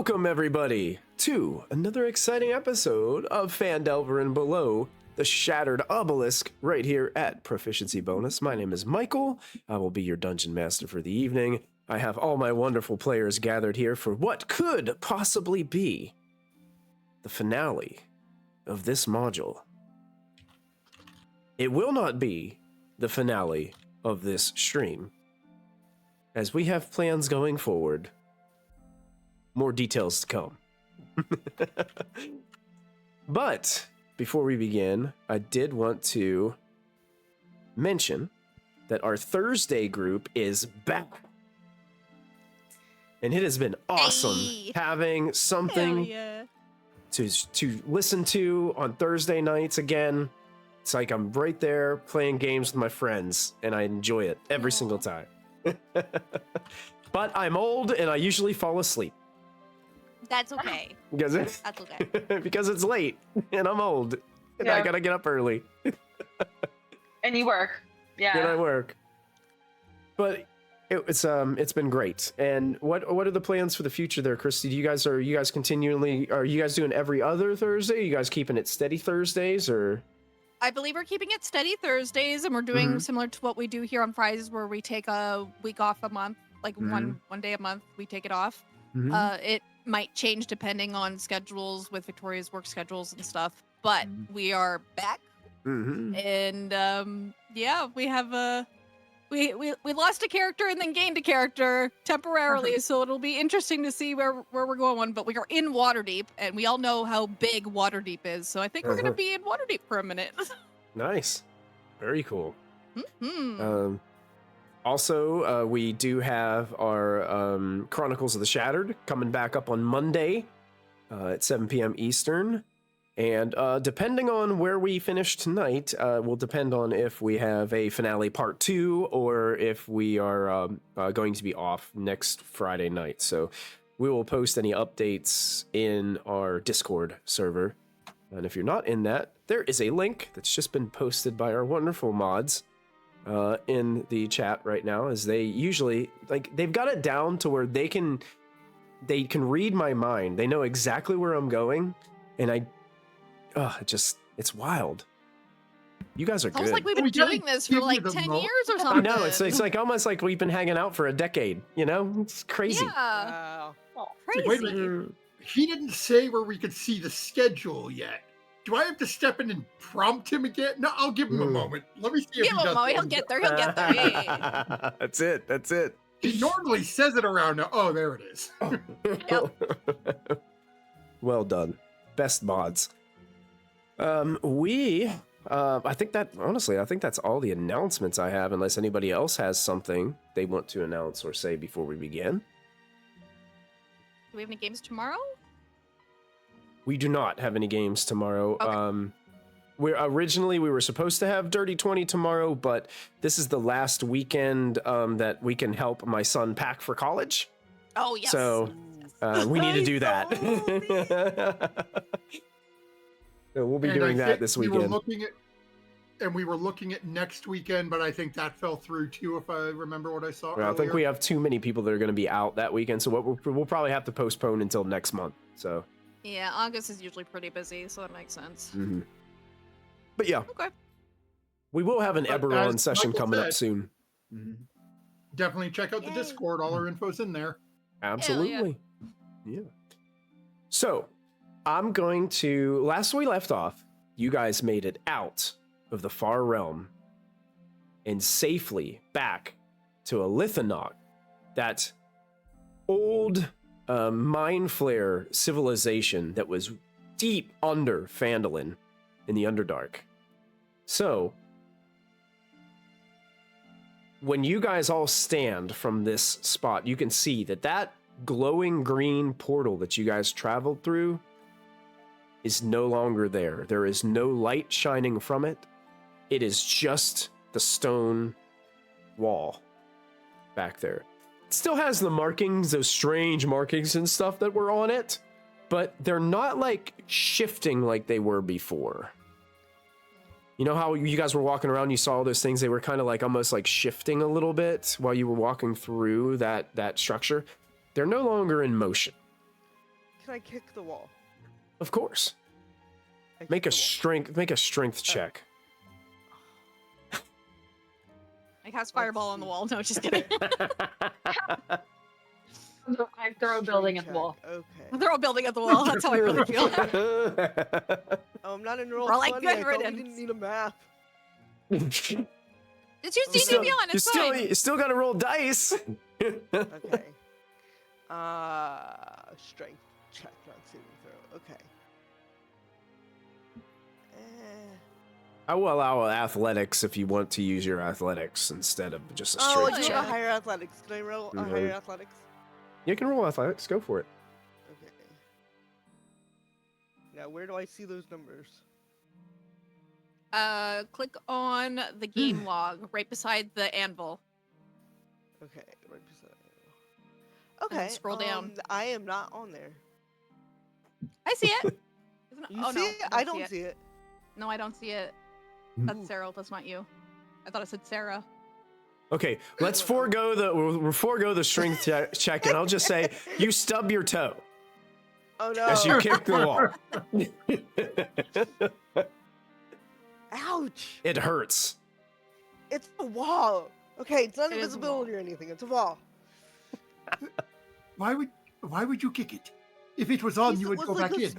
Welcome, everybody, to another exciting episode of Phandelver and Below, the Shattered Obelisk, right here at Proficiency Bonus. My name is Michael. I will be your Dungeon Master for the evening. I have all my wonderful players gathered here for what could possibly be the finale of this module. It will not be the finale of this stream, as we have plans going forward. More details to come. But before we begin, I did want to mention that our Thursday group is back. And it has been awesome having something to listen to on Thursday nights again. It's like I'm right there playing games with my friends, and I enjoy it every single time. But I'm old, and I usually fall asleep. That's okay. That's okay. Because it's late, and I'm old, and I gotta get up early. And you work. Yeah. And I work. But it's been great. And what are the plans for the future there, Kristy? Are you guys doing every other Thursday? Are you guys keeping it steady Thursdays, or? I believe we're keeping it steady Thursdays, and we're doing similar to what we do here on Fridays, where we take a week off a month, like one day a month, we take it off. It might change depending on schedules with Victoria's work schedules and stuff, but we are back. And yeah, we have we lost a character and then gained a character temporarily, so it'll be interesting to see where we're going. But we are in Waterdeep, and we all know how big Waterdeep is, so I think we're gonna be in Waterdeep for a minute. Nice, very cool. Also, we do have our Chronicles of the Shattered coming back up on Monday at 7 p.m. Eastern. And depending on where we finish tonight, will depend on if we have a finale part 2 or if we are going to be off next Friday night. So we will post any updates in our Discord server. And if you're not in that, there is a link that's just been posted by our wonderful mods in the chat right now, as they usually, they've got it down to where they can read my mind. They know exactly where I'm going, and it's wild. You guys are good. Almost like we've been doing this for like 10 years or something. No, it's like almost like we've been hanging out for a decade, you know? It's crazy. Yeah. Crazy. Wait a minute. He didn't say where we could see the schedule yet. Do I have to step in and prompt him again? No, I'll give him a moment. Let me see if he does. He'll get there. Yeah. That's it. He normally says it around now. Oh, there it is. Well done. Best mods. I think that's all the announcements I have, unless anybody else has something they want to announce or say before we begin. Do we have any games tomorrow? We do not have any games tomorrow. Okay. We were supposed to have Dirty 20 tomorrow, but this is the last weekend that we can help my son pack for college. Oh, yes. So we need to do that. So we'll be doing that this weekend. We were looking at next weekend, but I think that fell through too, if I remember what I saw earlier. I think we have too many people that are going to be out that weekend, so we'll probably have to postpone until next month. So. Yeah, August is usually pretty busy, so that makes sense. But yeah. Okay. We will have an Eberron session coming up soon. Definitely check out the Discord. All our info's in there. Absolutely. Yeah. So, I'm going to... Last we left off, you guys made it out of the far realm and safely back to a Lithanok, that old... mind flare civilization that was deep under Phandalin in the Underdark. So, when you guys all stand from this spot, you can see that glowing green portal that you guys traveled through is no longer there. There is no light shining from it. It is just the stone wall back there. It still has the markings, those strange markings and stuff that were on it, but they're not like shifting like they were before. You know how you guys were walking around, you saw all those things, they were kind of like almost like shifting a little bit while you were walking through that structure. They're no longer in motion. can I kick the wall? Of course. I kick Make a the wall. strength check. I cast fireball on the wall. No, just kidding. I throw a building at the wall. Okay. Throw a building at the wall. That's how I really feel. Oh, I'm not in roll We're like 20. I good thought we riddance. didn't need a map. It's your You D&D Beyond. It's fine. you still got to roll dice. Okay. Strength check, not saving throw. Okay. I will allow athletics if you want to use your athletics instead of just a Oh, strength you check. have a higher athletics. Can I roll a higher athletics? You can roll athletics. Go for it. Okay. Now, where do I see those numbers? Click on the game log right beside the anvil. Okay, right beside. Okay. scroll down. I am not on there. I see it. You Oh see no, it? I don't see it. No, I don't see it. That's Sarah. That's not you. I thought it said Sarah. Okay, let's forego the strength check, and I'll just say you stub your toe Oh no! as you kick the wall. Ouch! It hurts. It's a wall. Okay, it's not It is a invisibility or anything. It's a wall. Why would you kick it? If it was on, Yes, you it would was go like back a in.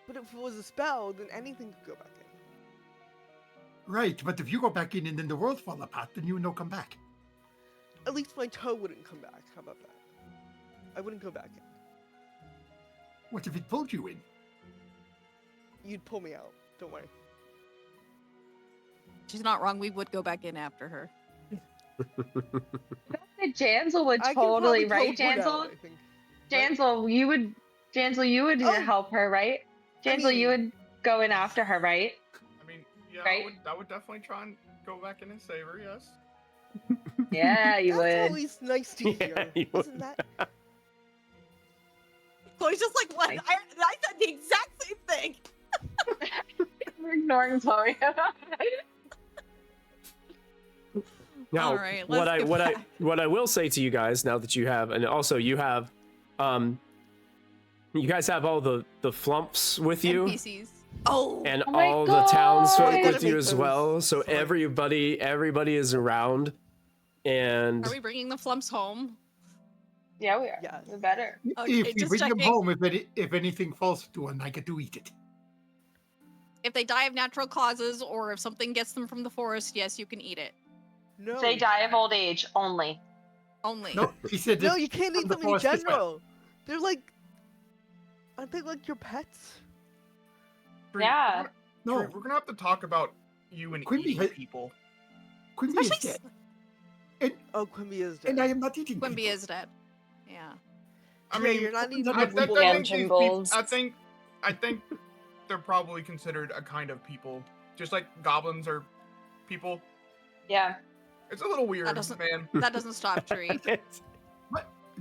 But if it was a spell, then anything could go back in. Right, but if you go back in and then the world fall apart, then you would no come back. At least my toe wouldn't come back. How about that? I wouldn't go back in. What if it pulled you in? You'd pull me out. Don't worry. She's not wrong. We would go back in after her. Jansel would I can totally, probably right, teleport out, Jansel? I think. Jansel, you would Oh. help her, right? Jansel, you mean- would go in after her, right? I mean, yeah, Right? I would definitely try and go back in and save her, yes. Yeah, you That's would. always nice to Yeah, hear. you would. Isn't that? Chloe's just like, what? I said the exact same thing. We're ignoring Chloe. Now, All right, what let's I get what I back. what I will say to you guys now that you have, and also you have, you guys have all the flumps with you. NPCs. Oh. And Oh my all the townsfolk God. with you Make as those well. So select- everybody is around, and Are we bringing the flumps home? Yeah, we are. Yes. We better. Okay, If we just bring them checking. home, if anything falls to one, I get to eat it. If they die of natural causes or if something gets them from the forest, yes, you can eat it. No. They die of old age only. Only. No, he said No, that you can't from eat the them in forest as well. general. They're like, aren't they like your pets? Tree, Yeah. No, Tree, we're gonna have to talk about you and Quimby eating had- people. Quimby is Especially dead, Oh, Quimby is dead. and I am not eating Quimby people. is dead. Yeah. I Trey, mean, you're not eating I people. think Dungeon these Bulls. peop- I think they're probably considered a kind of people, just like goblins are people. Yeah. It's a little weird, doesn't- man. That doesn't stop Tree.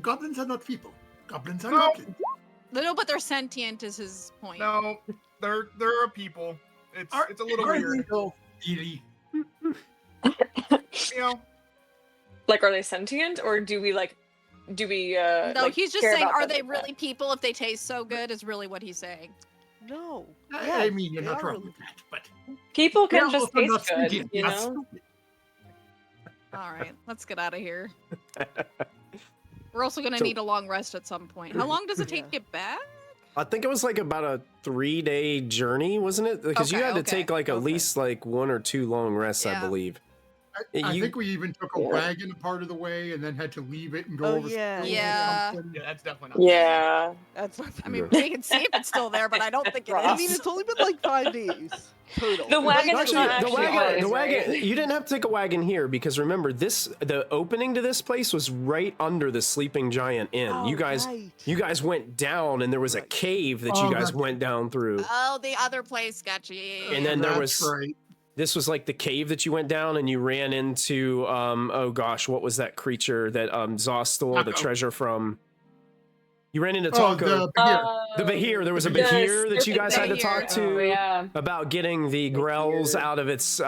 Goblins are not people. Goblins are No. goblins. No, but they're sentient is his point. No, they're a people. It's Are- it's a little are they weird. though, really? You know, Like, are they sentient, or do we No, like, he's just care saying, about are them they like that? really people if they taste so good? Is really what he's saying. No. I mean, you're they not are wrong really- with that, but People they're can just also taste not good, sentient, you not know? stupid. All right, let's get out of here. We're also gonna So- need a long rest at some point. How long does it take Yeah. to get back? I think it was like about a 3-day journey, wasn't it? Because you Okay, had to okay. take like at Okay. least like 1 or 2 long rests, I Yeah. believe. I You- think we even took a Yeah. wagon a part of the way and then had to leave it and go Oh, over. yeah. hills or Yeah. something. yeah, that's definitely not. Yeah. That's not. I mean, we can see if it's still there, but I don't think it Rough. I is. mean, it's only been like 5 days total. The wagon Like, is not the actually wagon, ours, the wagon. right? You didn't have to take a wagon here because remember the opening to this place was right under the Sleeping Giant Inn. Oh, you guys went down and there was a Right. cave that Oh, you guys that's- went down through. Oh, the other place got you. And then there That's was- right. This was like the cave that you went down and you ran into oh gosh, what was that creature that Zoss stole the Taco. treasure from? You ran into Oh, Taco. the beer. The Bahir, there was a The Bahir that you serpent guys had to Bahir. talk to Oh, yeah. about getting the grells out of its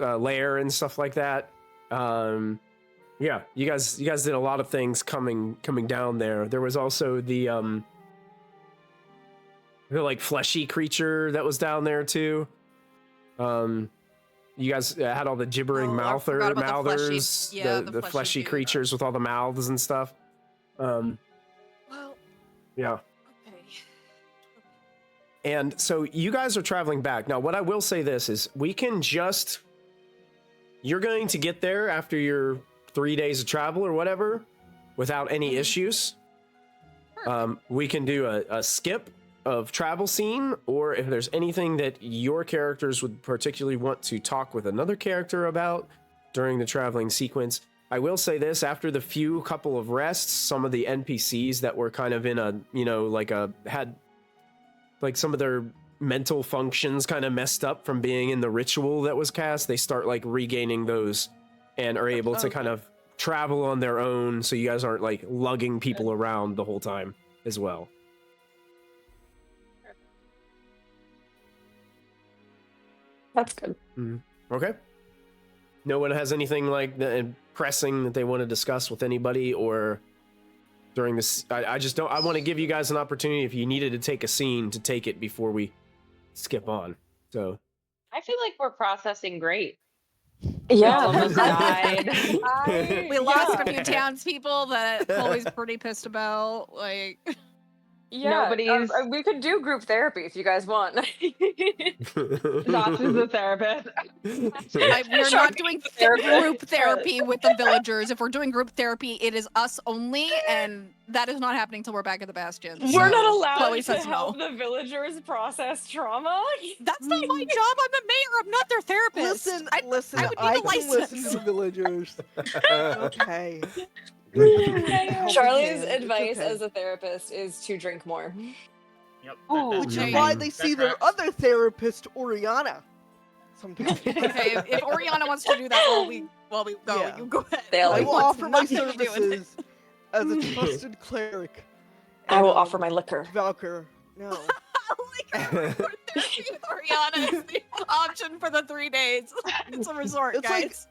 lair and stuff like that. Yeah, you guys did a lot of things coming down there. There was also the the like fleshy creature that was down there too. You guys had all the gibbering I forgot about mouthers, the fleshy dude. creatures with all the mouths and stuff. Well, Yeah. okay. And so you guys are traveling back. Now, what I will say this is you're going to get there after your 3 days of travel or whatever without any issues. We can do a skip of travel scene, or if there's anything that your characters would particularly want to talk with another character about during the traveling sequence. I will say this, after the couple of rests, some of the NPCs that were kind of in had like some of their mental functions kind of messed up from being in the ritual that was cast, they start like regaining those and are able to kind of travel on their own, so you guys aren't like lugging people around the whole time as well. That's good. Okay. No one has anything like pressing that they want to discuss with anybody, or during this. I just don't. I want to give you guys an opportunity, if you needed to take a scene, to take it before we skip on. So I feel like we're processing great. Yeah. All of us died. We lost a few townspeople that Chloe's pretty pissed about. Like, Yeah, Nobody's- we could do group therapy if you guys want. Zox is the therapist. we're not doing group therapy with the villagers. If we're doing group therapy, it is us only, and that is not happening till we're back at the Bastion. We're not allowed Chloe to says help no. the villagers process trauma. That's not my job. I'm the mayor. I'm not their therapist. Listen, I I would need a can license. listen to the villagers. Okay. Charlie's It's advice okay. as a therapist is to drink more. Yep. Ooh. Which is Okay. why they see their tracks. other therapist, Oriana. Sometimes. Okay, if Oriana wants to do that while we go, Yeah. you go ahead. They'll I like will Wants offer my nothing to do with it. services as a trusted cleric. I will And, offer my liquor. Valkyr. No. Like, group therapy with Oriana is the option for the 3 days. It's a resort, It's like- guys.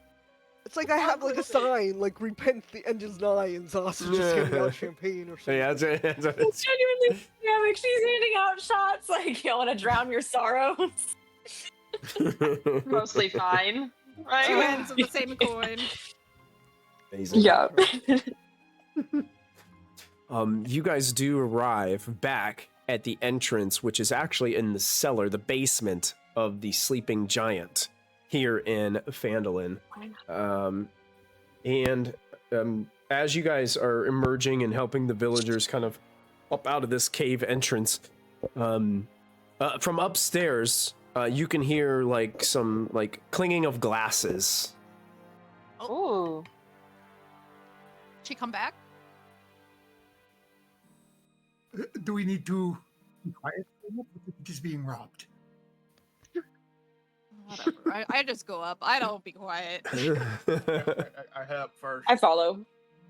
It's like I have like a sign, like repent the engine's nigh, and Zoss is just handing out champagne or something. yeah, that's It's genuinely, yeah, like she's handing out shots like, you want to drown your sorrows. Mostly fine. Two Right? ends of the same coin. amazing. Yeah. You guys do arrive back at the entrance, which is actually in the cellar, the basement of the Sleeping Giant here in Phandalin. As you guys are emerging and helping the villagers kind of up out of this cave entrance, from upstairs, you can hear like some like clinging of glasses. Ooh. She come back? Do we need to be quiet? Just being robbed. Whatever. I just go up. I don't be quiet. I head up first. I follow.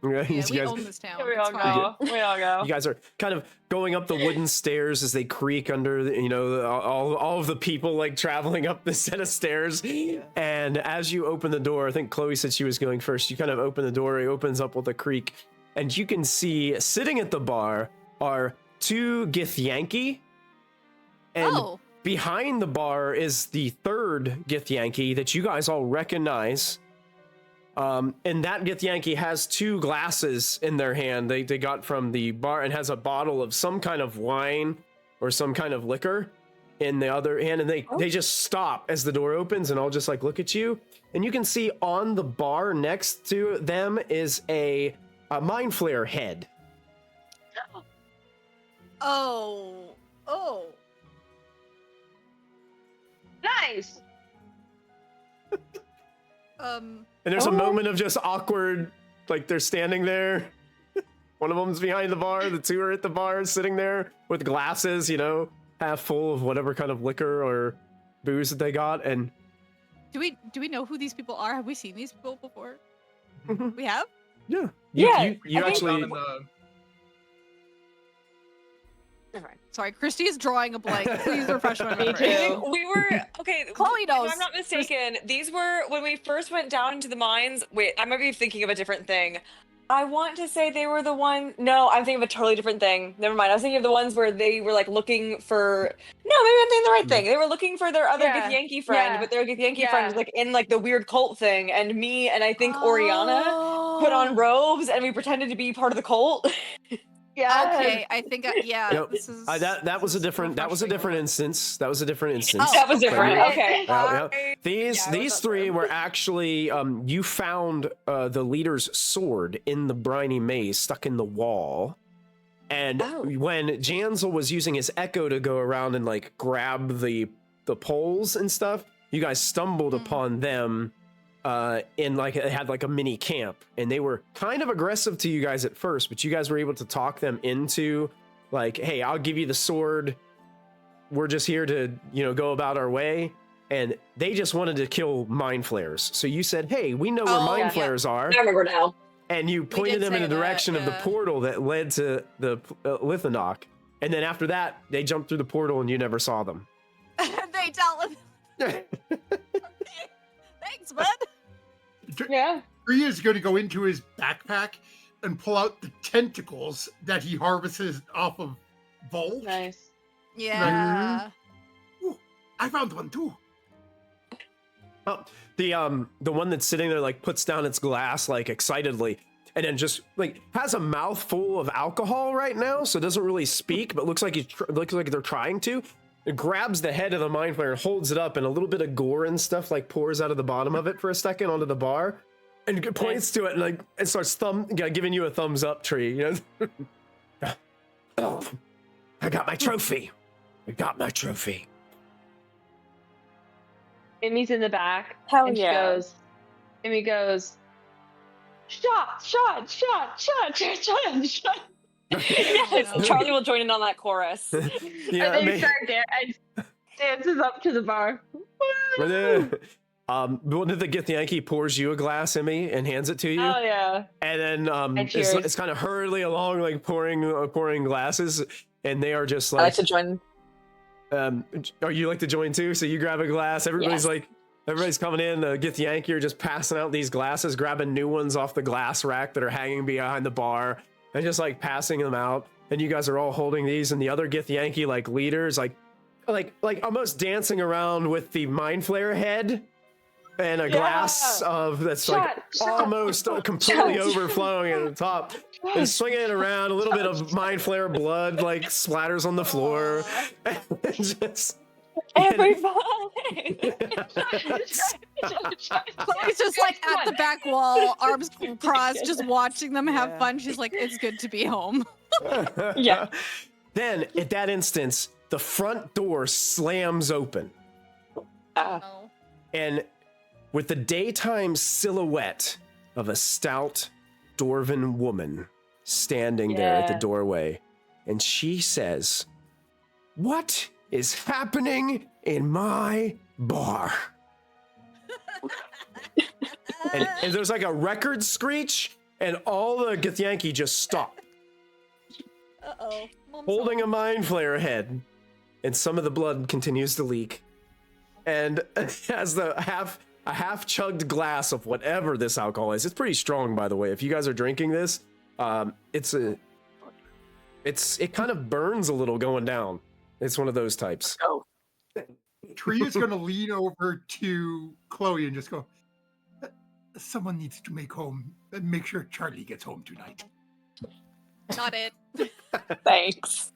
Yeah, You we guys- own this town. Here we It's all fine. go. We all go. You guys are kind of going up the wooden stairs as they creak under, all of the people like traveling up this set of stairs. And as you open the door, I think Chloe said she was going first. You kind of open the door, it opens up with a creak, and you can see sitting at the bar are two Githyanki. And Oh, behind the bar is the third Githyanki that you guys all recognize. And that Githyanki has two glasses in their hand they got from the bar, and has a bottle of some kind of wine or some kind of liquor in the other hand, and they just stop as the door opens and all just like look at you. And you can see on the bar next to them is a mind flare head. oh. Nice. And there's a moment of just awkward, like they're standing there. One of them's behind the bar, the two are at the bar sitting there with glasses, half full of whatever kind of liquor or booze that they got. And Do we know who these people are? Have we seen these people before? We have? yeah, Yeah, you I think- actually, Down in the- Sorry, Kristy is drawing a blank. Please refresh my Me memory. too. We were okay. Chloe knows. If I'm not mistaken, these were when we first went down into the mines. Wait, I might be thinking of a different thing. I want to say they were the one. No, I'm thinking of a totally different thing. Never mind. I was thinking of the ones where they were like looking for. No, maybe I'm thinking the right thing. They were looking for their other Yeah, Githyanki friend, yeah, but their Githyanki friend was yeah. like in like the weird cult thing, and me and I think Oriana put on robes and we pretended to be part of the cult. Yeah. Okay, I think yeah. Nope. This is That was a different instance. That was a different instance. That was different. Right. Okay. These three were actually you found the leader's sword in the briny maze stuck in the wall. And when Jansel was using his echo to go around and like grab the poles and stuff, you guys stumbled upon them in like it had like a mini camp, and they were kind of aggressive to you guys at first, but you guys were able to talk them into like, hey, I'll give you the sword. We're just here to, go about our way. And they just wanted to kill mind flares. So you said, hey, we know where mind flares are. I remember now. And you pointed them in the direction of the portal that led to the Lithanok. And then after that, they jumped through the portal and you never saw them. they dealt with. Thanks, bud. Yeah. Rhea is going to go into his backpack and pull out the tentacles that he harvests off of Volk. Nice. Yeah. Ooh, I found one too. Oh, the one that's sitting there like puts down its glass like excitedly, and then just like has a mouthful of alcohol right now, so it doesn't really speak, but looks like looks like they're trying to. It grabs the head of the mind flayer, holds it up, and a little bit of gore and stuff like pours out of the bottom of it for a second onto the bar, and points to it and like it starts giving you a thumbs up tree. Oh, I got my trophy. I got my trophy. Emmy's in the back. Hell and yeah. Emmy goes, shot. Yes, Charlie will join in on that chorus. Yeah, and then start dances up to the bar. One of the Githyanki pours you a glass, Emmy, and hands it to you. Oh yeah. And then it's kind of hurriedly along, like pouring glasses, and they are just like. I like to join. Are you like to join too? So you grab a glass. Everybody's everybody's coming in. The Githyanki are just passing out these glasses, grabbing new ones off the glass rack that are hanging behind the bar, and just like passing them out. And you guys are all holding these, and the other Githyanki like leaders like almost dancing around with the mind flare head. And a glass of that's almost completely overflowing at the top, and swinging it around. A little bit of mind flare blood like splatters on the floor. Just everybody. Chloe's just like at the back wall, arms crossed, just watching them have fun. She's like, "It's good to be home." Yeah. Then, at that instance, the front door slams open, and with the daytime silhouette of a stout dwarven woman standing there at the doorway. And she says, "What is happening in my bar?" and there's like a record screech, and all the Githyanki just stop. Uh-oh. Holding a mind flare head. And some of the blood continues to leak. And as a half chugged glass of whatever this alcohol is. It's pretty strong, by the way. If you guys are drinking this, it kind of burns a little going down. It's one of those types. Oh. Tria's going to lean over to Chloe and just go, someone needs to make sure Charlie gets home tonight. Not it. Thanks.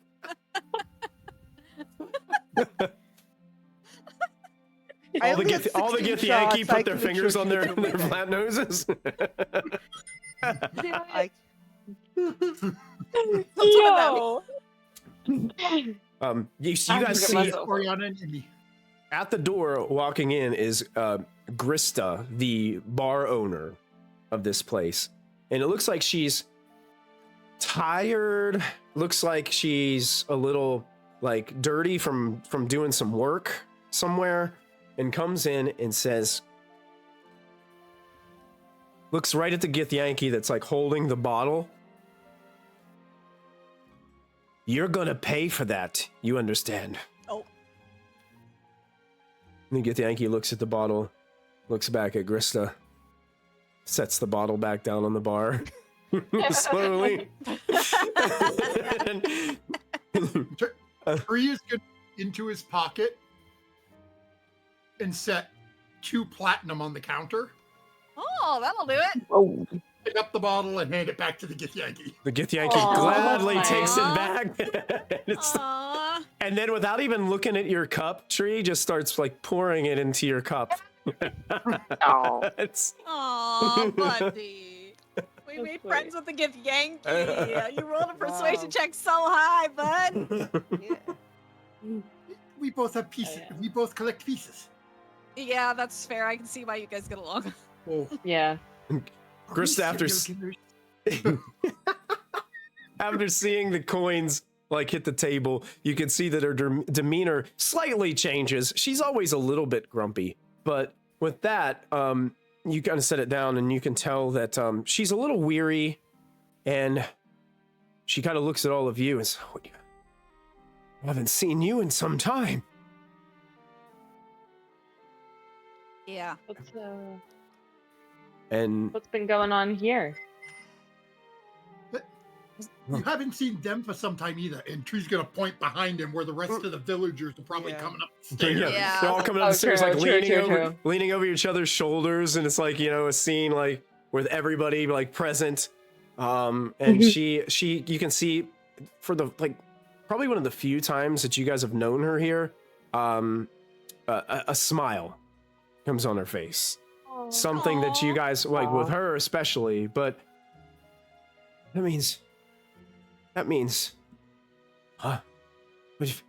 All the Githyanki put their fingers on their flat noses. Yo. You guys see Oriana and Indy. at the door walking in is Grista, the bar owner of this place. And it looks like she's tired. Looks like she's a little like dirty from doing some work somewhere, and comes in and says, looks right at the Githyanki that's like holding the bottle. "You're gonna pay for that, you understand?" Oh. And the Githyanki looks at the bottle, looks back at Grista, sets the bottle back down on the bar. slowly. Tree is good into his pocket and set 2 platinum on the counter. Oh, that'll do it. Oh, Pick up the bottle and hand it back to the Githyanki. The Githyanki Aw. gladly takes it Aw. back. Aww. And then without even looking at your cup, Tree just starts like pouring it into your cup. oh. It's Aw, buddy. We made sweet. friends with the gift Yankee. You rolled a persuasion Wow. check so high, bud. Yeah. We both have pieces. yeah. We both collect pieces. Yeah, that's fair. I can see why you guys get along. Oh, Yeah. Grist after after seeing the coins like hit the table, you can see that her demeanor slightly changes. She's always a little bit grumpy, but with that, you kind of set it down and you can tell that she's a little weary, and she kind of looks at all of you and says, I haven't seen you in some time. Yeah. And What's been going on here? you haven't seen them for some time either. And Tree's gonna point behind him where the rest of the villagers are probably Yeah. coming up the stairs. Yeah. they're all coming up Oh, the stairs, true, like true, true. leaning over each other's shoulders, and it's like, you know, a scene like with everybody like present. And she you can see for the like probably one of the few times that you guys have known her here, a smile comes on her face. Something that you guys like with her especially, but that means huh? But if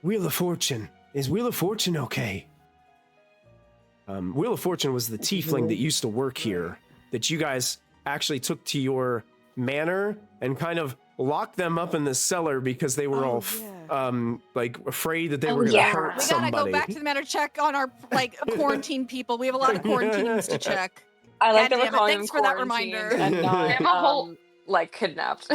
Wheel of Fortune, is Wheel of Fortune okay? Wheel of Fortune was the tiefling that used to work here that you guys actually took to your manor and kind of locked them up in the cellar because they were all like afraid that they were gonna yeah. hurt We gotta somebody. go back to the matter, check on our like quarantine people. We have a lot of quarantines to check. I like that God we're damn it, calling thanks them for that quarantined reminder. and We have a not whole- like kidnapped.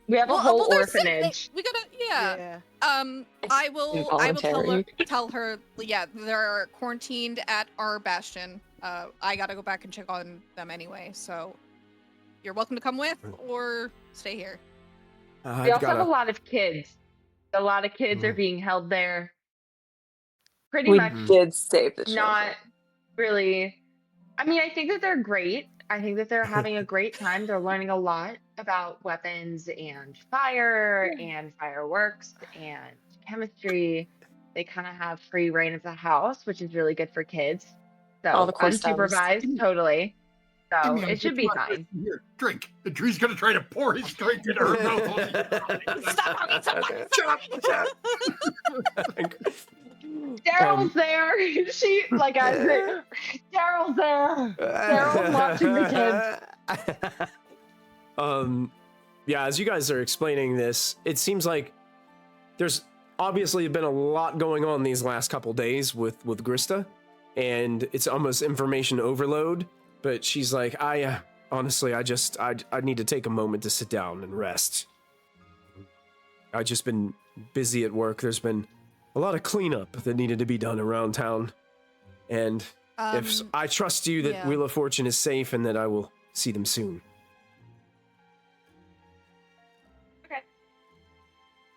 We have a whole they're sick. orphanage. We gotta, yeah. Yeah. I will Involuntary. tell her, yeah, they're quarantined at our bastion. I gotta go back and check on them anyway, so you're welcome to come with or stay here. We I've also have got a lot of kids. A lot of kids are Mhm. being held there. Pretty We much did save the children. not really. I mean, I think that they're great. I think that they're having a great time. They're learning a lot about weapons and fire and fireworks and chemistry. They kind of have free reign of the house, which is really good for kids. So All the cool stuff. unsupervised, totally. So Give me a it should be good fine. Here, drink. And Tree's gonna try to pour his drink into her mouth. Stop on me, Daryl's there. She like I said, Daryl's there. Daryl's watching the kids. Yeah, as you guys are explaining this, it seems like there's obviously been a lot going on these last couple days with Grista, and it's almost information overload. But she's like, honestly, I need to take a moment to sit down and rest. I've just been busy at work. There's been a lot of cleanup that needed to be done around town, and if I trust you that yeah. Wheel of Fortune is safe and that I will see them soon.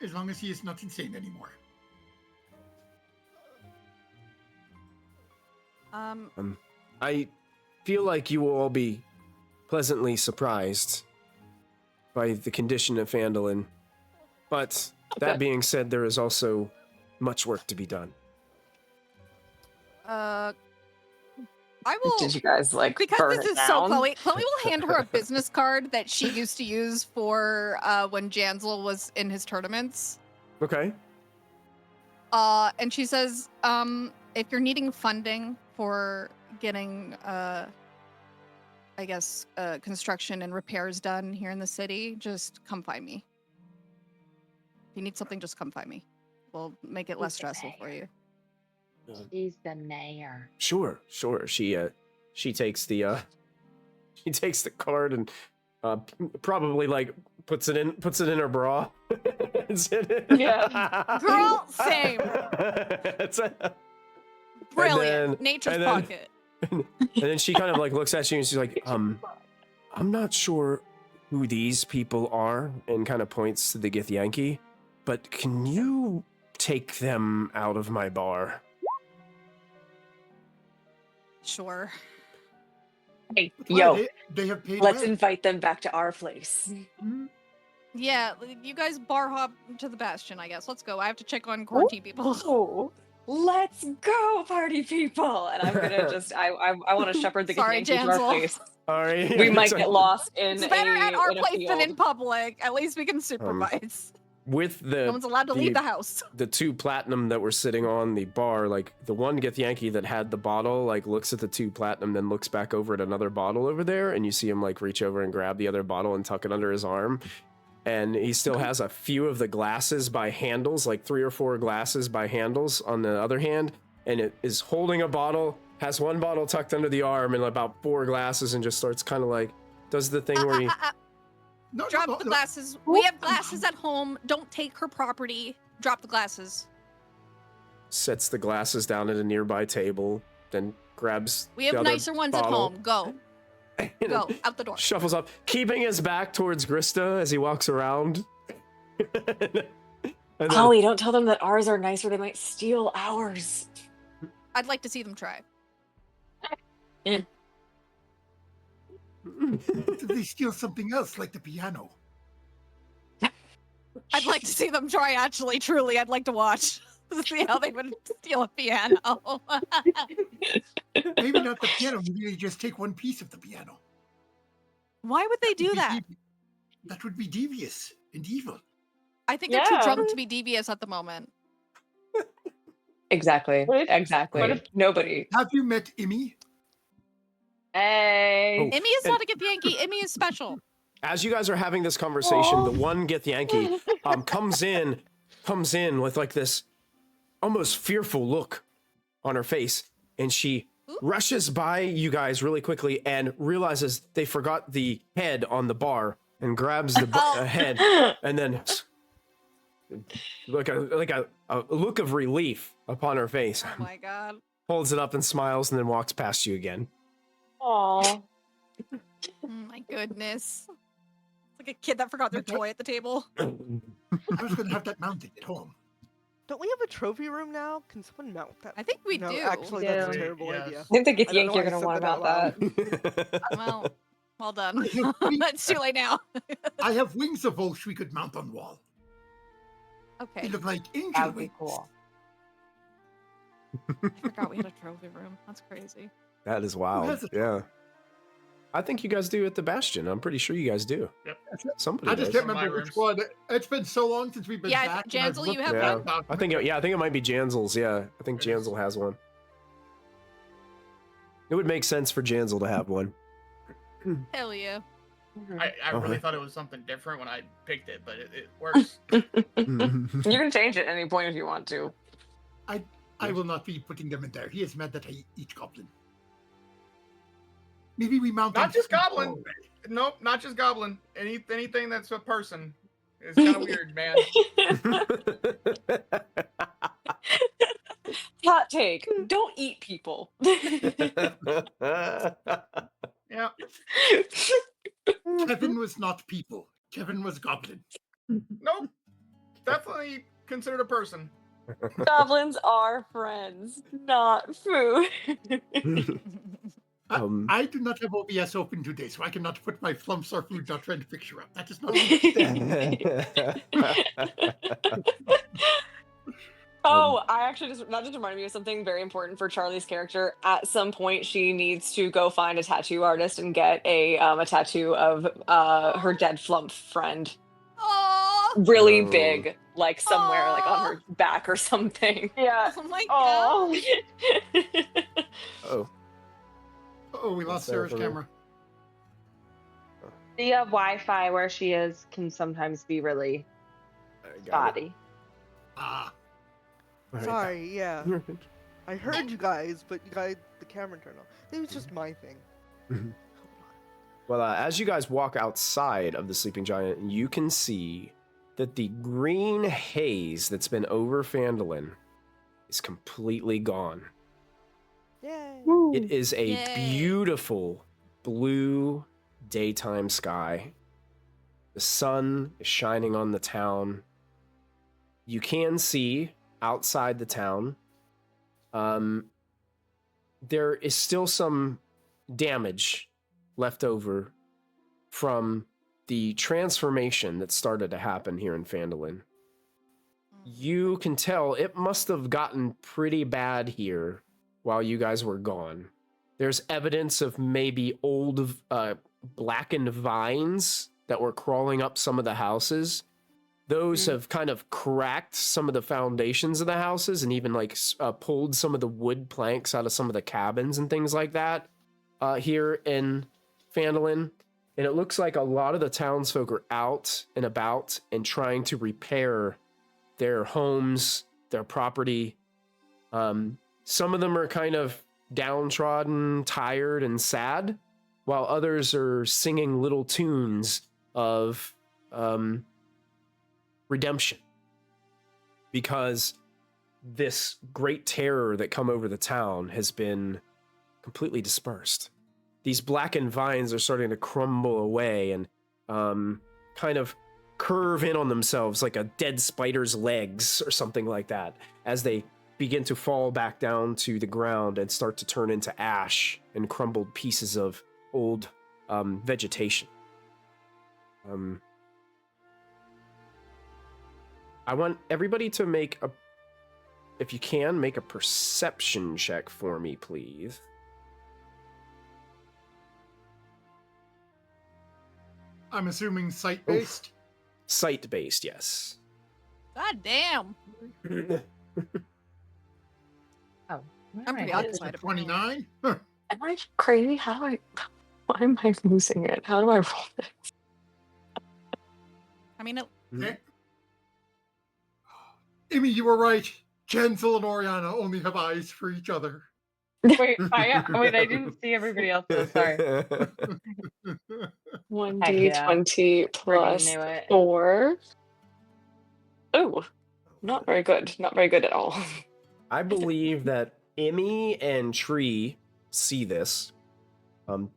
As long as he is not insane anymore. I feel like you will all be pleasantly surprised by the condition of Phandalin, but that being said, there is also much work to be done. I will. Did you guys like Because burn this it is down? so Chloe will hand her a business card that she used to use for when Jansel was in his tournaments. Okay. And she says, if you're needing funding for getting I guess construction and repairs done here in the city, just come find me. If you need something, just come find me. We'll make it less stressful for you. She's the mayor. Sure. She takes the card and probably like puts it in her bra. Yeah. Girl, same. Brilliant. then- Nature's and then- pocket. And then she kind of like looks at you and she's like, I'm not sure who these people are, and kind of points to the Githyanki, but can you take them out of my bar? Sure. Hey, Well, yo, they have paid let's well. invite them back to our place. Yeah, you guys bar hop to the Bastion, I guess. Let's go. I have to check on quarantine people. Oh, let's go, party people! And I'm gonna just, I want to shepherd the Sorry, Githyanki to our Jansel. place. All right. We might get lost in It's better at our in a place than in field. public. At least we can supervise. With No one's allowed to leave the house. the 2 platinum that were sitting on the bar, like the one Githyanki that had the bottle, like looks at the 2 platinum, then looks back over at another bottle over there, and you see him like reach over and grab the other bottle and tuck it under his arm. And he still has a few of the glasses by handles, like 3 or 4 glasses by handles on the other hand, and it is holding a bottle, has one bottle tucked under the arm and about 4 glasses, and just starts kind of like, does the thing where he... No, Drop no, the no. glasses. We have glasses at home. Don't take her property. Drop the glasses. sets the glasses down at a nearby table, then grabs We have the other nicer ones at bottle, home. Go. and Go. Out the door. shuffles up, keeping his back towards Grista as he walks around. And then- Holly, don't tell them that ours are nicer. They might steal ours. I'd like to see them try. Did they steal something else, like the piano? I'd like to see them try, actually, truly. I'd like to watch. To see how they would steal a piano. Maybe not the piano. Maybe they just take one piece of the piano. Why would they do that? That would be devious and evil. I think they're too Yeah. drunk to be devious at the moment. Exactly. What if- Exactly. what if- Nobody. Have you met Immy? Hey. Oh. Emmy is and- not a Githyanki. Emmy is special. As you guys are having this conversation, the one Githyanki comes in with like this almost fearful look on her face, and she rushes by you guys really quickly and realizes they forgot the head on the bar and grabs the head, and then like a look of relief upon her face, Oh my god. holds it up and smiles, and then walks past you again. Aww. Oh my goodness. It's like a kid that forgot their toy at the table. I was going to have that mounted at home. Don't we have a trophy room now? Can someone mount that? I think we no, do. Actually, Yeah. that's a terrible Yes. idea. I think the I don't know Githyanki why are I going to said want that out about that. Well, well done. It's too late now. I have wings of Volsh we could mount on wall. They Okay. look like angel That would be wings. cool. I forgot we had a trophy room. That's crazy. That is Who wild. has it? Yeah. I think you guys do at the Bastion. I'm pretty sure you guys do. Yep. Somebody I just does. can't One of remember my which rooms. one. It's been so long since we've been Yeah, back. and I've Jansel, you looked have at Yeah. one? that I think it might be Jansel's. Yeah, I think It is. Jansel has one. It would make sense for Jansel to have one. Hell yeah. I really Okay. thought it was something different when I picked it, but it works. You can change it at any point if you want to. I will not be putting them in there. He is mad that I eat goblin. Maybe we mount Not on just Steve goblin. Ballmer. Nope, not just goblin. Anything that's a person is kind of weird, man. Hot take. Don't eat people. Yeah. Kevin was not people. Kevin was goblin. Nope. Definitely considered a person. Goblins are friends, not food. I do not have OBS open today, so I cannot put my Flumps or Food Not Trend picture up. That is not. Oh, I actually that just reminded me of something very important for Charlie's character. At some point, she needs to go find a tattoo artist and get a tattoo of her dead flump friend. Oh, Really Oh. big, like somewhere, like on her back or something. Yeah. oh my Oh. god. Oh, Oh, we lost Sarah Sarah's for me. camera. The Wi-Fi where she is can sometimes be really I got it. spotty. Ah, All right. Sorry, yeah. I heard you guys, but you guys, the camera turned off. It was just my thing. Well, as you guys walk outside of the Sleeping Giant, you can see that the green haze that's been over Phandalin is completely gone. Yay. It is a Yay. beautiful blue daytime sky The sun is shining on the town. You can see outside the town. There is still some damage left over from the transformation that started to happen here in Phandalin. You can tell it must have gotten pretty bad here while you guys were gone. There's evidence of maybe old blackened vines that were crawling up some of the houses. Those have kind of cracked some of the foundations of the houses and even like pulled some of the wood planks out of some of the cabins and things like that here in Phandalin. And it looks like a lot of the townsfolk are out and about and trying to repair their homes, their property. Some of them are kind of downtrodden, tired, and sad, while others are singing little tunes of redemption. Because this great terror that come over the town has been completely dispersed. These blackened vines are starting to crumble away and kind of curve in on themselves like a dead spider's legs or something like that as they begin to fall back down to the ground and start to turn into ash and crumbled pieces of old vegetation. I want everybody to make a, if you can, make a perception check for me, please. I'm assuming sight-based? Sight-based, yes. God damn. Oh, I'm pretty occupied. 29? Am I crazy? Why am I losing it? How do I roll this? I mean, Amy, you were right. Jensel and Oriana only have eyes for each other. Wait, I didn't see everybody else's. Sorry. 1d20 plus Freaking knew it. 4. Oh, not very good. Not very good at all. I believe that Emmy and Tree see this.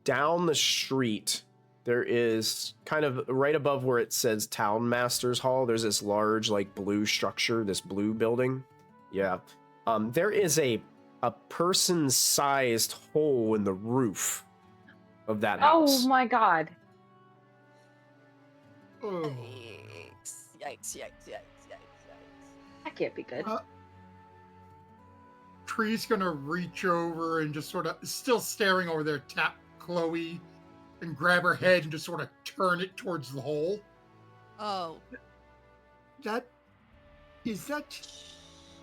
Down the street, there is kind of right above where it says Town Master's Hall. There's this large, like, blue structure, this blue building. Yeah. There is a person-sized hole in the roof of that house. Oh my god. Oh. Yikes. That can't be good. Tree's gonna reach over and just sort of, still staring over there, tap Chloe and grab her head and just sort of turn it towards the hole. Oh. Is that...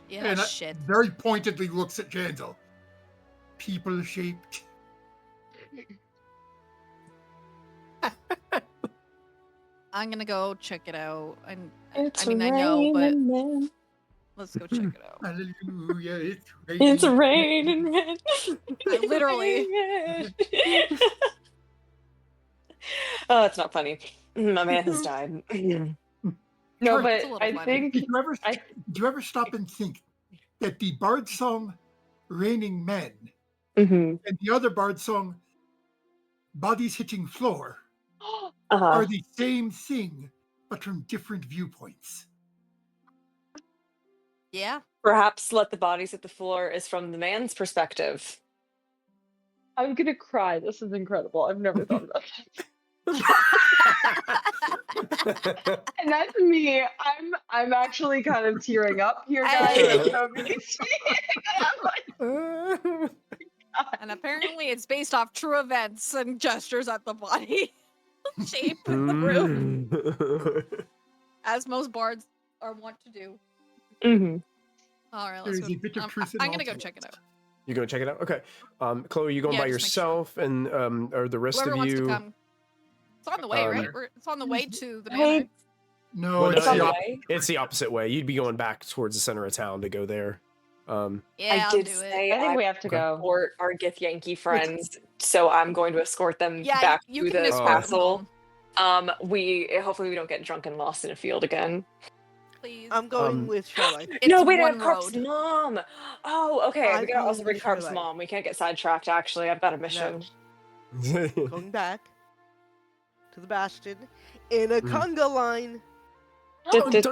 Yeah, and shit. Very pointedly looks at Jandel. People-shaped. I'm gonna go check it out. I It's I know, but raining. let's go check it out. Hallelujah, it's raining. It's raining men. Literally. Oh, it's not funny. My man has died. No, Sure. but It's a little I funny. think Did you ever stop and think that the bard song Raining Men Mm-hmm. and the other bard song Bodies Hitting Floor Uh-huh. are the same thing, but from different viewpoints? Yeah. Perhaps Let the Bodies Hit the Floor is from the man's perspective. I'm gonna cry. This is incredible. I've never thought about that. And that's me. I'm actually kind of tearing up here, guys. Hey. Nobody see it. I'm like, And apparently it's based off true events and gestures at the body shape in the room, as most bards are wont to do. Mm-hmm. All right, There let's is go. a bit of truth in I'm all gonna go tales. check it out. You gonna check it out? Okay. Chloe, you going Yeah, by just make sure. yourself, and are the rest Whoever of wants to you? come. It's on the way, right? Um, It's on the way to the Hey. manor. No, Well, it's no, the yeah. opposite. It's the opposite way. You'd be going back towards the center of town to go there. Yeah, I I'll did do it. say I think I we have to Okay. go. support our Gith Yankee friends, so I'm going to escort them Yeah, back you to can the escort them castle. home, Hopefully we don't get drunk and lost in a field again. please. I'm going Um, with Charlotte. It's No, wait, I one have Carp's road. mom. Oh, okay. I'm We gotta also going bring with Carp's Charlotte. mom. We can't get sidetracked. Actually, I've got a mission. Going back to the Bastion, In a conga line. That's really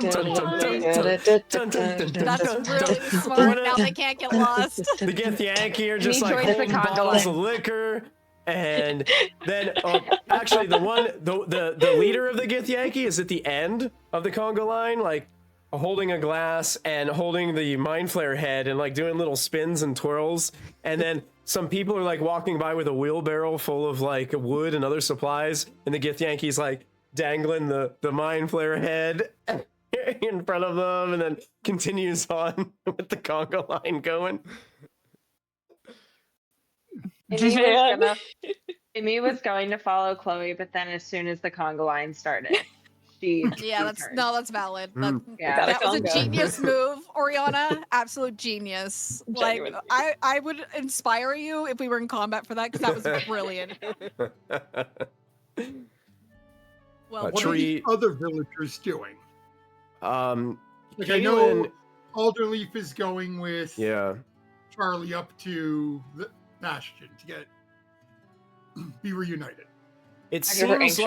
smart. Now they can't get lost. The Githyanki are just he like joins the holding conga bottles line. of liquor, and then actually the leader of the Githyanki is at the end of the conga line, like holding a glass and holding the mind flare head and like doing little spins and twirls, and then some people are like walking by with a wheelbarrow full of like wood and other supplies, and the Githyanki's like dangling the mind flare head in front of them, and then continues on with the conga line going. Amy was going to follow Chloe, but then as soon as the conga line started, she that's valid. Yeah. That was a genius move, Oriana. Absolute genius. Like I would inspire you if we were in combat for that, because that was brilliant. Well, what are the other villagers doing? Like I know Alderleaf is going with Charlie up to the Bastion to be reunited. It seems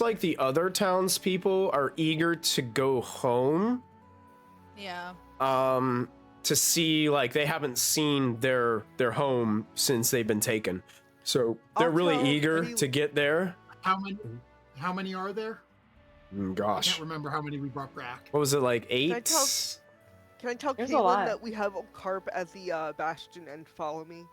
like the other townspeople are eager to go home. Yeah. To see, like, they haven't seen their home since they've been taken, so they're really eager to get there. How many are there? Gosh, I can't remember how many we brought back. What was it, like 8? Can I tell Caitlin that we have Carp as the Bastion and follow me?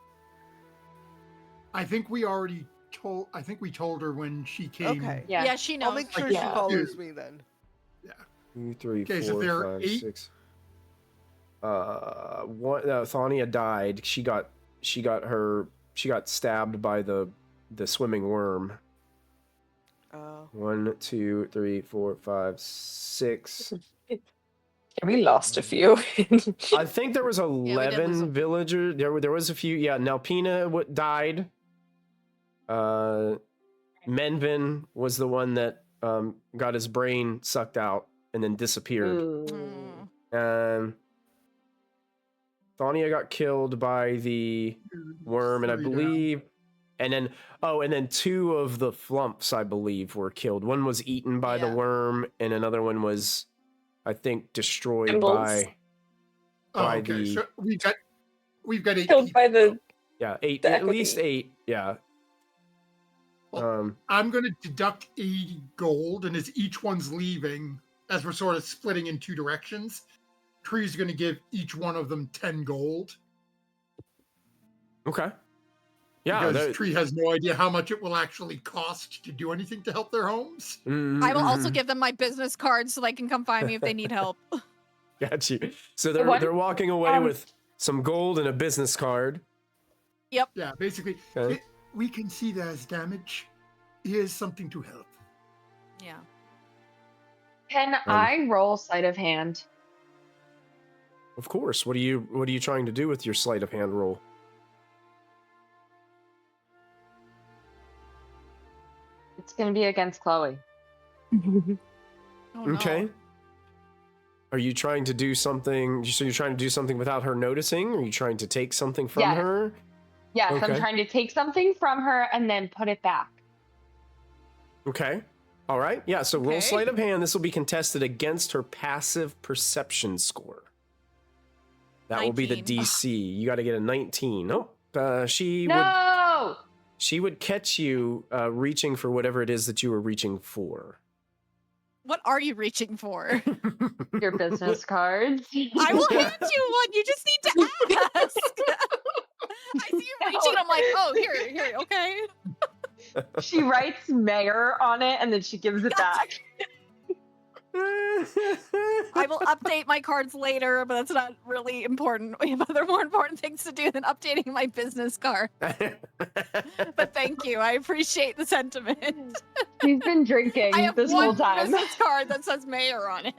I think we already told. I think we told her when she came. Okay. Yeah, she knows. I'll make sure she follows me then. Yeah. 2, 3, okay, 4, so there are 5, 8. 6. Thania died. She got stabbed by the swimming worm. 1, 2, 3, 4, 5, 6. We lost a few. I think there was 11 villagers. There was a few. Yeah, Nalpina died. Menvin was the one that got his brain sucked out and then disappeared. Thania got killed by the worm, and I believe, and then 2 of the flumps, I believe, were killed. One was eaten by the worm, and another one was, I think, destroyed by okay. So we've got 8 killed people. by the 8, at least 8. Yeah. Well, I'm going to deduct 80 gold, and as each one's leaving, as we're sort of splitting in 2 directions, Tree's going to give each one of them 10 gold. Okay. Yeah, because Tree has no idea how much it will actually cost to do anything to help their homes. I will also give them my business cards so they can come find me if they need help. Got you. So they're walking away with some gold and a business card. Yep. Yeah, basically, we can see that as damage. Here's something to help. Yeah. Can I roll sleight of hand? Of course. What are you trying to do with your sleight of hand roll? It's going to be against Chloe. Okay. Are you trying to do something? So you're trying to do something without her noticing? Or are you trying to take something from her? Yes, okay. I'm trying to take something from her and then put it back. Okay. All right. Yeah, so roll sleight of hand. This will be contested against her passive perception score. That 19. Will be the DC. You got to get a 19. Nope. She would catch you reaching for whatever it is that you were reaching for. What are you reaching for? Your business cards. I will hand you one. You just need to ask. I see you reaching. I'm like, oh, here, okay. She writes mayor on it and then she gives it back. I will update my cards later, but that's not really important. We have other more important things to do than updating my business card. But thank you. I appreciate the sentiment. She's been drinking this whole time. I have one business card that says mayor on it.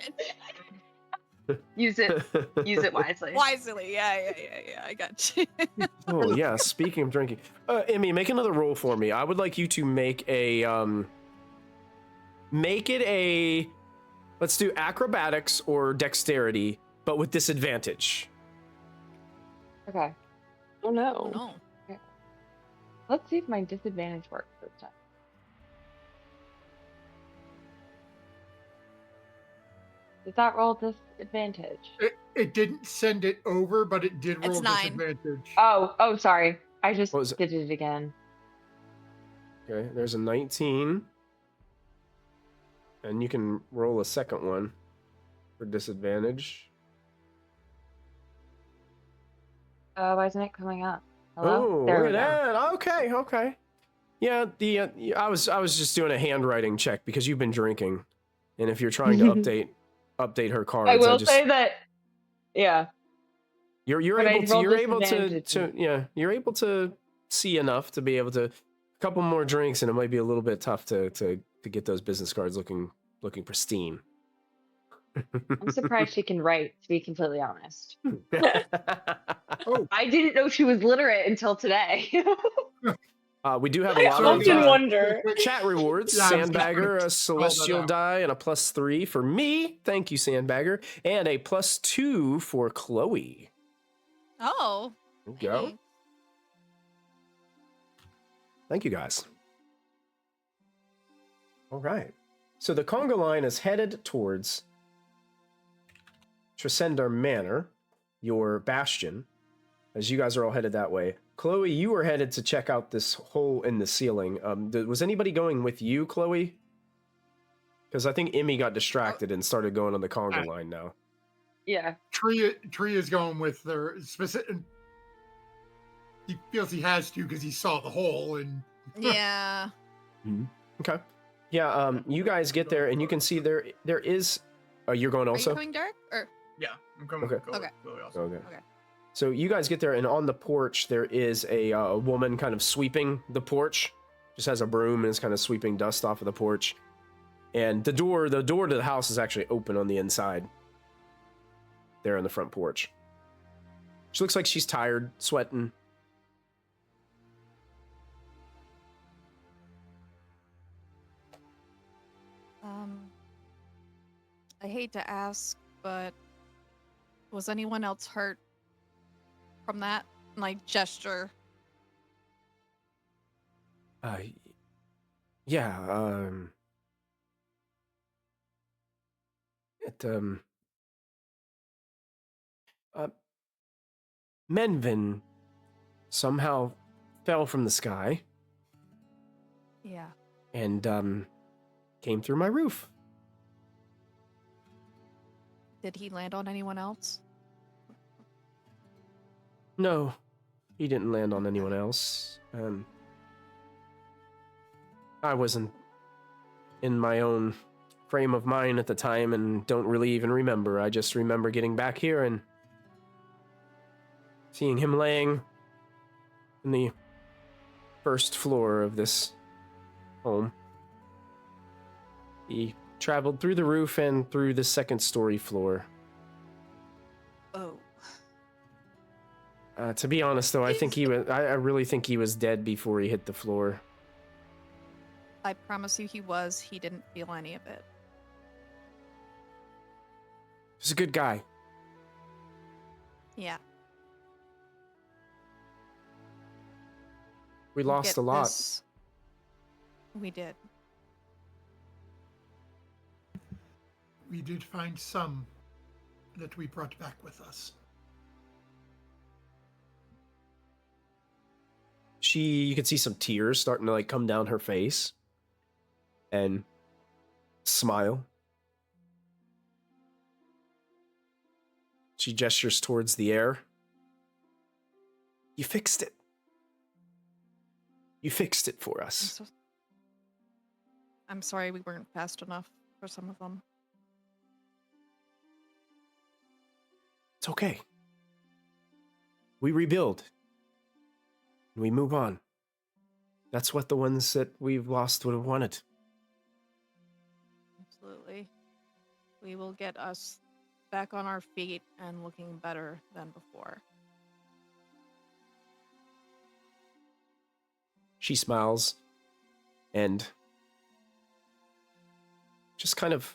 Use it wisely. Wisely, yeah. I got you. Oh yeah. Speaking of drinking, Emmy, make another roll for me. I would like you to make a let's do acrobatics or dexterity, but with disadvantage. Okay. Oh no. No. Okay. Let's see if my disadvantage works this time. Did that roll disadvantage? It didn't send it over, but it did roll It's 9. disadvantage. Oh, sorry. I just What was did it again. Okay, there's a 19. And you can roll a second one for disadvantage. Why isn't it coming up? Hello? Oh, There look we at go. that. Okay, okay. Yeah, I was just doing a handwriting check because you've been drinking, and if you're trying to update her cards, I will say that. Yeah. You're able to see enough to be able to a couple more drinks, and it might be a little bit tough to get those business cards looking pristine. I'm surprised she can write, to be completely honest. Oh, I didn't know she was literate until today. We do have I a lot often of wonder. chat rewards. Yeah, I was just Sandbagger, gonna a celestial out. die, and a +3 for me. Thank you, Sandbagger. And a +2 for Chloe. Oh. There you go. Hey. Thank you, guys. All right. So the conga line is headed towards Tresendar Manor, your bastion, as you guys are all headed that way. Chloe, you were headed to check out this hole in the ceiling. Was anybody going with you, Chloe? Because I think Emmy got distracted and started going on the conga line now. Yeah. Tree is going with their specific. He feels he has to because he saw the hole and. Yeah. Okay. Yeah. You guys get there and you can see there is. You're going also. Are you going, Derek? Or Yeah, I'm coming. Okay. Chloe also. Okay. Okay. So you guys get there, and on the porch there is a woman kind of sweeping the porch. Just has a broom and is kind of sweeping dust off of the porch. And the door to the house is actually open on the inside. There on the front porch. She looks like she's tired, sweating. I hate to ask, but was anyone else hurt from that gesture? Yeah, Menvin somehow fell from the sky. Yeah. And, came through my roof. Did he land on anyone else? No, he didn't land on anyone else. I wasn't in my own frame of mind at the time and don't really even remember. I just remember getting back here and seeing him laying in the first floor of this home. He traveled through the roof and through the second story floor. Oh. To be honest, though, I really think he was dead before he hit the floor. I promise you he was. He didn't feel any of it. He's a good guy. Yeah. We lost a lot. We did. We did find some that we brought back with us. You could see some tears starting to come down her face and smile. She gestures towards the air. You fixed it. You fixed it for us. I'm sorry we weren't fast enough for some of them. It's okay. We rebuild. We move on. That's what the ones that we've lost would have wanted. Absolutely. We will get us back on our feet and looking better than before. She smiles and just kind of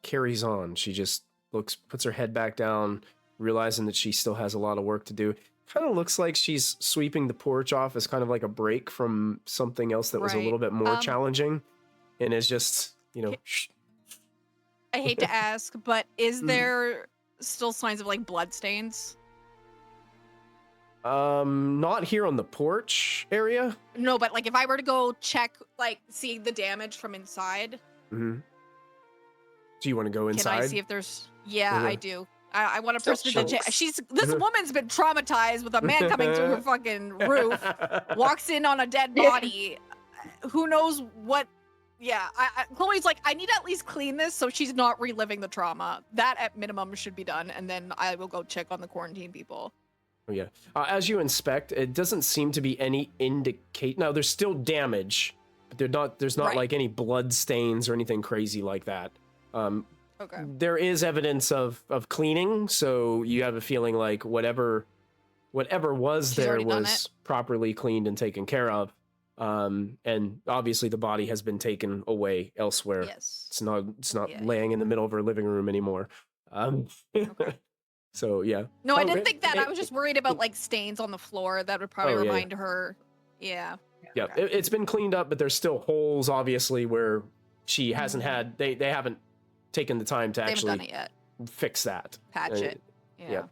carries on. She just puts her head back down, realizing that she still has a lot of work to do. Kind of looks like she's sweeping the porch off as kind of like a break from something else that was a little bit more challenging, and is just, I hate to ask, but is there still signs of like blood stains? Not here on the porch area. No, but like if I were to go check, like see the damage from inside. Mm-hmm. Do you want to go inside? Can I see if there's? Yeah, I do. I want to press the. This woman's been traumatized with a man coming through her fucking roof, walks in on a dead body. Who knows what? Yeah, Chloe's like, I need to at least clean this so she's not reliving the trauma. That at minimum should be done, and then I will go check on the quarantine people. Oh, yeah. As you inspect, it doesn't seem to be any indicate. Now, there's still damage, but there's not like any blood stains or anything crazy like that. Okay. There is evidence of cleaning, so you have a feeling like whatever was there was properly cleaned and taken care of. And obviously the body has been taken away elsewhere. Yes. It's not laying in the middle of her living room anymore. Okay. So yeah. No, I didn't think that. I was just worried about like stains on the floor that would probably remind her. Yeah. Yeah. Okay. It's been cleaned up, but there's still holes obviously where she hasn't had. They haven't taken the time to actually done it yet. Fix that. Patch it. Yeah.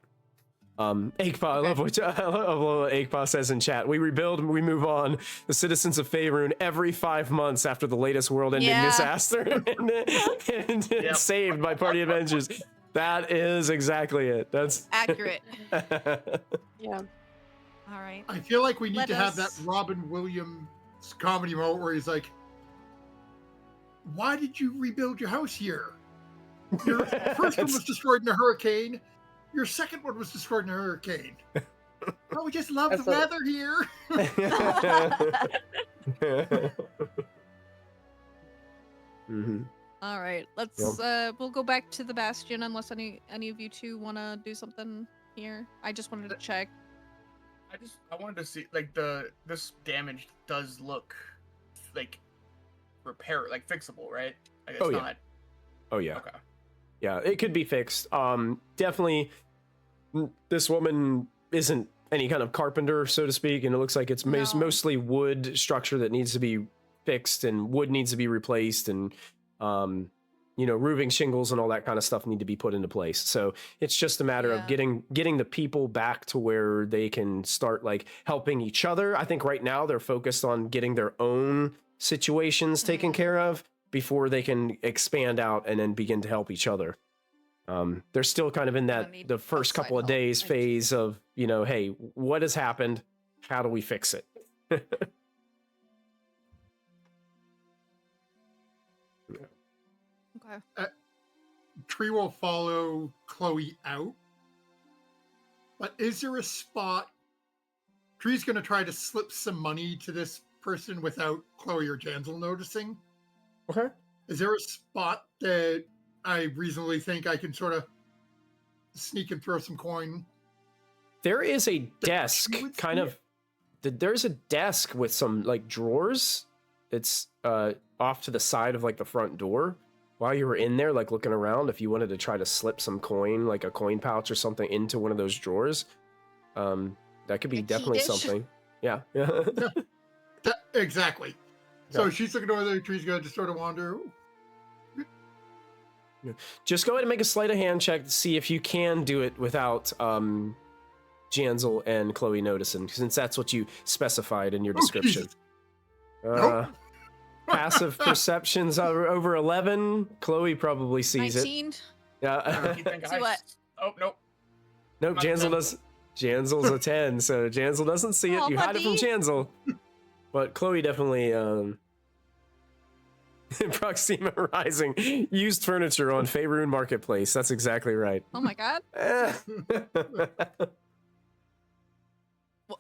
Aikpa, I love what Aikpa says in chat. We rebuild, we move on. The citizens of Faerun every 5 months after the latest world-ending disaster and saved by party Avengers. That is exactly it. That's accurate. Yeah. All right. I feel like we need to have that Robin Williams comedy moment where he's like, "Why did you rebuild your house here? Your first one was destroyed in a hurricane. Your second one was destroyed in a hurricane. Oh, we just love the weather here." Mm-hmm. All right, let's we'll go back to the Bastion unless any of you two want to do something here. I just wanted to check. I wanted to see like this damage does look like fixable, right? Like, it's not... Oh yeah. Okay. Yeah, it could be fixed. Definitely, this woman isn't any kind of carpenter, so to speak, and it looks like it's mostly wood structure that needs to be fixed, and wood needs to be replaced, and roofing shingles and all that kind of stuff need to be put into place. So it's just a matter of getting the people back to where they can start like helping each other. I think right now they're focused on getting their own situations taken care of before they can expand out and then begin to help each other. They're still kind of in the first couple of days phase of, hey, what has happened? How do we fix it? Okay. Tree will follow Chloe out. But is there a spot? Tree's going to try to slip some money to this person without Chloe or Jansel noticing. Okay. Is there a spot that I reasonably think I can sort of sneak and throw some coin? There is a desk, there's a desk with some like drawers. It's off to the side of like the front door. While you were in there, like looking around, if you wanted to try to slip some coin, like a coin pouch or something, into one of those drawers, that could be definitely something. Yeah. Exactly. So she's looking over there. Tree's going to sort of wander. Just go ahead and make a sleight of hand check to see if you can do it without Jansel and Chloe noticing, since that's what you specified in your description. Nope. Passive perceptions over 11. Chloe probably sees 19? it. Yeah. See what? Oh, nope. Nope, Jansel does. Jansel's a 10, so Jansel doesn't see it. You hide it from Jansel. But Chloe definitely Proxima Rising. Used furniture on Faerun Marketplace. That's exactly right. Oh my god.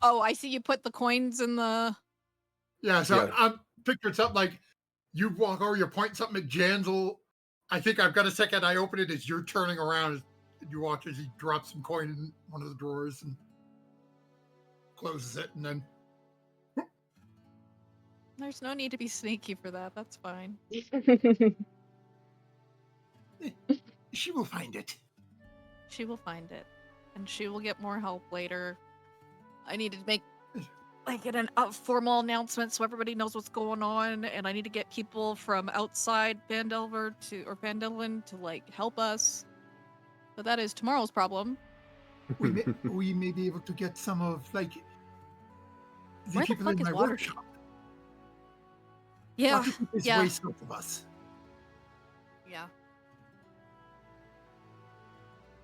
Oh, I see you put the coins in the... Yeah, so I'm picturing something like you walk over, you point something at Jansel. I think I've got a second. I open it as you're turning around. You watch as he drops some coin in one of the drawers and closes it, and then... There's no need to be sneaky for that. That's fine. She will find it. She will find it. And she will get more help later. I need to make like a formal announcement so everybody knows what's going on, and I need to get people from outside Phandelver or Phandalin to like help us. So that is tomorrow's problem. We may be able to get some of like the Where the people fuck in is my Waterdeep? workshop. Yeah, Waterdeep is yeah, way south of us. yeah.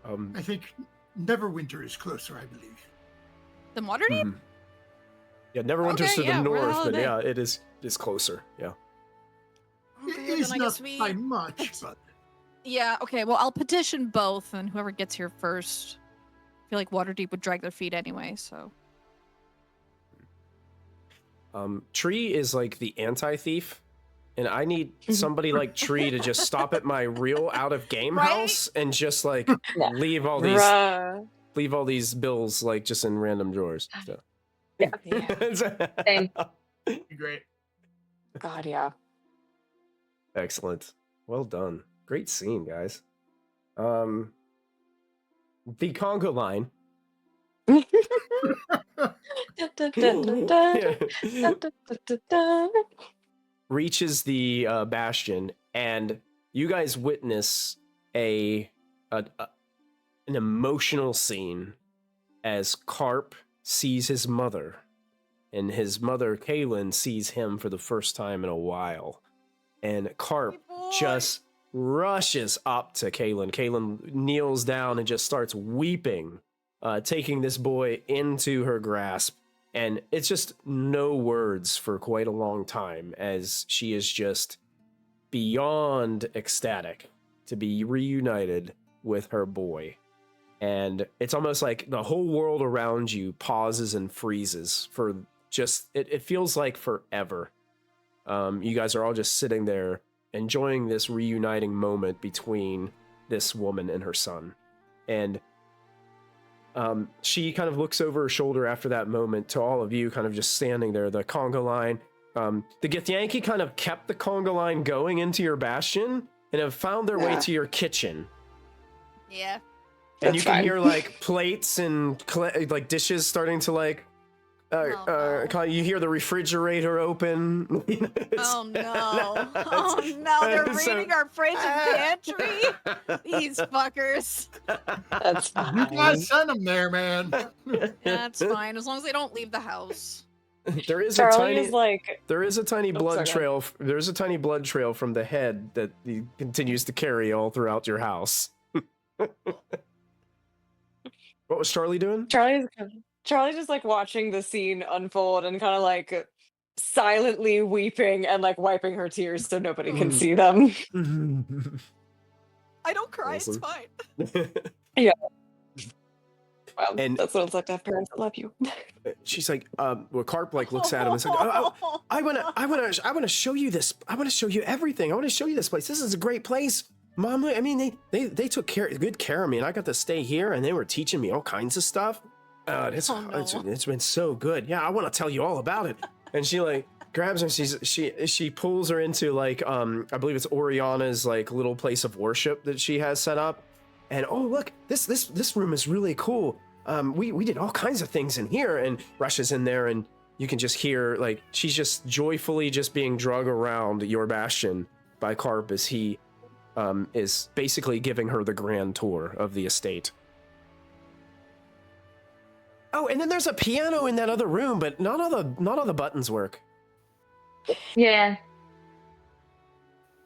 I think Neverwinter is closer, I believe. The Waterdeep? Mhm. Yeah, Neverwinter's Okay, to the yeah, where the north, hell are but they? yeah, it's closer. Yeah. Okay, It is then I not guess we. by much, but Yeah, okay, well, I'll petition both, and whoever gets here first. I feel like Waterdeep would drag their feet anyway, so. Tree is like the anti-thief, and I need somebody like Tree to just stop at my real out-of-game Right? house and just like Yeah. leave all these bills like just in random drawers. So. Yeah. Same. Be great. God, yeah. Excellent. Well done. Great scene, guys. The conga line. Reaches the bastion, and you guys witness an emotional scene as Carp sees his mother, and his mother, Kaylin, sees him for the first time in a while. And Carp just rushes up to Kaylin. Kaylin kneels down and just starts weeping, taking this boy into her grasp. And it's just no words for quite a long time, as she is just beyond ecstatic to be reunited with her boy. And it's almost like the whole world around you pauses and freezes for just, it feels like forever. You guys are all just sitting there enjoying this reuniting moment between this woman and her son. And she kind of looks over her shoulder after that moment to all of you kind of just standing there, the conga line. The Githyanki kind of kept the conga line going into your bastion and have found their way to your kitchen. Yeah. And you can hear like plates and like dishes starting to like you hear the refrigerator open. Oh no. Oh no, they're raiding our fridge and pantry? These fuckers. That's fine. You guys send them there, man. That's fine, as long as they don't leave the house. There is Charlie a is like, tiny blood sorry, trail. There's a tiny blood trail from the head that he continues to carry all throughout your house. What was Charlie doing? Charlie's just like watching the scene unfold and kind of like silently weeping and like wiping her tears so nobody can see them. I don't cry, Awesome. it's fine. Yeah. Well, And- that's what it's like to have parents that love you. She's like, well, Carp like looks at him and says, I want to show you this. I want to show you everything. I want to show you this place. This is a great place. Mom, I mean, they took good care of me, and I got to stay here, and they were teaching me all kinds of stuff. It's been so good. Yeah, I want to tell you all about it. And she like grabs her. She pulls her into like I believe it's Oriana's like little place of worship that she has set up. And oh look, this room is really cool. We did all kinds of things in here, and rushes in there, and you can just hear like she's just joyfully just being drug around your bastion by Carp as he is basically giving her the grand tour of the estate. Oh, and then there's a piano in that other room, but not all the buttons work. Yeah.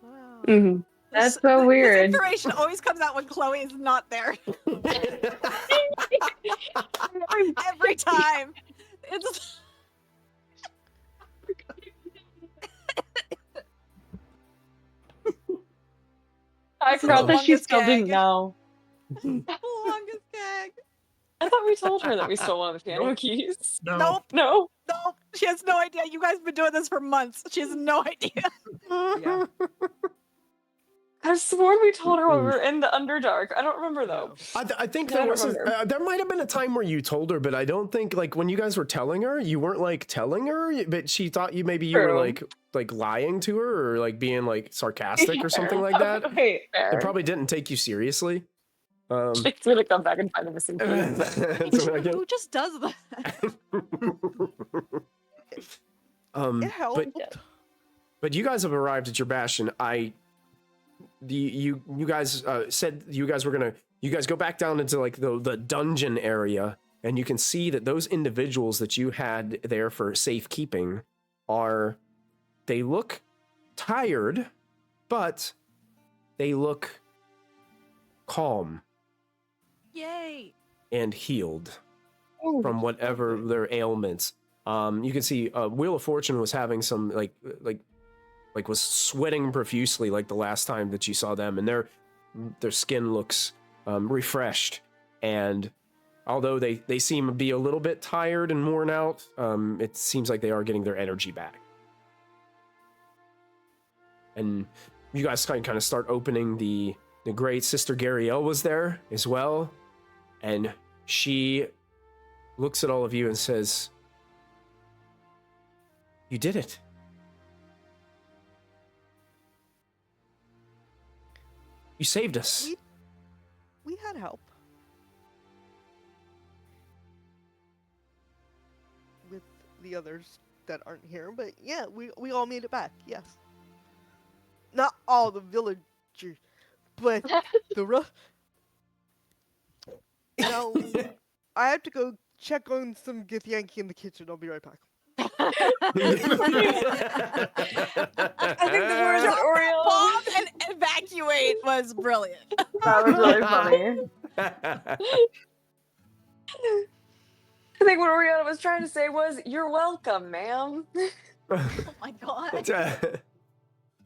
Wow. Mm-hmm. That's so This weird. information always comes out when Chloe is not there. Every time. It's I forgot that she Longest still didn't gag. know. the longest gag. I thought we told her that we stole one of the piano keys. No. Nope. No. Nope. She has no idea. You guys have been doing this for months. She has no idea. Yeah. I've sworn we told her when we were in the Underdark. I don't remember though. I think I there don't was remember. there might have been a time where you told her, but I don't think like when you guys were telling her, you weren't like telling her, but she thought you were True. like lying to her or like being like sarcastic or something like that. Okay, fair. It probably didn't take you seriously. She's gonna come back and find the missing piece. so I Who just does that? It helped. But you guys have arrived at your bastion. You guys said you guys go back down into like the dungeon area, and you can see that those individuals that you had there for safekeeping they look tired, but they look calm. Yay! And healed from whatever their ailments. You can see Wheel of Fortune was having some like was sweating profusely like the last time that you saw them, and their skin looks refreshed. And although they seem to be a little bit tired and worn out, it seems like they are getting their energy back. And you guys kind of start opening the great Sister Gariel was there as well, and she looks at all of you and says, "You did it." You saved us. We had help. With the others that aren't here, but yeah, we all made it back, yes. Not all the villagers, but the rest. Now, I have to go check on some Githyanki in the kitchen. I'll be right back. I think the words of Oriole. Bomb and evacuate was brilliant. That was really funny. I think what Oriana was trying to say was, "You're welcome, ma'am." Oh my god.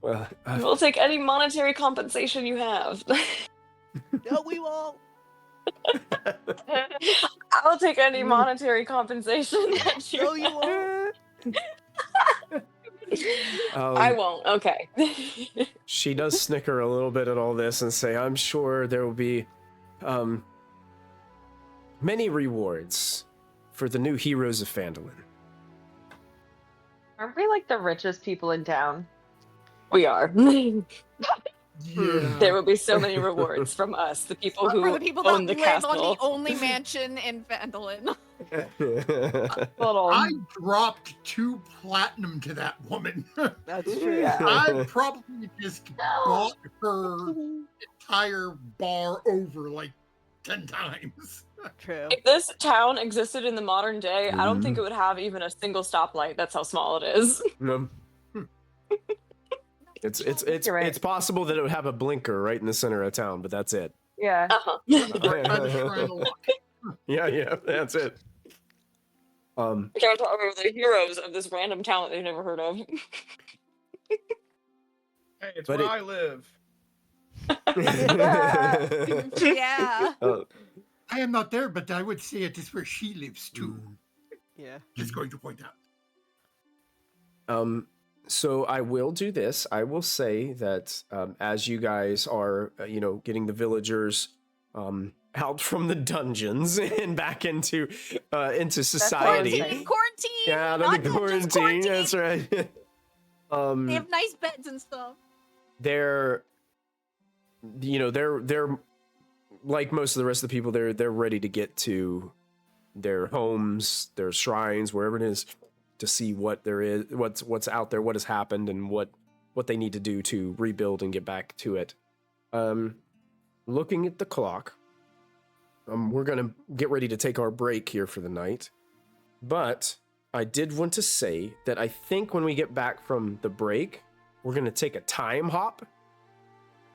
Well, We'll take any monetary compensation you have. No, we won't. I'll take any monetary compensation that you No, you won't. I won't. Okay. She does snicker a little bit at all this and say, "I'm sure there will be many rewards for the new heroes of Phandalin." Aren't we like the richest people in town? We are. Yeah. There will be so many rewards from us, the people who For the people own that the live castle. on the only mansion in Phandalin. Little. I dropped 2 platinum to that woman. That's true. I probably just bought her entire bar over like 10 times. True. If this town existed in the modern day, I don't think it would have even a single stoplight. That's how small it is. It's You're right. it's possible that it would have a blinker right in the center of town, but that's it. Yeah. Right by the Shrine of Luck. Yeah, that's it. I can't talk about the heroes of this random town that they've never heard of. Hey, it's But where it- I live. Yeah. I am not there, but I would say it is where she lives too. Yeah. Just going to point out. So I will do this. I will say that as you guys are, getting the villagers out from the dungeons and back into society. Quarantine. Yeah, Not the just quarantine. That's right. They have nice beds and stuff. They're like most of the rest of the people. They're ready to get to their homes, their shrines, wherever it is, to see what there is, what's out there, what has happened, and what they need to do to rebuild and get back to it. Looking at the clock, we're gonna get ready to take our break here for the night, but I did want to say that I think when we get back from the break, we're gonna take a time hop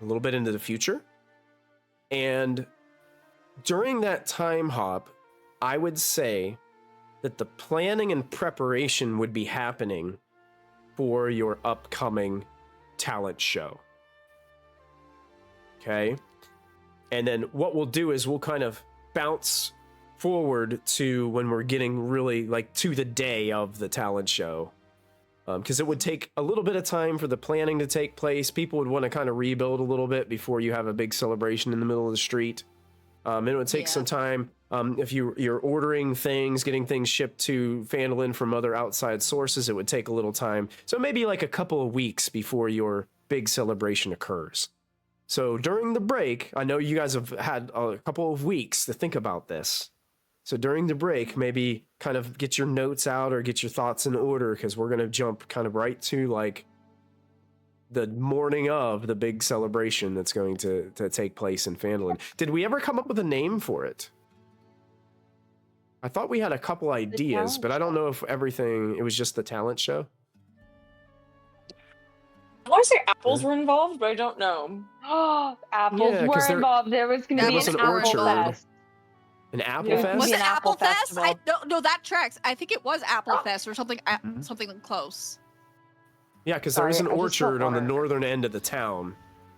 a little bit into the future, and during that time hop, I would say that the planning and preparation would be happening for your upcoming talent show. Okay? And then what we'll do is we'll kind of bounce forward to when we're getting really like to the day of the talent show. Because it would take a little bit of time for the planning to take place. People would want to kind of rebuild a little bit before you have a big celebration in the middle of the street. It would take some time. If you're ordering things, getting things shipped to Phandalin from other outside sources, it would take a little time. So maybe like a couple of weeks before your big celebration occurs. So during the break, I know you guys have had a couple of weeks to think about this. So during the break, maybe kind of get your notes out or get your thoughts in order, because we're going to jump kind of right to like the morning of the big celebration that's going to take place in Phandalin. Did we ever come up with a name for it? I thought we had a couple ideas, but I don't know if it was just the talent show. I want to say apples were involved, but I don't know. Oh, apples were involved. There was going to be an apple fest. An Applefest? Was it Applefest? Festival. No, that tracks. I think it was Applefest or something, something close. Yeah, because there is an orchard on the northern end of the town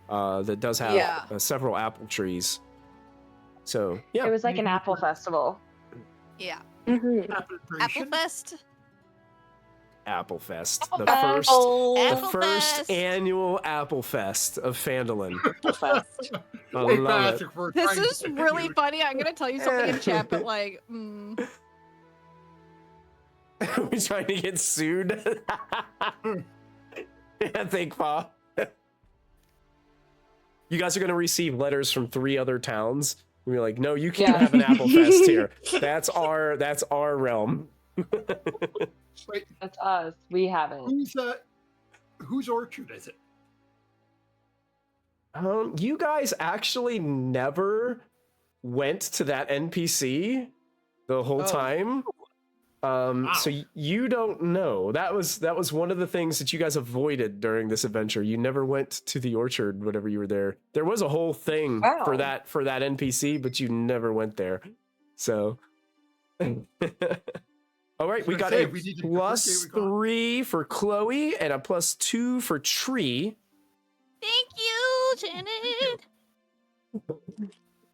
that does have several apple trees. So, yeah. It was like an apple festival. Yeah. Applefest. Applefest. The first annual Applefest of Phandalin. I love it. This is really funny. I'm gonna tell you something in chat, but like, We're trying to get sued. Yeah, think, Pa. You guys are gonna receive letters from 3 other towns. We're like, no, you can't have an Applefest here. That's our realm. Wait, that's us. We haven't. Whose orchard is it? You guys actually never went to that NPC the whole time. Wow. So you don't know. That was one of the things that you guys avoided during this adventure. You never went to the orchard whenever you were there. There was a whole thing for that NPC, but you never went there. So all right, we got a +3 for Chloe and a +2 for Tree. thank you, Janet.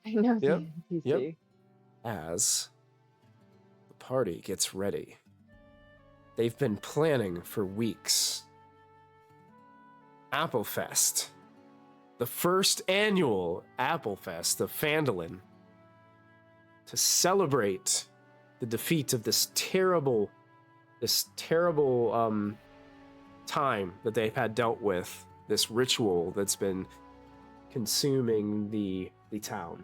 I know. Yep. As the party gets ready, they've been planning for weeks. Applefest, the first annual Applefest of Phandalin, to celebrate the defeat of this terrible time that they've had dealt with, this ritual that's been consuming the town.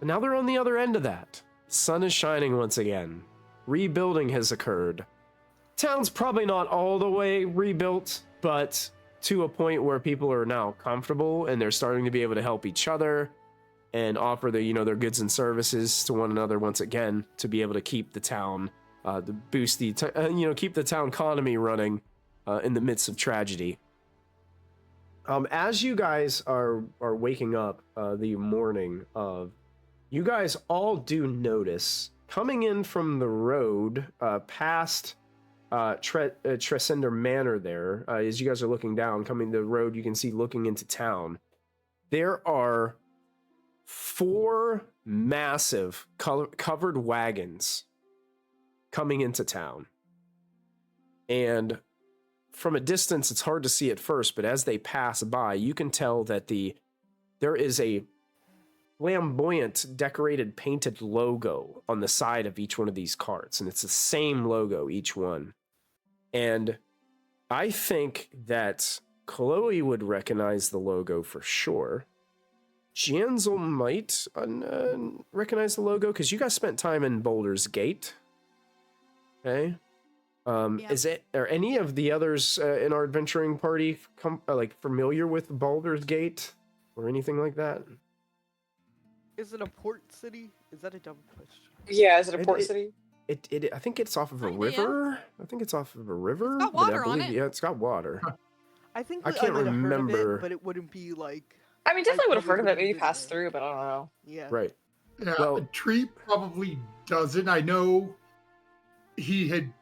And now they're on the other end of that. The sun is shining once again. Rebuilding has occurred. Town's probably not all the way rebuilt, but to a point where people are now comfortable and they're starting to be able to help each other and offer their goods and services to one another once again, to be able to keep the town, to boost keep the town economy running in the midst of tragedy. As you guys are waking up the morning of, you guys all do notice coming in from the road past Tresender Manor there, as you guys are looking down, coming the road, you can see looking into town, there are 4 massive covered wagons coming into town. And from a distance, it's hard to see at first, but as they pass by, you can tell that there is a flamboyant, decorated, painted logo on the side of each one of these carts, and it's the same logo, each one. And I think that Chloe would recognize the logo for sure. Janzel might recognize the logo, because you guys spent time in Baldur's Gate. Okay. Are any of the others in our adventuring party familiar with Baldur's Gate or anything like that? Is it a port city? Is that a dumb question? Yeah, is it a port city? I think it's off of a river. I think it's off of a river. It's got water on it. Yeah, it's got water. I think I can't remember. Heard of it, but it wouldn't be like. I mean, definitely would have heard of it. Maybe passed through, but I don't know. Yeah. Right. Yeah, well, Tree probably doesn't. I know he had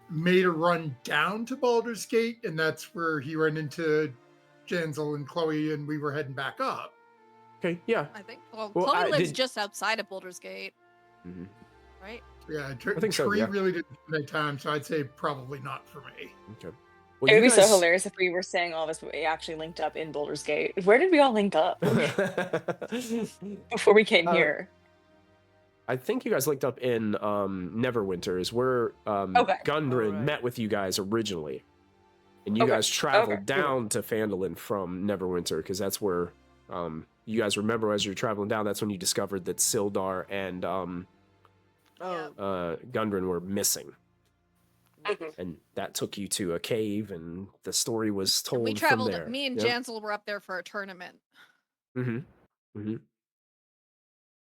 made a run down to Baldur's Gate, and that's where he ran into Janzel and Chloe, and we were heading back up. Okay, yeah. I think. Well, Chloe lives just outside of Baldur's Gate. Mm-hmm. Right? Yeah, I think so, Tree yeah. really didn't spend time, so I'd say probably not for me. Okay. It would be so hilarious if we were saying all this, but we actually linked up in Baldur's Gate. Where did we all link up before we came here? I think you guys linked up in Neverwinter, is where Gundren met with you guys originally. And you guys traveled down to Phandalin from Neverwinter, because that's where you guys remember as you're traveling down, that's when you discovered that Sildar and Gundren were missing. And that took you to a cave, and the story was told we traveled, from there. me and Jansel were up there for a tournament.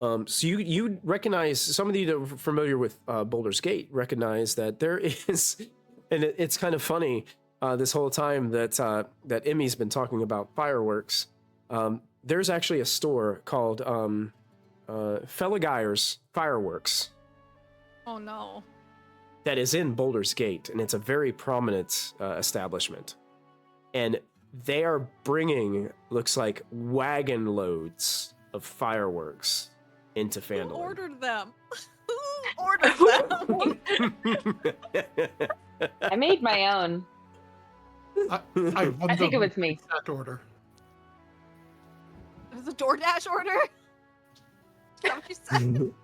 So you recognize, some of you that are familiar with Baldur's Gate recognize that there is, and it's kind of funny, this whole time that Emmy's been talking about fireworks, there's actually a store called Felagir's Fireworks. Oh no. That is in Baldur's Gate, and it's a very prominent establishment. And they are bringing, looks like, wagon loads of fireworks into Phandalin. Who ordered them? Who ordered them? I made my own. I think it was me. That order. It was a DoorDash order? Is that what you said?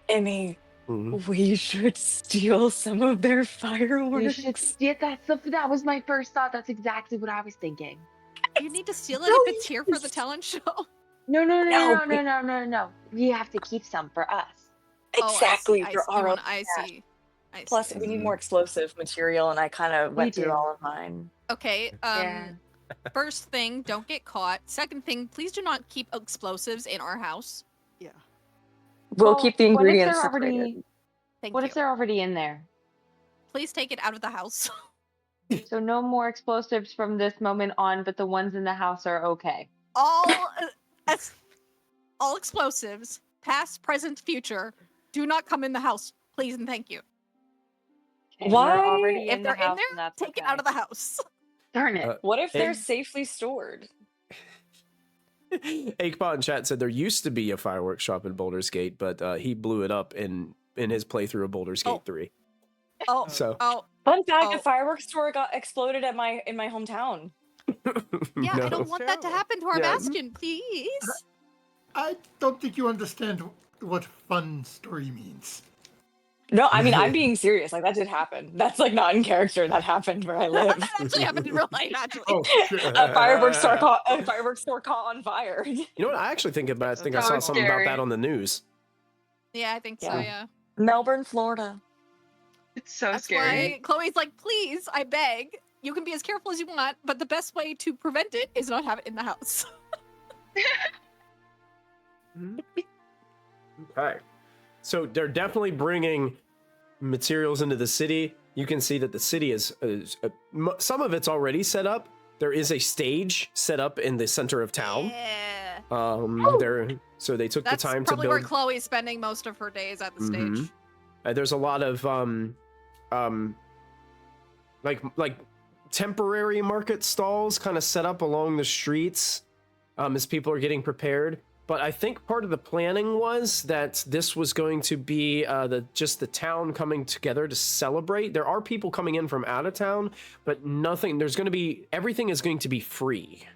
Emmy, we should steal some of their fireworks. That was my first thought. That's exactly what I was thinking. You need to steal it if it's here for the talent show. No. We have to keep some for us. Exactly, for our own I see. Plus, we need more explosive material, and I kind of went through all of mine. Okay, first thing, don't get caught. Second thing, please do not keep explosives in our house. Yeah. We'll keep the ingredients separated. What if they're already in there? Please take it out of the house. So no more explosives from this moment on, but the ones in the house are okay. All explosives, past, present, future, do not come in the house, please and thank you. Okay, Why? If they're in there, take it out of the house. Darn it. What if they're safely stored? Akebot in chat said there used to be a fireworks shop in Baldur's Gate, but he blew it up in his playthrough of Baldur's Gate 3. Fun fact: a fireworks store got exploded in my hometown. Yeah, No. I don't want that to happen to our bastion, please. I don't think you understand what fun story means. No, I mean, I'm being serious. Like, that did happen. That's like not in character. That happened where I live. That actually happened in real life, actually. A fireworks store caught on fire. You know what? I actually think I saw something about that on the news. Yeah, I think so, yeah. Melbourne, Florida. It's so That's scary. why Chloe's like, please, I beg. You can be as careful as you want, but the best way to prevent it is not have it in the house. Okay. So they're definitely bringing materials into the city. You can see that the city is some of it's already set up. There is a stage set up in the center of town. Yeah. So they took That's the time to build. probably where Chloe's spending most of her days at the stage. There's a lot of like temporary market stalls kind of set up along the streets as people are getting prepared. But I think part of the planning was that this was going to be the town coming together to celebrate. There are people coming in from out of town, but everything is going to be free.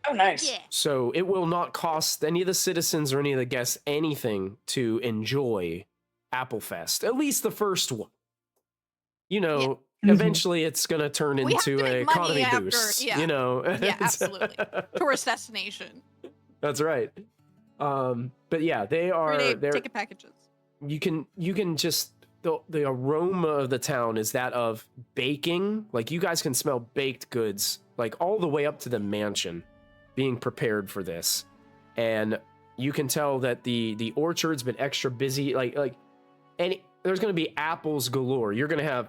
Oh, nice. Yeah. So it will not cost any of the citizens or any of the guests anything to enjoy Applefest. At least the first one. You know, eventually it's going to turn into an economy boost. Yeah. You know? Yeah, absolutely. Tourist destination. That's right. But yeah, they're ticket packages. You can just the aroma of the town is that of baking. Like, you guys can smell baked goods like all the way up to the mansion being prepared for this. And you can tell that the orchard's been extra busy. And there's going to be apples galore. You're going to have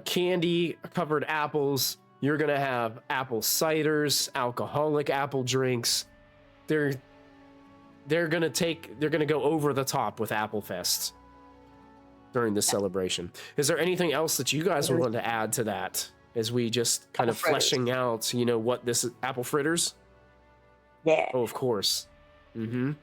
candy covered apples. You're going to have apple ciders, alcoholic apple drinks. They're going to go over the top with Applefest during this celebration. Is there anything else that you guys want to add to that as we just kind of fleshing out, what this is? Apple fritters? Yeah. Oh, of course. If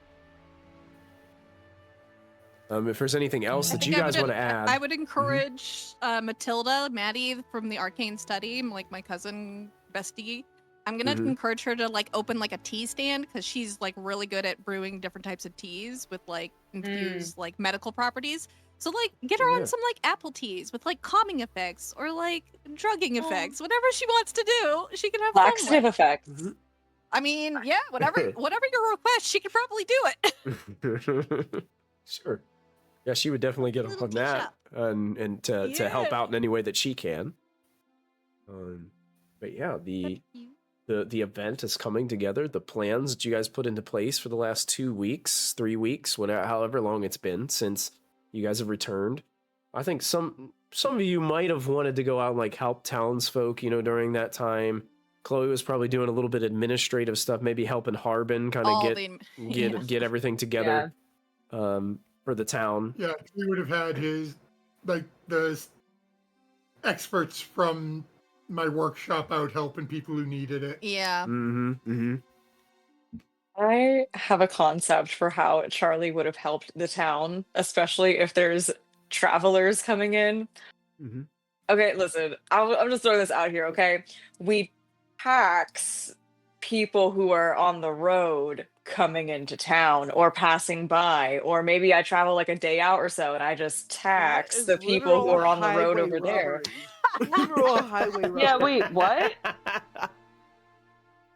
there's anything else that you guys want to add. I would encourage Matilda, Maddie from the Arcane Study, like my cousin bestie. I'm gonna encourage her to open a tea stand, because she's really good at brewing different types of teas with infused medical properties. So like, get her on some like apple teas with like calming effects or like drugging effects, whatever she wants to do. She can have laxative fun with. effects. I mean, yeah, whatever your request, she could probably do it. Sure. Yeah, she would definitely get on that and to help out in any way that she can. But yeah, the event is coming together. The plans that you guys put into place for the last 2 weeks, 3 weeks, whatever, however long it's been since you guys have returned. I think some of you might have wanted to go out and like help townsfolk, during that time. Chloe was probably doing a little bit of administrative stuff, maybe helping Harbin kind of get everything together for the town. Yeah, he would have had his the experts from my workshop out helping people who needed it. Yeah. I have a concept for how Charlie would have helped the town, especially if there's travelers coming in. Okay, listen, I'm just throwing this out here, okay? We tax people who are on the road coming into town or passing by, or maybe I travel like a day out or so and I just tax the people who are on the road over there. Literal highway robbery. Yeah, wait, what?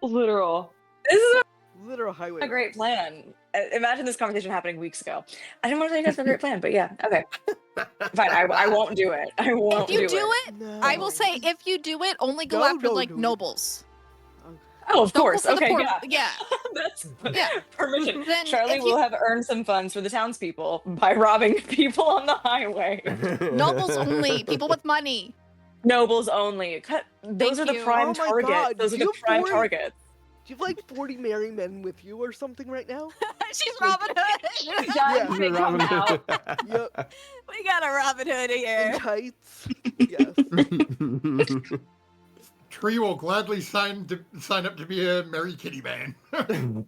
Literal. This is Literal highway a great plan. Imagine this conversation happening weeks ago. I didn't want to tell you guys a great plan, but yeah, okay. Fine, I won't do it. I won't do it. If you do it, No. I will say, if you do it, only go after like nobles. Oh, of Don't go course. for the Okay, poor- yeah. yeah. That's Yeah. permission. Then Charlie if will have earned some funds for the townspeople by robbing people on the highway. Nobles only, people with money. Nobles only. Those are the you. prime Oh my targets. God, Those are do the you prime boys- targets. Do you have like 40 merry men with you or something right now? She's Robin Hood. Just they come out. Yep. We got a Robin Hood In here. tights. Yes. Tree will gladly sign up to be a Merry Kitty Man. Chloe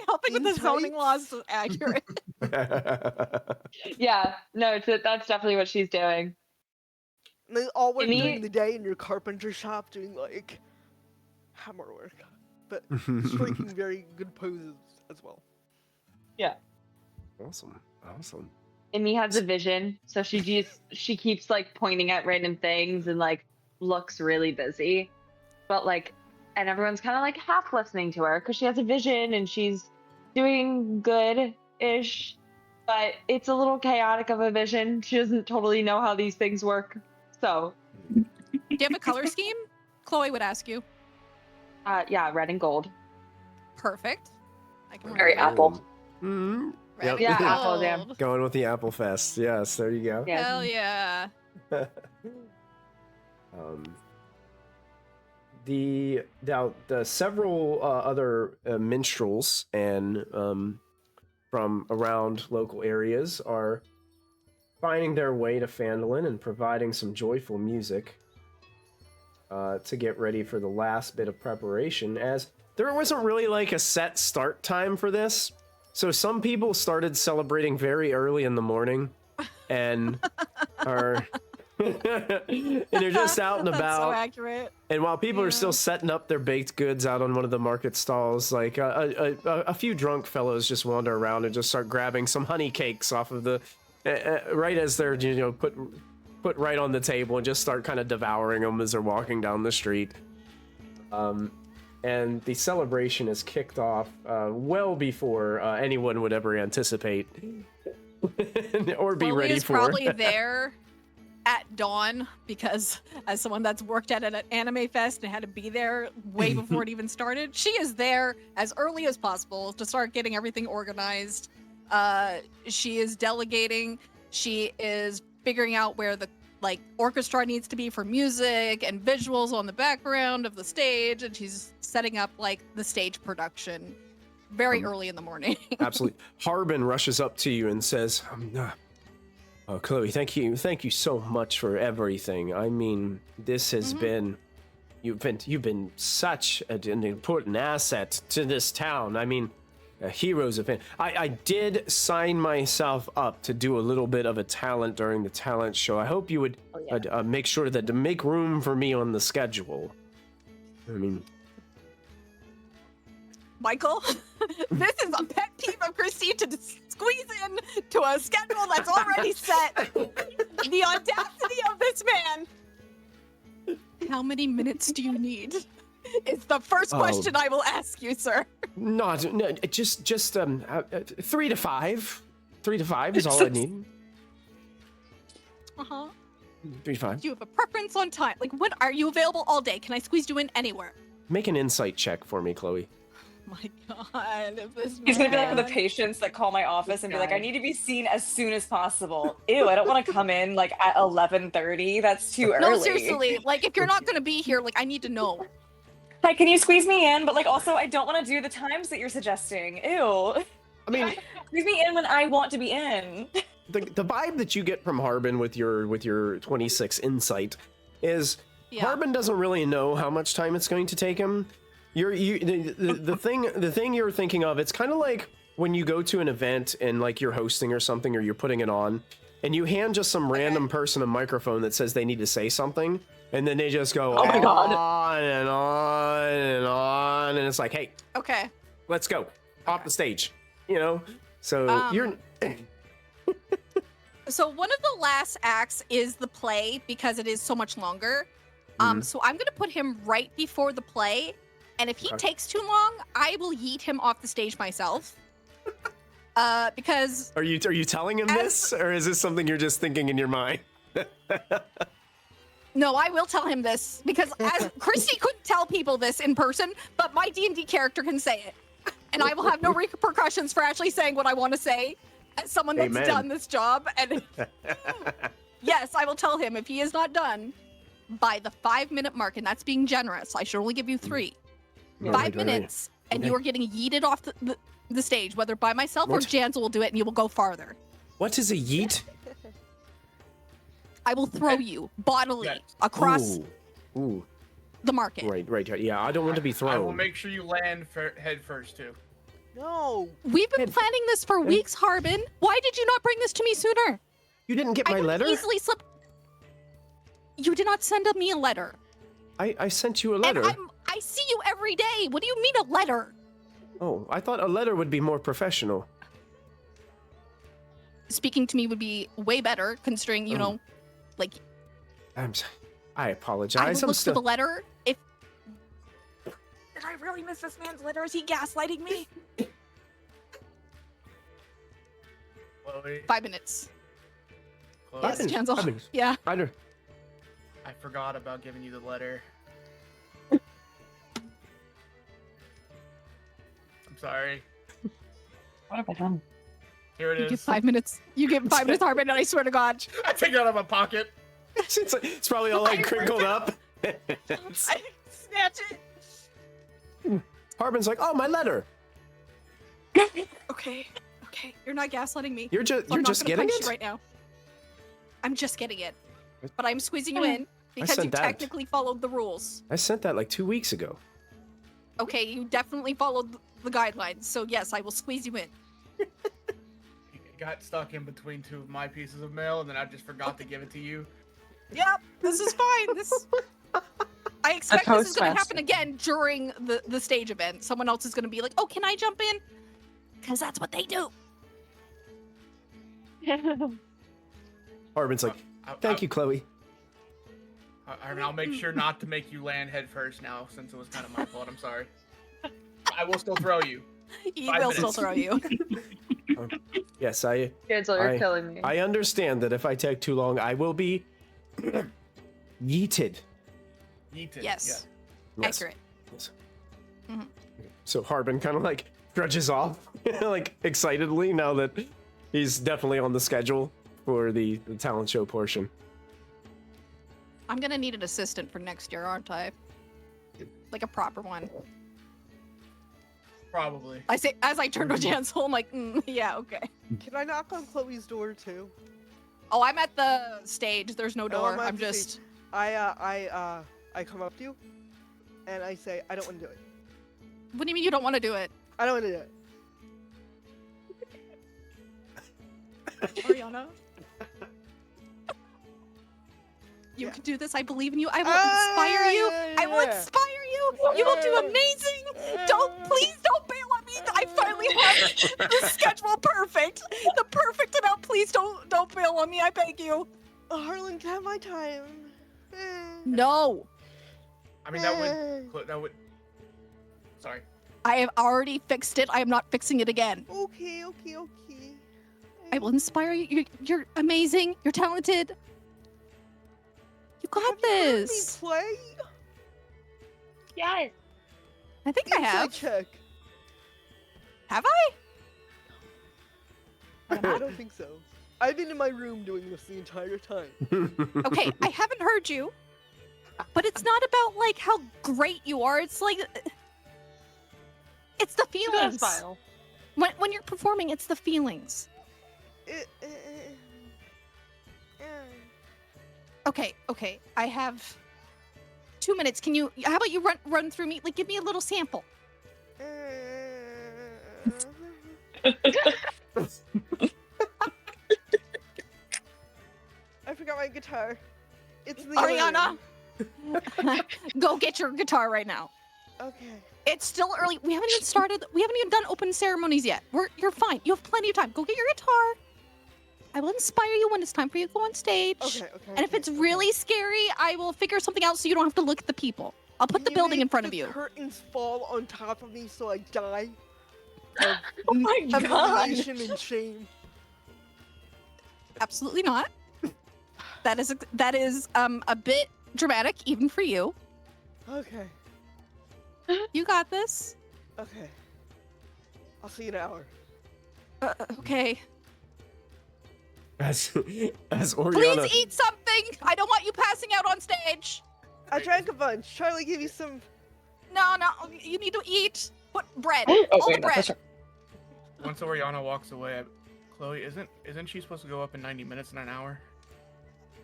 helping with the zoning laws is accurate. Yeah, no, that's definitely what she's doing. And they all work Any- during the day in your carpenter shop doing like hammer work, but striking very good poses as well. Yeah. Awesome. Amy has a vision, so she keeps like pointing at random things and like looks really busy, but like, and everyone's kind of like half listening to her because she has a vision and she's doing good-ish, but it's a little chaotic of a vision. She doesn't totally know how these things work. So, Do you have a color scheme? Chloe would ask you. yeah, red and gold. Perfect. I can Very work with apple. Mm-hmm. that. Yep. Yeah, Red and apple jam. gold. Going with the Applefest. Yes, there you go. Yeah. Hell yeah. The several other minstrels and from around local areas are finding their way to Phandalin and providing some joyful music to get ready for the last bit of preparation, as there wasn't really like a set start time for this. So some people started celebrating very early in the morning and are and they're just out and That's about. so accurate. And while people are still setting up their baked goods out on one of the market stalls, like a few drunk fellows just wander around and just start grabbing some honey cakes off of the right as they're put right on the table and just start kind of devouring them as they're walking down the street. And the celebration is kicked off well before anyone would ever anticipate or be Chloe ready is for. probably there at dawn because as someone that's worked at an anime fest and had to be there way before it even started, she is there as early as possible to start getting everything organized. She is delegating. She is figuring out where the orchestra needs to be for music and visuals on the background of the stage, and she's setting up the stage production very early in the morning. Absolutely. Harbin rushes up to you and says, "Oh, Chloe, thank you so much for everything. I mean, this has been you've been such an important asset to this town. I mean, heroes of it. I did sign myself up to do a little bit of a talent during the talent show. I hope you would make sure that to make room for me on the schedule. I mean, Michael, this is a pet peeve of Kristy to squeeze in to a schedule that's already set. The audacity of this man. How many minutes do you need? It's the first question I will ask you, sir. No, just 3 to 5. 3 to 5 is all I need. 3 to 5. Do you have a preference on time? Like, when are you available all day? Can I squeeze you in anywhere? Make an insight check for me, Chloe. My God, he's gonna be like the patients that call my office and be like, I need to be seen as soon as possible. Ew, I don't want to come in like at 11:30. That's too early. No, seriously, like if you're not gonna be here, like I need to know. Like, can you squeeze me in? But like, also, I don't want to do the times that you're suggesting. Ew. I mean, squeeze me in when I want to be in. The vibe that you get from Harbin with your 26 insight is Harbin doesn't really know how much time it's going to take him. The thing you're thinking of, it's kind of like when you go to an event and like you're hosting or something, or you're putting it on, and you hand just some random person a microphone that says they need to say something, and then they just go on and on and on, and it's like, hey, okay, let's go off the stage, you know. So you're. So one of the last acts is the play because it is so much longer. So I'm gonna put him right before the play. And if he takes too long, I will yeet him off the stage myself. Because are you telling him this, or is this something you're just thinking in your mind? No, I will tell him this because as Kristy couldn't tell people this in person, but my D&D character can say it, and I will have no repercussions for actually saying what I want to say as someone that's done this job. And yes, I will tell him if he is not done by the 5-minute mark, and that's being generous. I should only give you 3. 5 minutes, and you are getting yeeted off the stage, whether by myself or Jansel will do it, and you will go farther. What is a yeet? I will throw you bodily across the market. Right. Yeah, I don't want to be thrown. I will make sure you land head first, too. No. We've been planning this for weeks, Harbin. Why did you not bring this to me sooner? You didn't get my letter? Easily slip. You did not send me a letter. I sent you a letter. And I see you every day. What do you mean a letter? Oh, I thought a letter would be more professional. Speaking to me would be way better, considering, you know, like... I apologize. I would look for the letter if... Did I really miss this man's letter? Is he gaslighting me? Chloe. 5 minutes. Chloe. Yes, Jansel. Yeah. I forgot about giving you the letter. I'm sorry. What have I done? Here it is. You get 5 minutes. You get 5 minutes, Harbin, and I swear to God. I take it out of my pocket. It's probably all like crinkled up. I snatch it. Harbin's like, oh, my letter. Okay. You're not gaslighting me. You're just getting it right now. I'm just getting it, but I'm squeezing you in because you technically followed the rules. I sent that like 2 weeks ago. Okay, you definitely followed the guidelines, so yes, I will squeeze you in. It got stuck in between 2 of my pieces of mail, and then I just forgot to give it to you. Yep, this is fine. I expect this is going to happen again during the stage event. Someone else is going to be like, oh, can I jump in? Because that's what they do. Harbin's like, thank you, Chloe. I'll make sure not to make you land head first now, since it was kind of my fault. I'm sorry. I will still throw you. He will still throw you. Yes, Cancel, you're killing me. I understand that if I take too long, I will be yeeted. Yes. Yeah. Accurate. Yes. So Harbin kind of like grudges off, like excitedly, now that he's definitely on the schedule for the talent show portion. I'm gonna need an assistant for next year, aren't I? Like a proper one. Probably. I say as I turn to Jansel, I'm like, yeah, okay. Can I knock on Chloe's door too? Oh, I'm at the stage. There's no door. I'm I'm just. Stage. I come up to you, and I say, I don't want to do it. What do you mean you don't want to do it? I don't want to do it. Ariana? You can do this. I believe in you. I will inspire you. I will inspire you. You will do amazing. Please don't bail on me. I finally have the schedule perfect. The perfect amount bail on me, I beg you. Harlan, can I have my time? No. I mean, that would. Sorry. I have already fixed it. I am not fixing it again. Okay. I will inspire you. You're amazing. You're talented. You got this. You heard me play? Yes. I think I have. Check. Have I? I don't think so. I've been in my room doing this the entire time. Okay, I haven't heard you. But it's not about like how great you are. It's like it's the feelings. When you're performing, it's the feelings. Okay. I have 2 minutes. Can you? How about you run through me? Like, give me a little sample. I forgot my guitar. It's the Ariana, go get your guitar right now. Okay. It's still early. We haven't even started. We haven't even done open ceremonies yet. You're fine. You have plenty of time. Go get your guitar. I will inspire you when it's time for you to go on stage. Okay. And if it's really scary, I will figure something out so you don't have to look at the people. I'll put the building in front of you. Curtains fall on top of me so I die. Oh my god! Humiliation and shame. Absolutely not. That is a bit dramatic even for you. Okay. You got this. Okay. I'll see you in an hour. Okay. As Oriana... Please eat something! I don't want you passing out on stage! I drank a bunch. Charlie gave you some... No, you need to eat. Put bread. Oh, All wait, the no, bread. that's right. Once Oriana walks away, Chloe, isn't she supposed to go up in 90 minutes and an hour?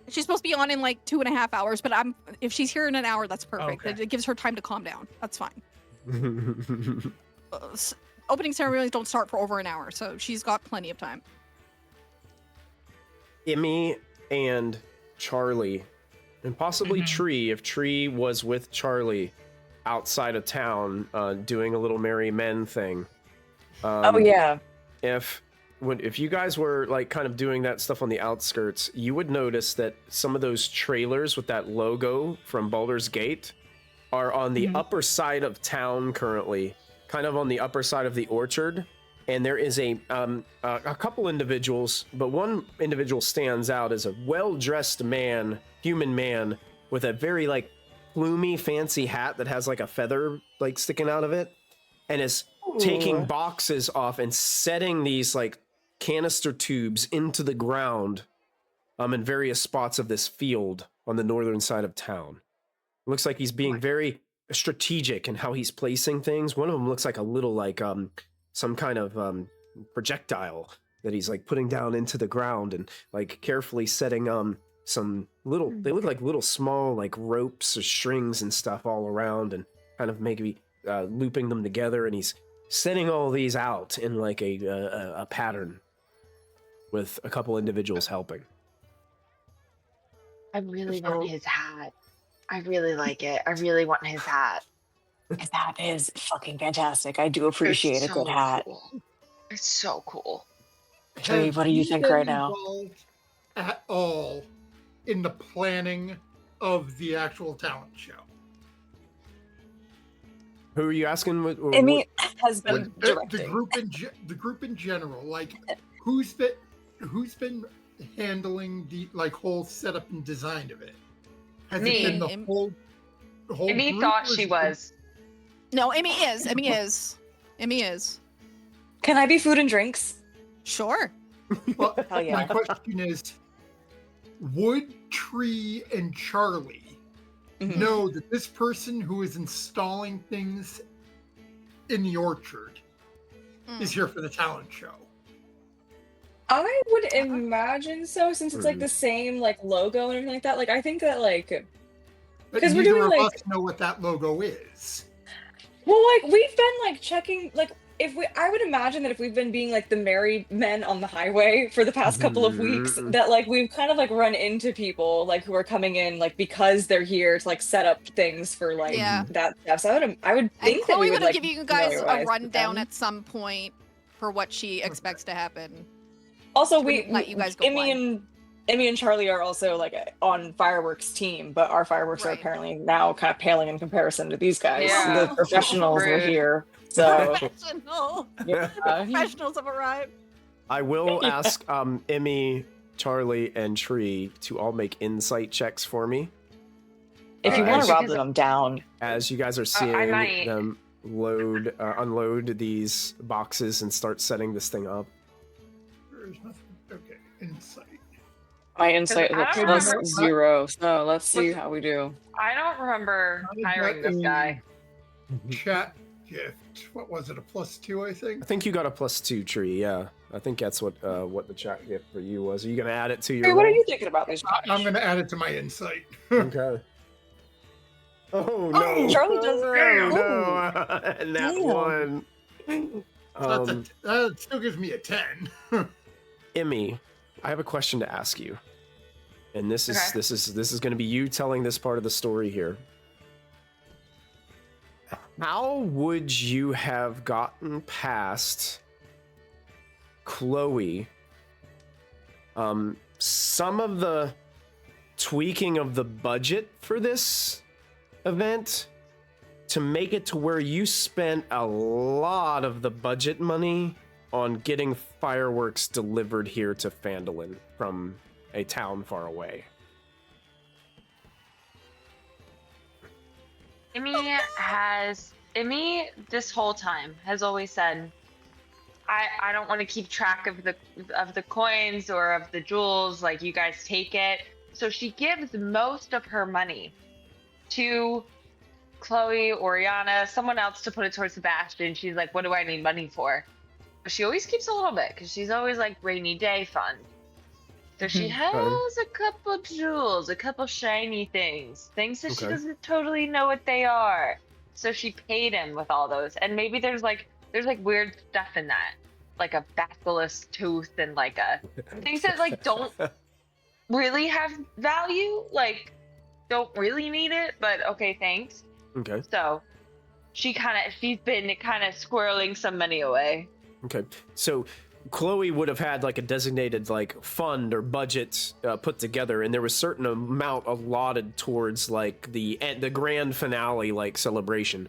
She's supposed to be on in like 2.5 hours, but if she's here in an hour, that's perfect. Okay. It gives her time to calm down. That's fine. Opening ceremonies don't start for over an hour, so she's got plenty of time. Emmy and Charlie, and possibly Tree, if Tree was with Charlie outside of town doing a little merry men thing. Oh yeah. If you guys were like kind of doing that stuff on the outskirts, you would notice that some of those trailers with that logo from Baldur's Gate are on the upper side of town currently, kind of on the upper side of the orchard. And there is a couple individuals, but one individual stands out as a well-dressed man, human man, with a very like plumey, fancy hat that has like a feather like sticking out of it, and is taking boxes off and setting these like canister tubes into the ground in various spots of this field on the northern side of town. It looks like he's being very strategic in how he's placing things. One of them looks like a little like some kind of projectile that he's like putting down into the ground and like carefully setting some little, they look like little small like ropes or strings and stuff all around, and kind of maybe looping them together, and he's setting all these out in like a pattern with a couple individuals helping. I really want his hat. I really like it. I really want his hat. His hat is fucking fantastic. I do appreciate a good hat. Cool. It's so cool. Tree, what do you think right now? At all in the planning of the actual talent show? Who are you asking? Emmy has been directing. The group in general, like who's been handling the like whole setup and design of it? Has it been the whole Emmy group, thought she was. No, Emmy is. Emmy is. Emmy is. Can I be food and drinks? Sure. Well, Hell yeah. my question is, would Tree and Charlie know that this person who is installing things in the orchard is here for the talent show? I would imagine so, since it's like the same like logo and everything like that. Like I think that like because we're doing like us know what that logo is. Well, like we've been like checking like I would imagine that if we've been being like the merry men on the highway for the past couple of weeks, that like we've kind of like run into people like who are coming in like because they're here to like set up things for like that stuff. So I would think that we would like give you guys a rundown at some point for what she expects to happen. Also, wouldn't let you guys go blind. Emmy and Charlie are also like on fireworks team, but our fireworks are Right. apparently now kind of paling in comparison to these guys. Yeah. The professionals were Rude. here, so Professional. yeah. The professionals have arrived. I will ask Emmy, Charlie, and Tree to all make insight checks for me. If you want as- to rob them, I'm down. As you guys are I seeing might. them unload these boxes and start setting this thing up. There's nothing. Okay, insight. My insight is I a don't plus remember- 0, so let's see how we do. I don't remember hiring this guy. Chat gift. What was it? A +2, I I think. think you got a +2, Tree. Yeah, I think that's what the chat gift for you was. Are you gonna add it to your? Hey, what are roll? you thinking about these? I'm going to add it to my insight. Okay. Oh no! Charlie does- Oh, no! And that Damn. one. That still gives me a 10. Emmy, I have a question to ask you, and this is Okay. this is going to be you telling this part of the story here. How would you have gotten past Chloe? Some of the tweaking of the budget for this event to make it to where you spent a lot of the budget money on getting fireworks delivered here to Phandalin from a town far away. Emmy this whole time has always said, I don't want to keep track of the coins or of the jewels, like you guys take it. So she gives most of her money to Chloe, Oriana, someone else to put it towards Sebastian. She's like, what do I need money for? But she always keeps a little bit because she's always like rainy day fund. So she has a couple jewels, a couple shiny things that she doesn't totally know what they are. So she paid him with all those. And maybe there's weird stuff in that, like a basilisk tooth and like a things that like don't really have value, like don't really need it, but okay, thanks. Okay. So she's been kind of squirreling some money away. Okay. So Chloe would have had like a designated like fund or budget put together, and there was a certain amount allotted towards like the grand finale like celebration.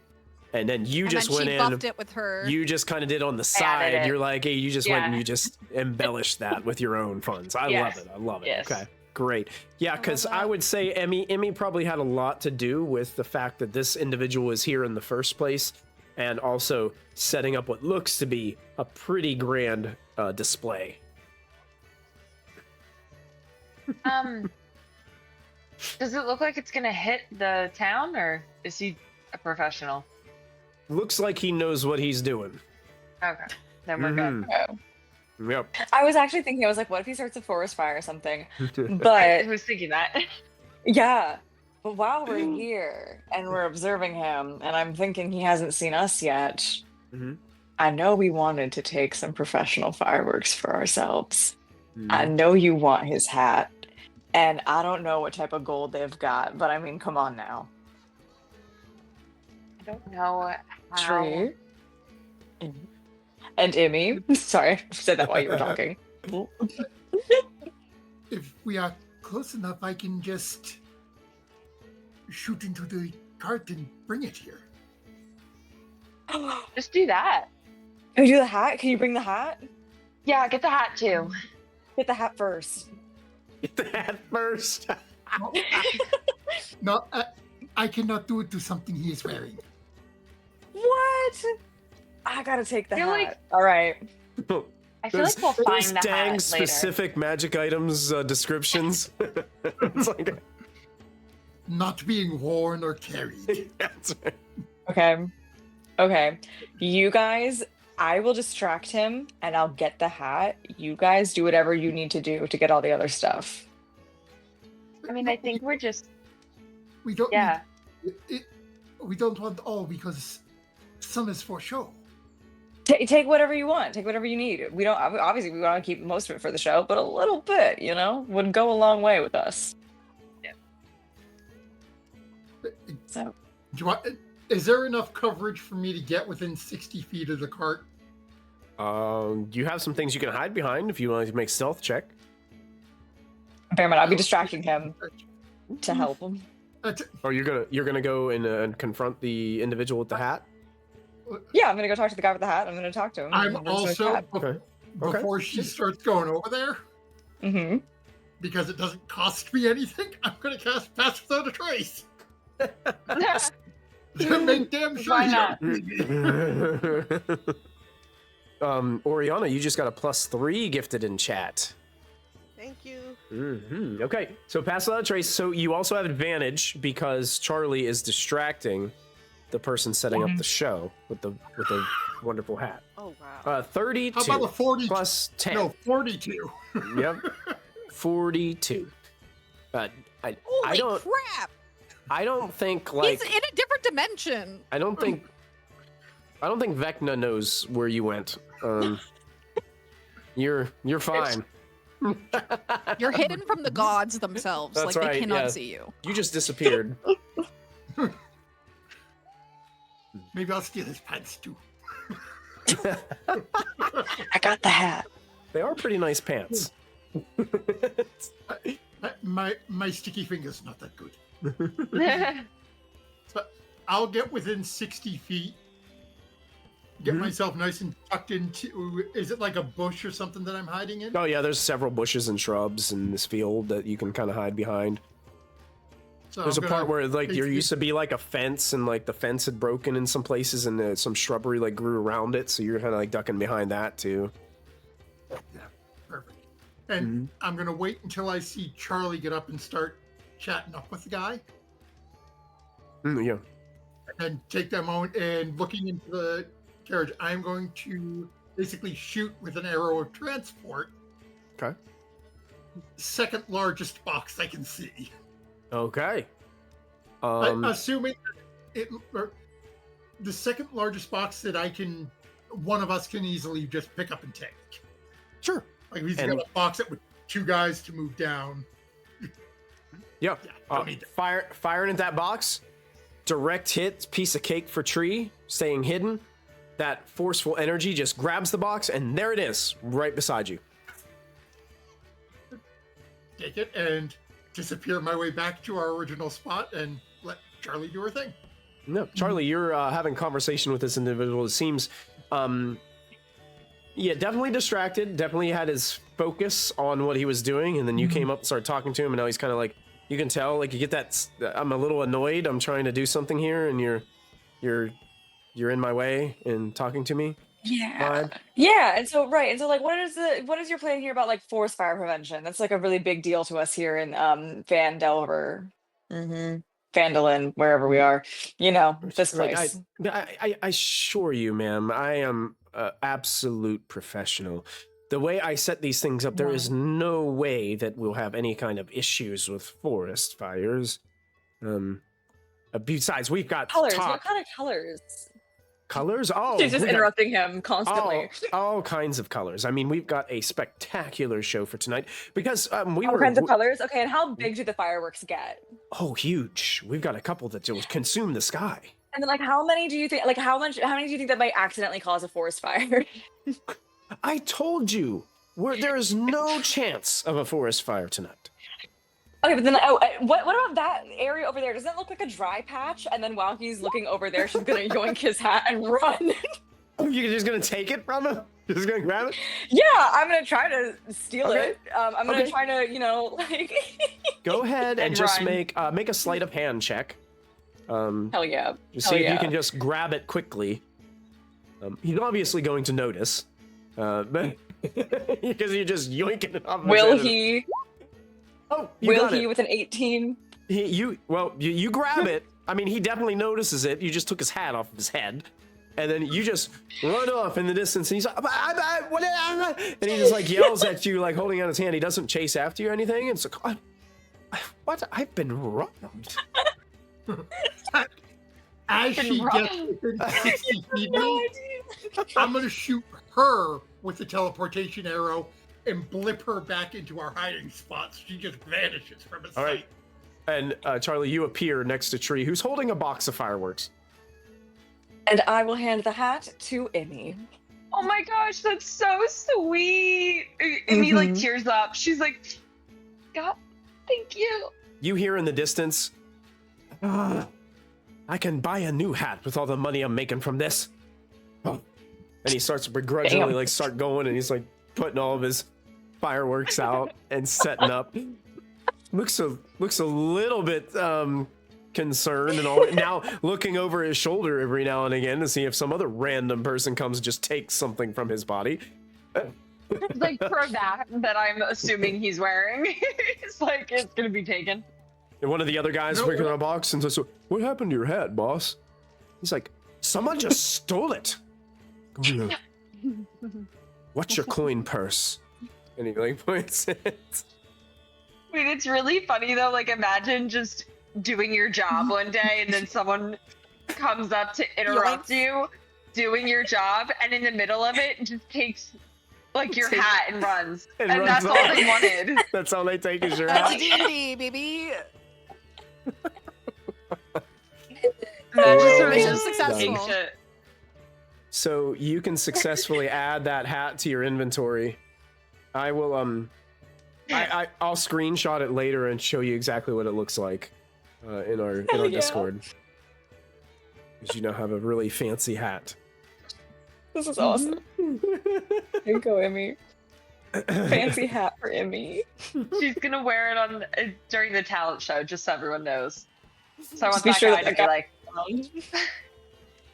And then you just went in. Buffed it with her. You just kind of did on the side. You're like, hey, you just went and you just embellished that with your own funds. I love it. I love it. Yes. Okay, great. Yeah, because I would say Emmy probably had a lot to do with the fact that this individual is here in the first place, and also setting up what looks to be a pretty grand display. Does it look like it's gonna hit the town, or is he a professional? Looks like he knows what he's doing. Okay, then we're good. Yep. I was actually thinking, I was like, what if he starts a forest fire or something? I But was thinking that. yeah, but while we're here and we're observing him, and I'm thinking he hasn't seen us yet, I know we wanted to take some professional fireworks for ourselves. I know you want his hat, and I don't know what type of gold they've got, but I mean, come on now. I don't know how. True. And Emmy, sorry, I said that while you were talking. If we are close enough, I can just shoot into the cart and bring it here. Just do that. Can you do the hat? Can you bring the hat? Yeah, get the hat too. Get the hat first. Get the hat first. No, I cannot do it to something he is wearing. What? I gotta take the You're hat. like- All right. I feel like we'll find There's the dang hat specific magic items descriptions. It's like, Not being worn or carried. that's right. Okay. Okay. You guys, I will distract him and I'll get the hat. You guys do whatever you need to do to get all the other stuff. later. I mean, I think we're just We don't. yeah. We don't want all because some is for show. Take whatever you want. Take whatever you need. We don't obviously we want to keep most of it for the show, but a little bit, would go a long way with us. So Do you want, is there enough coverage for me to get within 60 feet of the cart? You have some things you can hide behind if you want to make stealth check. Fair enough. I'll be distracting him to help him. Or you're gonna go and confront the individual with the hat? Yeah, I'm gonna go talk to the guy with the hat. I'm gonna talk to him. I'm also before Okay. she starts going over there. Mm-hmm. Because it doesn't cost me anything, I'm gonna cast Pass Without a Trace. To make damn sure. Why not? Oriana, you just got a +3 gifted in chat. Thank you. Okay, so pass without a trace. So you also have advantage because Charlie is distracting the person setting up the show with the wonderful hat. Oh wow. 32. How about a 40 plus 10? No, 42. Yep. 42. I Holy don't. crap! I don't think like. He's in a different dimension. I don't think Vecna knows where you went. You're fine. You're hidden from the gods themselves. That's like right, they cannot yeah. see you. You just disappeared. Maybe I'll steal his pants too. I got the hat. They are pretty nice pants. My sticky finger's not that good. But I'll get within 60 feet. Get myself nice and tucked into. Is it like a bush or something that I'm hiding in? Oh yeah, there's several bushes and shrubs in this field that you can kind of hide behind. So There's I'm a part gonna where like there basically- used to be like a fence, and like the fence had broken in some places, and some shrubbery like grew around it, so you're kind of like ducking behind that too. Yeah, perfect. And I'm gonna wait until I see Charlie get up and start chatting up with the guy, Yeah. and take that moment and looking into the carriage. I'm going to basically shoot with an arrow of transport. Okay. Second largest box I can see. Okay. Assuming the second largest box that one of us can easily just pick up and take. Sure. Like he's And- got a box that with 2 guys to move down. Yeah. Don't need that. Firing at that box. Direct hit, piece of cake for tree, staying hidden. That forceful energy just grabs the box, and there it is, right beside you. Take it and disappear my way back to our original spot and let Charlie do her thing. No, Charlie, you're having conversation with this individual. It seems, definitely distracted. Definitely had his focus on what he was doing, and then you came up and started talking to him, and now he's kind of like, you can tell, like you get that. I'm a little annoyed. I'm trying to do something here, and you're in my way and talking to me. Yeah. Yeah, and so like what is your plan here about like forest fire prevention? That's like a really big deal to us here in Phandelver. Phandalin, wherever we are. You know, this place. I assure you, ma'am, I am an absolute professional. The way I set these things up, there is no way that we'll have any kind of issues with forest fires. Besides, we've got Colors. What kind of colors? Colors? Oh, She's just interrupting him constantly. All kinds of colors. I mean, we've got a spectacular show for tonight because All kinds of colors. Okay, and how big do the fireworks get? Oh, huge. We've got a couple that will consume the sky. And then, like, how many do you think? Like, how many do you think that might accidentally cause a forest fire? I told you, there is no chance of a forest fire tonight. Okay, but then what about that area over there? Does that look like a dry patch? And then while he's looking over there, she's gonna yoink his hat and run. You're just gonna take it from him? You're just gonna grab it? Yeah, I'm gonna try to steal it. I'm gonna try to, like. Go ahead and just run. make a sleight of hand check. Hell yeah. Just see if you can just grab it quickly. He's obviously going to notice, but because you're just yoinking it off. Will he? Oh, will he with an 18? You grab it. I mean, he definitely notices it. You just took his hat off of his head, and then you just run off in the distance. And he's like, and he just like yells at you, like holding out his hand. He doesn't chase after you or anything. It's like, what? I've been robbed. As she gets within 60 feet of me, I'm going to shoot her with the teleportation arrow and blip her back into our hiding spots. She just vanishes from his sight. All right. And Charlie, you appear next to Tree, who's holding a box of fireworks. And I will hand the hat to Emmy. Oh my gosh, that's so sweet. And he like tears up. She's like, God, thank you. You hear in the distance, I can buy a new hat with all the money I'm making from this. Oh. And he starts begrudgingly like start going, and he's like putting all of his fireworks out and setting up. Looks a little bit concerned and all. Now looking over his shoulder every now and again to see if some other random person comes and just takes something from his body. It's like for that I'm assuming he's wearing. It's like it's gonna be taken. And one of the other guys picking a box and says, "What happened to your hat, boss?" He's like, "Someone just stole it." What's your coin purse? And he like points it. Wait, it's really funny though. Like imagine just doing your job one day and then someone comes up to interrupt you doing your job, and in the middle of it just takes like your hat and runs. And that's all they wanted. That's all they take is your hat. That's D&D, baby. Mission successful. Shit. So you can successfully add that hat to your inventory. I will I'll screenshot it later and show you exactly what it looks like in our Discord. Because you now have a really fancy hat. This is awesome. Here you go, Emmy. Fancy hat for Emmy. She's gonna wear it on during the talent show, just so everyone knows. So I want be that sure guy that to be like, I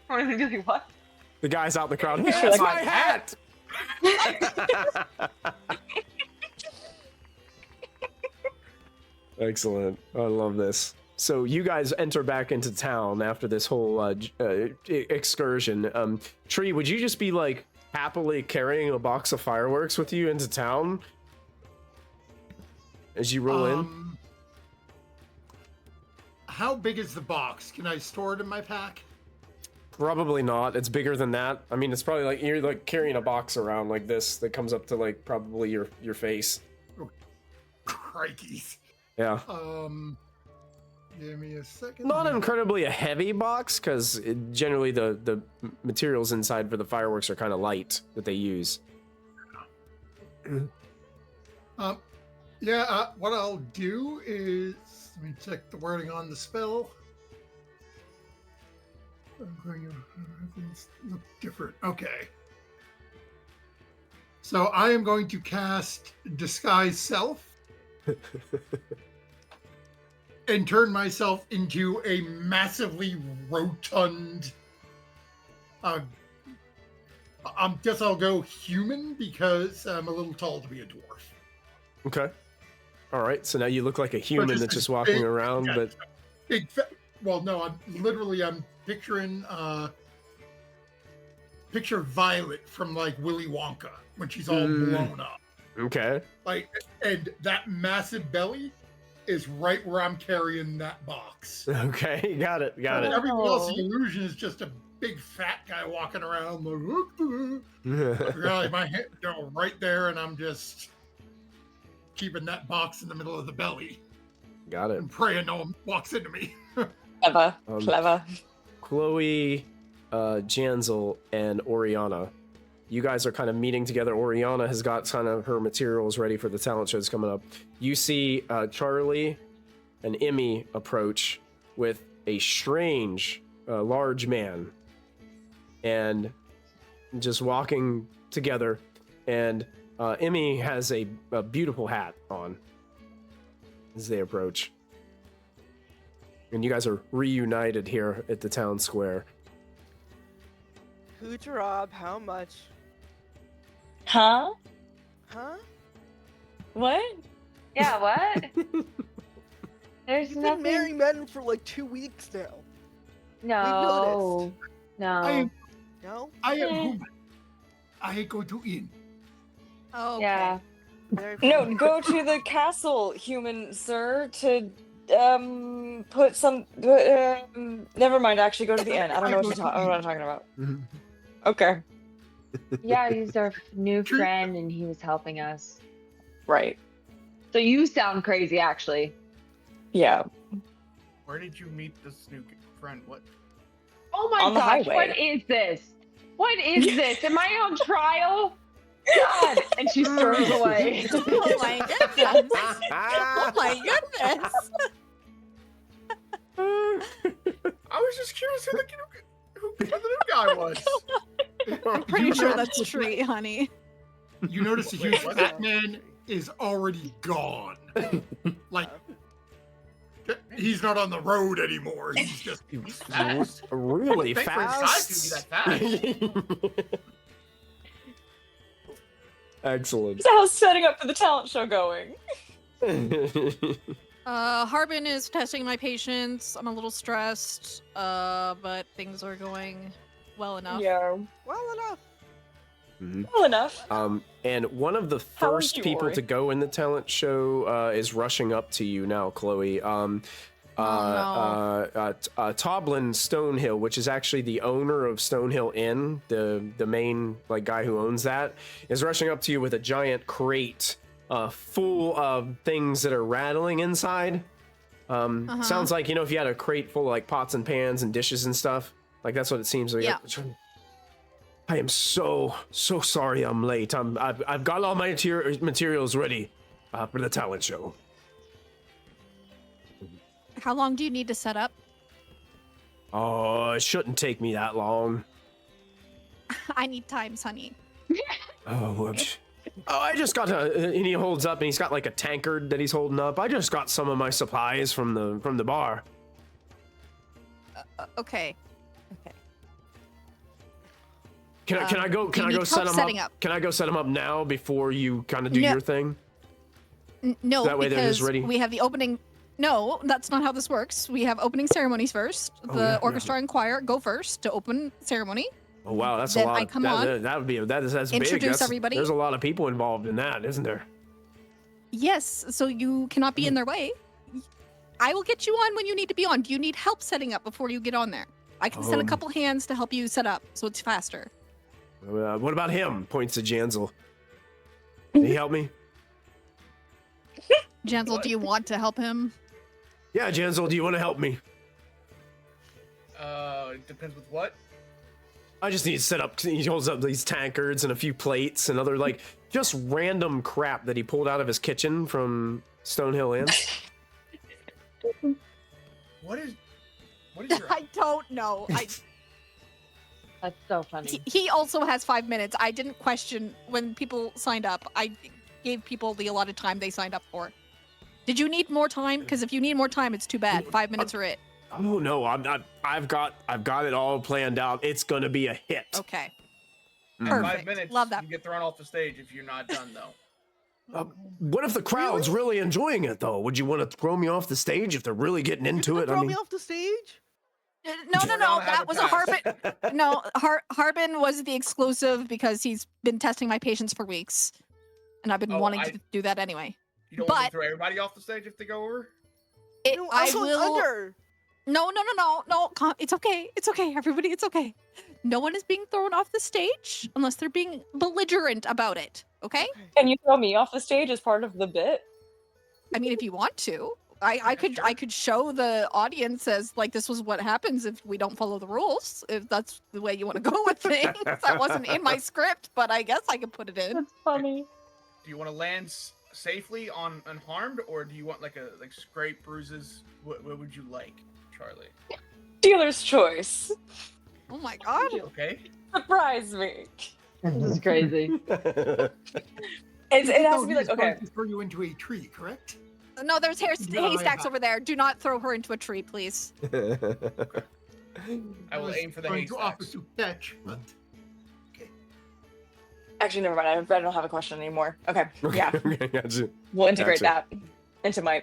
want to be like, what? The guy's out in the crowd. That's my hat! Excellent. I love this. So you guys enter back into town after this whole excursion. Tree, would you just be like happily carrying a box of fireworks with you into town as you roll in? How big is the box? Can I store it in my pack? Probably not. It's bigger than that. I mean, it's probably like you're like carrying a box around like this that comes up to like probably your face. Oh, crikey. Yeah. Give me a second. Not incredibly a heavy box, because generally the materials inside for the fireworks are kind of light that they use. What I'll do is let me check the wording on the spell. Things look different. Okay. So I am going to cast Disguise Self. And turn myself into a massively rotund. I guess I'll go human because I'm a little tall to be a dwarf. Okay. All right. So now you look like a human that's just walking around, but I'm picturing picture Violet from like Willy Wonka when she's all blown up. Okay. Like, and that massive belly is right where I'm carrying that box. Okay, got it. Everyone else's illusion is just a big fat guy walking around like, my head right there, and I'm just keeping that box in the middle of the belly. Got it. And praying no one walks into me. Clever. Chloe, Janzel, and Oriana. You guys are kind of meeting together. Oriana has got kind of her materials ready for the talent shows coming up. You see Charlie and Emmy approach with a strange, large man, and just walking together. And Emmy has a beautiful hat on as they approach. And you guys are reunited here at the town square. Who to rob? How much? Huh? What? Yeah, what? There's You've nothing. been marrying men for like 2 weeks now. No. No. No? I am human. I go to inn. Oh, okay. Yeah. No, go to the castle, human sir, to put some. Never mind. Actually, go to the inn. I don't know what I'm talking about. Okay. Yeah, he's our new friend and he was helping us. Right. So you sound crazy, actually. Yeah. Where did you meet this new friend? What? Oh my On the gosh, highway. what is this? What is this? Am I on trial? God! And she storms away. Oh my goodness! Oh my goodness! I was just curious who the new guy was. I'm pretty sure that's Tree, honey. You notice the huge fat man is already gone. Like, he's not on the road anymore. He's just fast. Really fast. To be that fast. Excellent. So how's setting up for the talent show going? Harbin is testing my patience. I'm a little stressed, but things are going well enough. Yeah, Well enough. well enough. And one of the How are first you, people Ori? to go in the talent show is rushing up to you now, Chloe. Toblin Stonehill, which is actually the owner of Stonehill Inn, the main guy who owns that, is rushing up to you with a giant crate full of things that are rattling inside. Sounds like, if you had a crate full of pots and pans and dishes and stuff, that's what it seems like. Yeah. I am so sorry I'm late. I've got all my materials ready for the talent show. How long do you need to set up? Oh, it shouldn't take me that long. I need times, honey. I just got and he holds up and he's got a tankard that he's holding up. I just got some of my supplies from the bar. Okay. Can I go set him up? Can I go set him up now before you kind of do your thing? No, So that way they're just because ready? we have the opening. No, that's not how this works. We have opening ceremonies first. The orchestra and choir go first to open ceremony. Oh wow, that's Then a lot. I come on, That's big. introduce everybody. There's a lot of people involved in that, isn't there? Yes, so you cannot be in their way. I will get you on when you need to be on. Do you need help setting up before you get on there? I can send a couple hands to help you set up, so it's faster. What about him? Points to Jansel. Can he help me? Jansel, do you want to help him? Yeah, Jansel, do you want to help me? It depends with what. I just need to set up. He holds up these tankards and a few plates and other just random crap that he pulled out of his kitchen from Stonehill Inn. What is your... I don't know. That's so funny. He also has 5 minutes. I didn't question when people signed up. I gave people the allotted time they signed up for. Did you need more time? Because if you need more time, it's too bad. 5 minutes are it. Oh no, I've got it all planned out. It's gonna be a hit. Okay. In Perfect. 5 minutes, Love that. you get thrown off the stage if you're not done though. What if the crowd's really enjoying it though? Would you want to throw me off the stage if they're really getting into it? Throw me off the stage? No. That was a Harbin. No, Harbin was the exclusive because he's been testing my patience for weeks, and I've been wanting to do that anyway. You don't want to throw everybody off the stage if they go over? I will. No. It's okay. It's okay, everybody. It's okay. No one is being thrown off the stage unless they're being belligerent about it. Okay? Can you throw me off the stage as part of the bit? I mean, if you want to, I could show the audience as this was what happens if we don't follow the rules. If that's the way you want to go with things, that wasn't in my script, but I guess I could put it in. That's funny. Do you want to land safely unharmed, or do you want scrape bruises? What would you like, Charlie? Dealer's choice. Oh my god. Okay. Surprise me. This is crazy. It has to be okay. Throw you into a tree, correct? No, there's haystacks over there. Do not throw her into a tree, please. I will aim for the haystacks. Offer haystacks. to fetch, but Actually, never mind. I don't have a question anymore. Okay. Yeah. Gotcha. We'll integrate Gotcha. that into my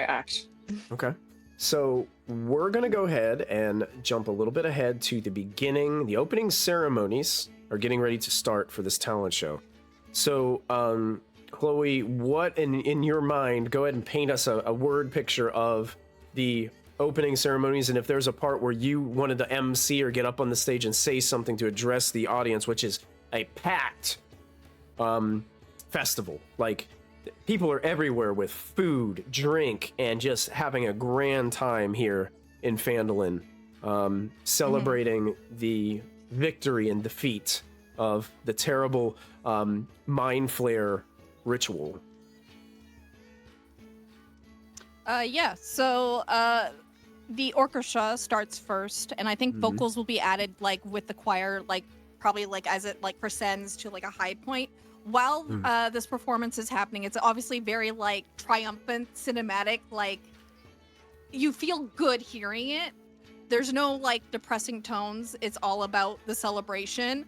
act. Okay. So we're gonna go ahead and jump a little bit ahead to the beginning. The opening ceremonies are getting ready to start for this talent show. So, Chloe, what in your mind? Go ahead and paint us a word picture of the opening ceremonies, and if there's a part where you wanted to MC or get up on the stage and say something to address the audience, which is a packed festival. People are everywhere with food, drink, and just having a grand time here in Phandalin, celebrating the victory and defeat of the terrible mind flare ritual. So the orchestra starts first, and I think vocals will be added like with the choir, like probably like as it like crescends to like a high point. While this performance is happening, it's obviously very like triumphant, cinematic, like you feel good hearing it. There's no like depressing tones. It's all about the celebration.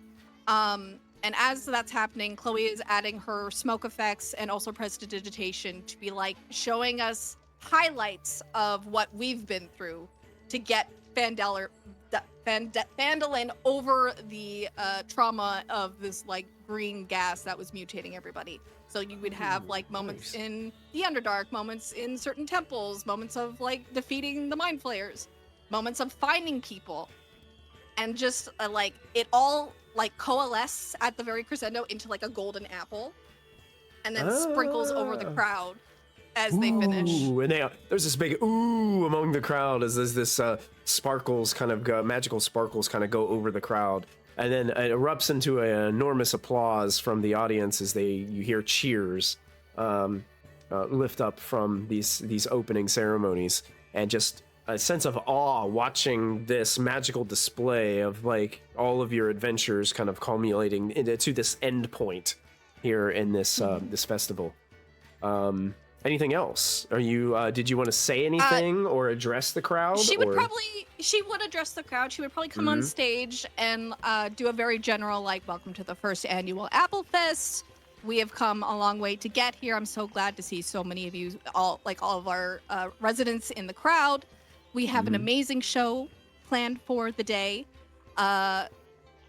And as that's happening, Chloe is adding her smoke effects and also prestidigitation to be like showing us highlights of what we've been through to get Phandalin over the trauma of this like green gas that was mutating everybody. So you would have like moments in the Underdark, moments in certain temples, moments of like defeating the mind flayers, moments of finding people, and just like it all like coalesce at the very crescendo into like a golden apple, and then sprinkles over the crowd as they finish. And there's this big ooh among the crowd as this sparkles kind of go, magical sparkles kind of go over the crowd, and then it erupts into an enormous applause from the audience as you hear cheers lift up from these opening ceremonies, and just a sense of awe watching this magical display of like all of your adventures kind of culminating into this end point here in this this festival. Anything else? Are you did you want to say anything or address the crowd? She would address the crowd. She would probably come on stage and do a very general like welcome to the first annual Applefest. We have come a long way to get here. I'm so glad to see so many of you, all of our residents in the crowd. We have an amazing show planned for the day.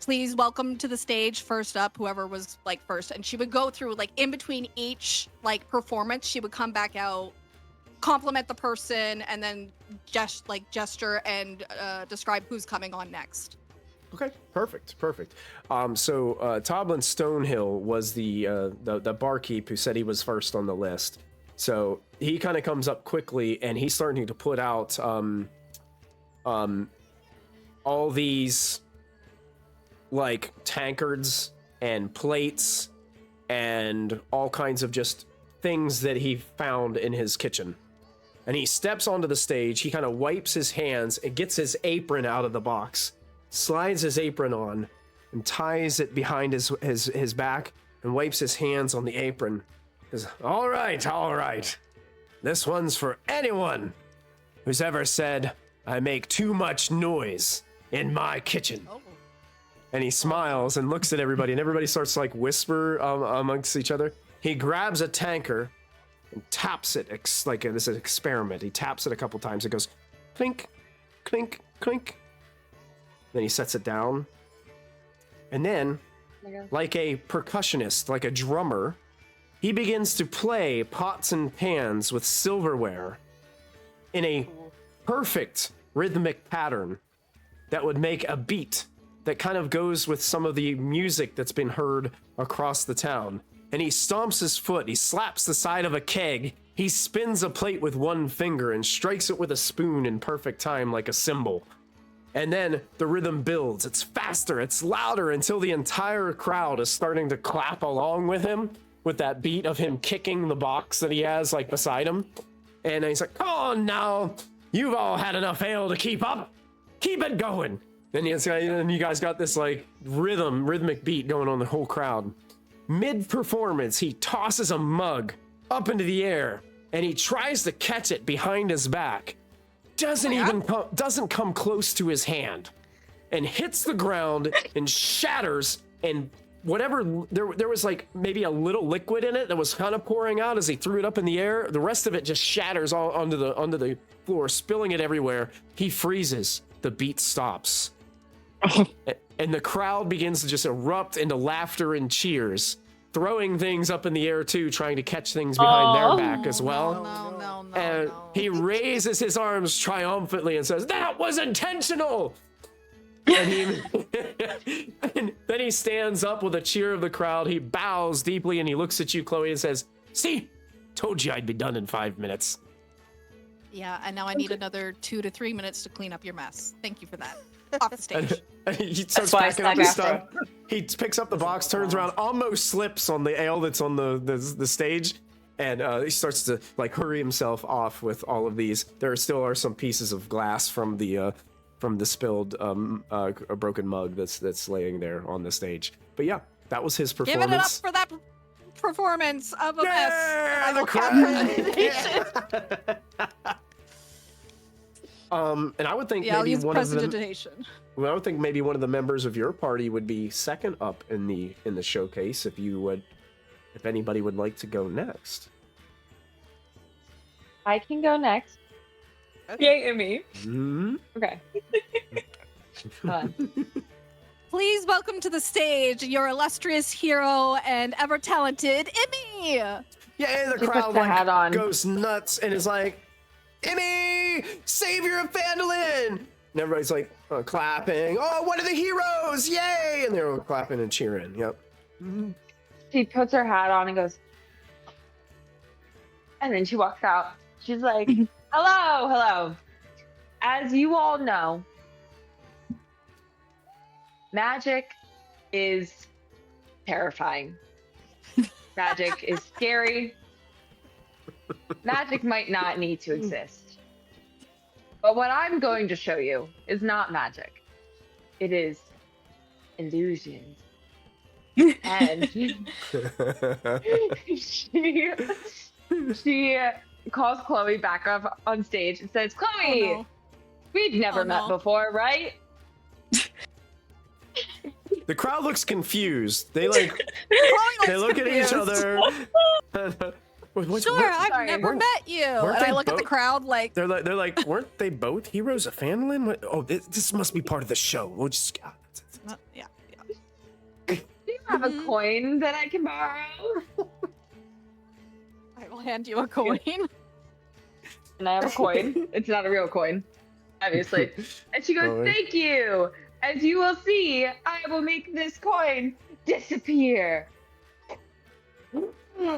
Please welcome to the stage first up whoever was like first. And she would go through like in between each like performance, she would come back out, compliment the person, and then just like gesture and describe who's coming on next. Okay, perfect. So Toblin Stonehill was the barkeep who said he was first on the list. So he kind of comes up quickly, and he's starting to put out all these like tankards and plates and all kinds of just things that he found in his kitchen. And he steps onto the stage, he kind of wipes his hands and gets his apron out of the box, slides his apron on and ties it behind his back and wipes his hands on the apron. He says, all right. This one's for anyone who's ever said I make too much noise in my kitchen. Oh. And he smiles and looks at everybody, and everybody starts to like whisper amongst each other. He grabs a tanker and taps it like this is an experiment. He taps it a couple times. It goes clink, clink, clink. Then he sets it down. And then, like a percussionist, like a drummer, he begins to play pots and pans with silverware in a perfect rhythmic pattern that would make a beat that kind of goes with some of the music that's been heard across the town. And he stomps his foot, he slaps the side of a keg, he spins a plate with one finger and strikes it with a spoon in perfect time like a cymbal. And then the rhythm builds, it's faster, it's louder, until the entire crowd is starting to clap along with him, with that beat of him kicking the box that he has like beside him. And he's like, come on now, you've all had enough ale to keep up, keep it going. And you guys got this like rhythmic beat going on the whole crowd. Mid-performance, he tosses a mug up into the air and he tries to catch it behind his back. Doesn't come close to his hand and hits the ground and shatters, and whatever there was like maybe a little liquid in it that was kind of pouring out as he threw it up in the air. The rest of it just shatters all onto the floor, spilling it everywhere. He freezes. The beat stops. And the crowd begins to just erupt into laughter and cheers, throwing things up in the air too, trying to catch things behind their back as well. No. And he raises his arms triumphantly and says, "That was intentional!" And then he stands up with a cheer of the crowd. He bows deeply and he looks at you, Chloe, and says, "See, told you I'd be done in 5 minutes." Yeah, and now I need another 2 to 3 minutes to clean up your mess. Thank you for that. Off the stage. He starts packing up his stuff. He picks up the box, turns around, almost slips on the ale that's on the stage, and he starts to like hurry himself off with all of these. There still are some pieces of glass from the spilled a broken mug that's laying there on the stage. But yeah, that was his performance. Give it up for that performance of a mess. Yeah, the crowd. And I would think maybe one of them. Well, I would think maybe one of the members of your party would be second up in the showcase if anybody would like to go next. I can go next. Yay, and me. Mm-hmm. Okay. Please welcome to the stage your illustrious hero and ever talented Emmy. Yeah, the She crowd puts the hat on. goes nuts and is like, Emmy, savior of Phandalin! And everybody's like clapping. Oh, one of the heroes! Yay! And they're all clapping and cheering. Yep. Mm-hmm. She puts her hat on and goes, and then she walks out. She's like, hello. As you all know, magic is terrifying. Magic is scary. Magic might not need to exist. But what I'm going to show you is not magic. It is illusions. And she calls Chloe back up on stage and says, Chloe, we've never met before, right? The crowd looks confused. They look at each other. I've never met you. And I look at the crowd like they're like, weren't they both heroes of Phandalin? Oh, this must be part of the show. We'll just yeah. Do you have a coin that I can borrow? I will hand you a coin. And I have a coin. It's not a real coin, obviously. And she goes, thank you. As you will see, I will make this coin disappear. And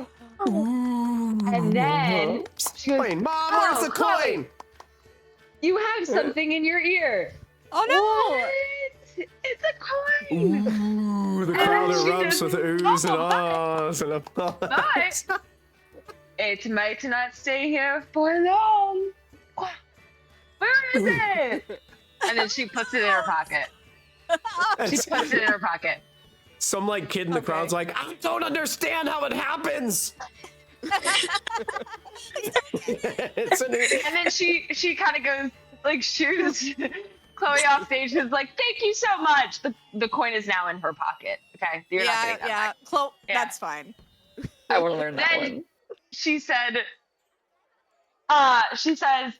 then she goes, Mom, where's the coin? You have something in your ear. Oh no! What? It's a coin. Ooh, the crowd erupts with oohs and ahs and applause. But it might not stay here for long. Where is it? And then she puts it in her pocket. Some like kid in the crowd's like, I don't understand how it happens. And then she kind of goes like shoots Chloe off stage and is like, thank you so much. The coin is now in her pocket. Okay, you're not getting that back. Chloe, that's fine. I will learn that one. She said, says,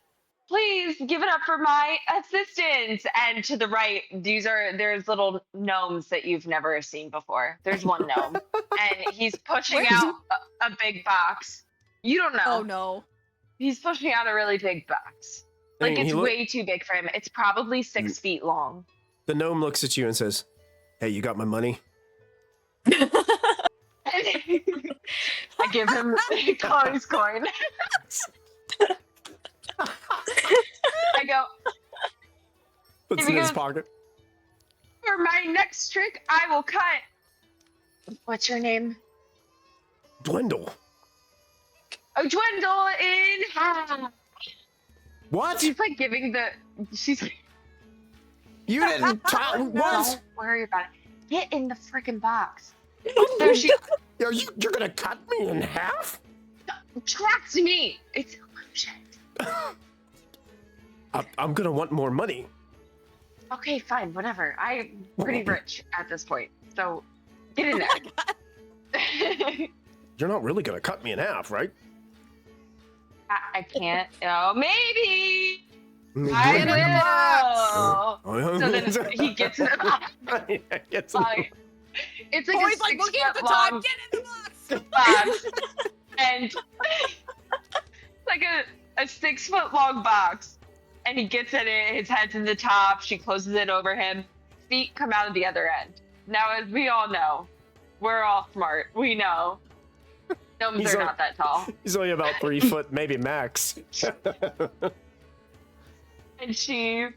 please give it up for my assistant. And to the right, there's little gnomes that you've never seen before. There's one gnome, and he's pushing out a big box. You don't know. Oh no. He's pushing out a really big box. Like it's way too big for him. It's probably 6 feet long. The gnome looks at you and says, hey, you got my money? I give him Chloe's coin. I go. Puts it in his pocket. For my next trick, I will cut. What's your name? Dwindle. Oh, Dwindle in half. What? She's like giving she's. You didn't try once. Don't worry about it. Get in the freaking box. So you're gonna cut me in half? Trust me. It's illusion. I'm gonna want more money. Okay, fine, whatever. I'm pretty rich at this point, so get in there. You're not really gonna cut me in half, right? I can't. Oh, maybe. I will. So then he gets in the box. It's like a 6 looking at the foot long time. Get in the box. And like a 6 foot long box. And he gets in it, his head's in the top, she closes it over him, feet come out of the other end. Now, as we all know, we're all smart, we know Gnomes are not that tall. He's only about 3 foot, maybe max. And she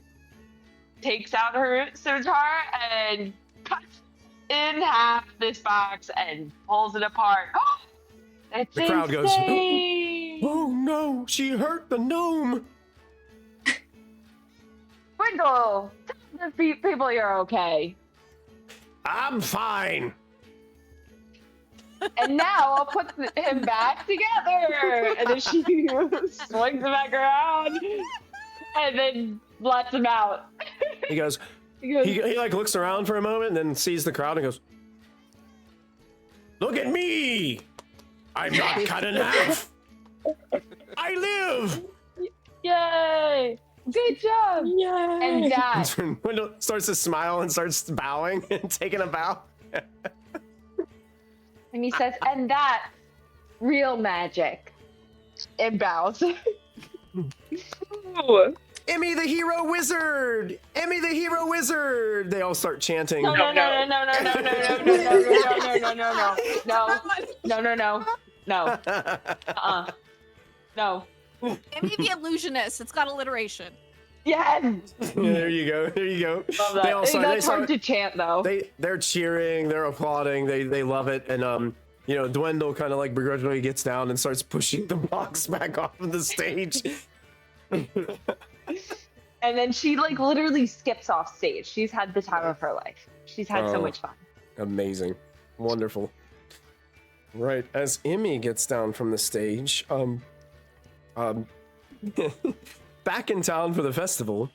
takes out her scimitar and cuts in half this box and pulls it apart. It's the crowd insane. goes, "Oh no, she hurt the gnome." Wiggle, tell the people you're okay. I'm fine. And now I'll put him back together. And then she swings him back around and then lets him out. He goes, he like looks around for a moment and then sees the crowd and goes, "Look at me! I'm not cut in half. I live." Yay! Good job! Yay! And that. Wendell starts to smile and starts bowing and taking a bow. And he says, and that real magic. And bows. Emmy the hero wizard! Emmy the hero wizard! They all start chanting. No. Emmy the illusionist. It's got alliteration. Yes! There you go. Love that. They all start, That's hard to chant, though. They're cheering, they're applauding, they love it, and Dwendal kind of like begrudgingly gets down and starts pushing the box back off of the stage. And then she like literally skips off stage. She's had the time of her life. She's had so much fun. Amazing. Wonderful. Right, as Emmy gets down from the stage, back in town for the festival,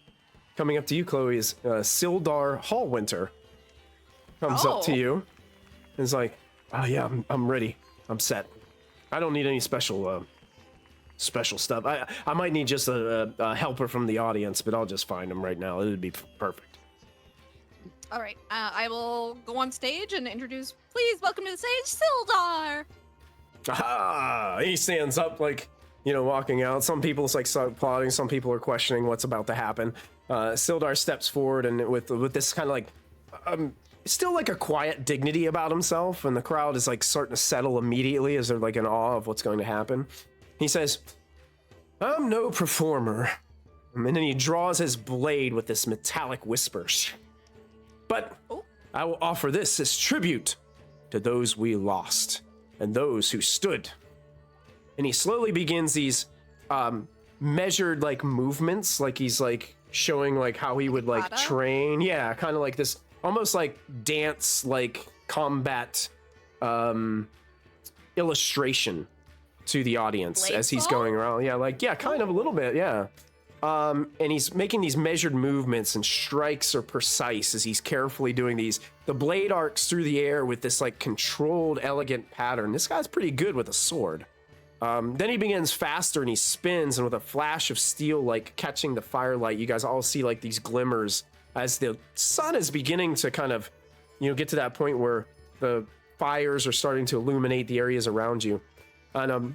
coming up to you, Chloe, is Sildar Hallwinter. Comes up to you and is like, "Oh yeah, I'm ready. I'm set. I don't need any special stuff. I might need just a helper from the audience, but I'll just find him right now. It would be perfect." All right, I will go on stage and introduce. Please welcome to the stage, Sildar. Ah! He stands up like, walking out. Some people like start applauding. Some people are questioning what's about to happen. Sildar steps forward and with this kind of like, still like a quiet dignity about himself, and the crowd is like starting to settle immediately as they're like in awe of what's going to happen. He says, "I'm no performer," and then he draws his blade with this metallic whisper. "But I will offer this as tribute to those we lost and those who stood." And he slowly begins these measured like movements, like he's like showing like how he would like train. Yeah, kind of like this almost like dance, like combat illustration to the audience Blade as he's fall? going around. Yeah, kind of a little bit, yeah. And he's making these measured movements, and strikes are precise as he's carefully doing these. The blade arcs through the air with this like controlled, elegant pattern. This guy's pretty good with a sword. Then he begins faster and he spins, and with a flash of steel like catching the firelight, you guys all see like these glimmers as the sun is beginning to kind of, get to that point where the fires are starting to illuminate the areas around you. And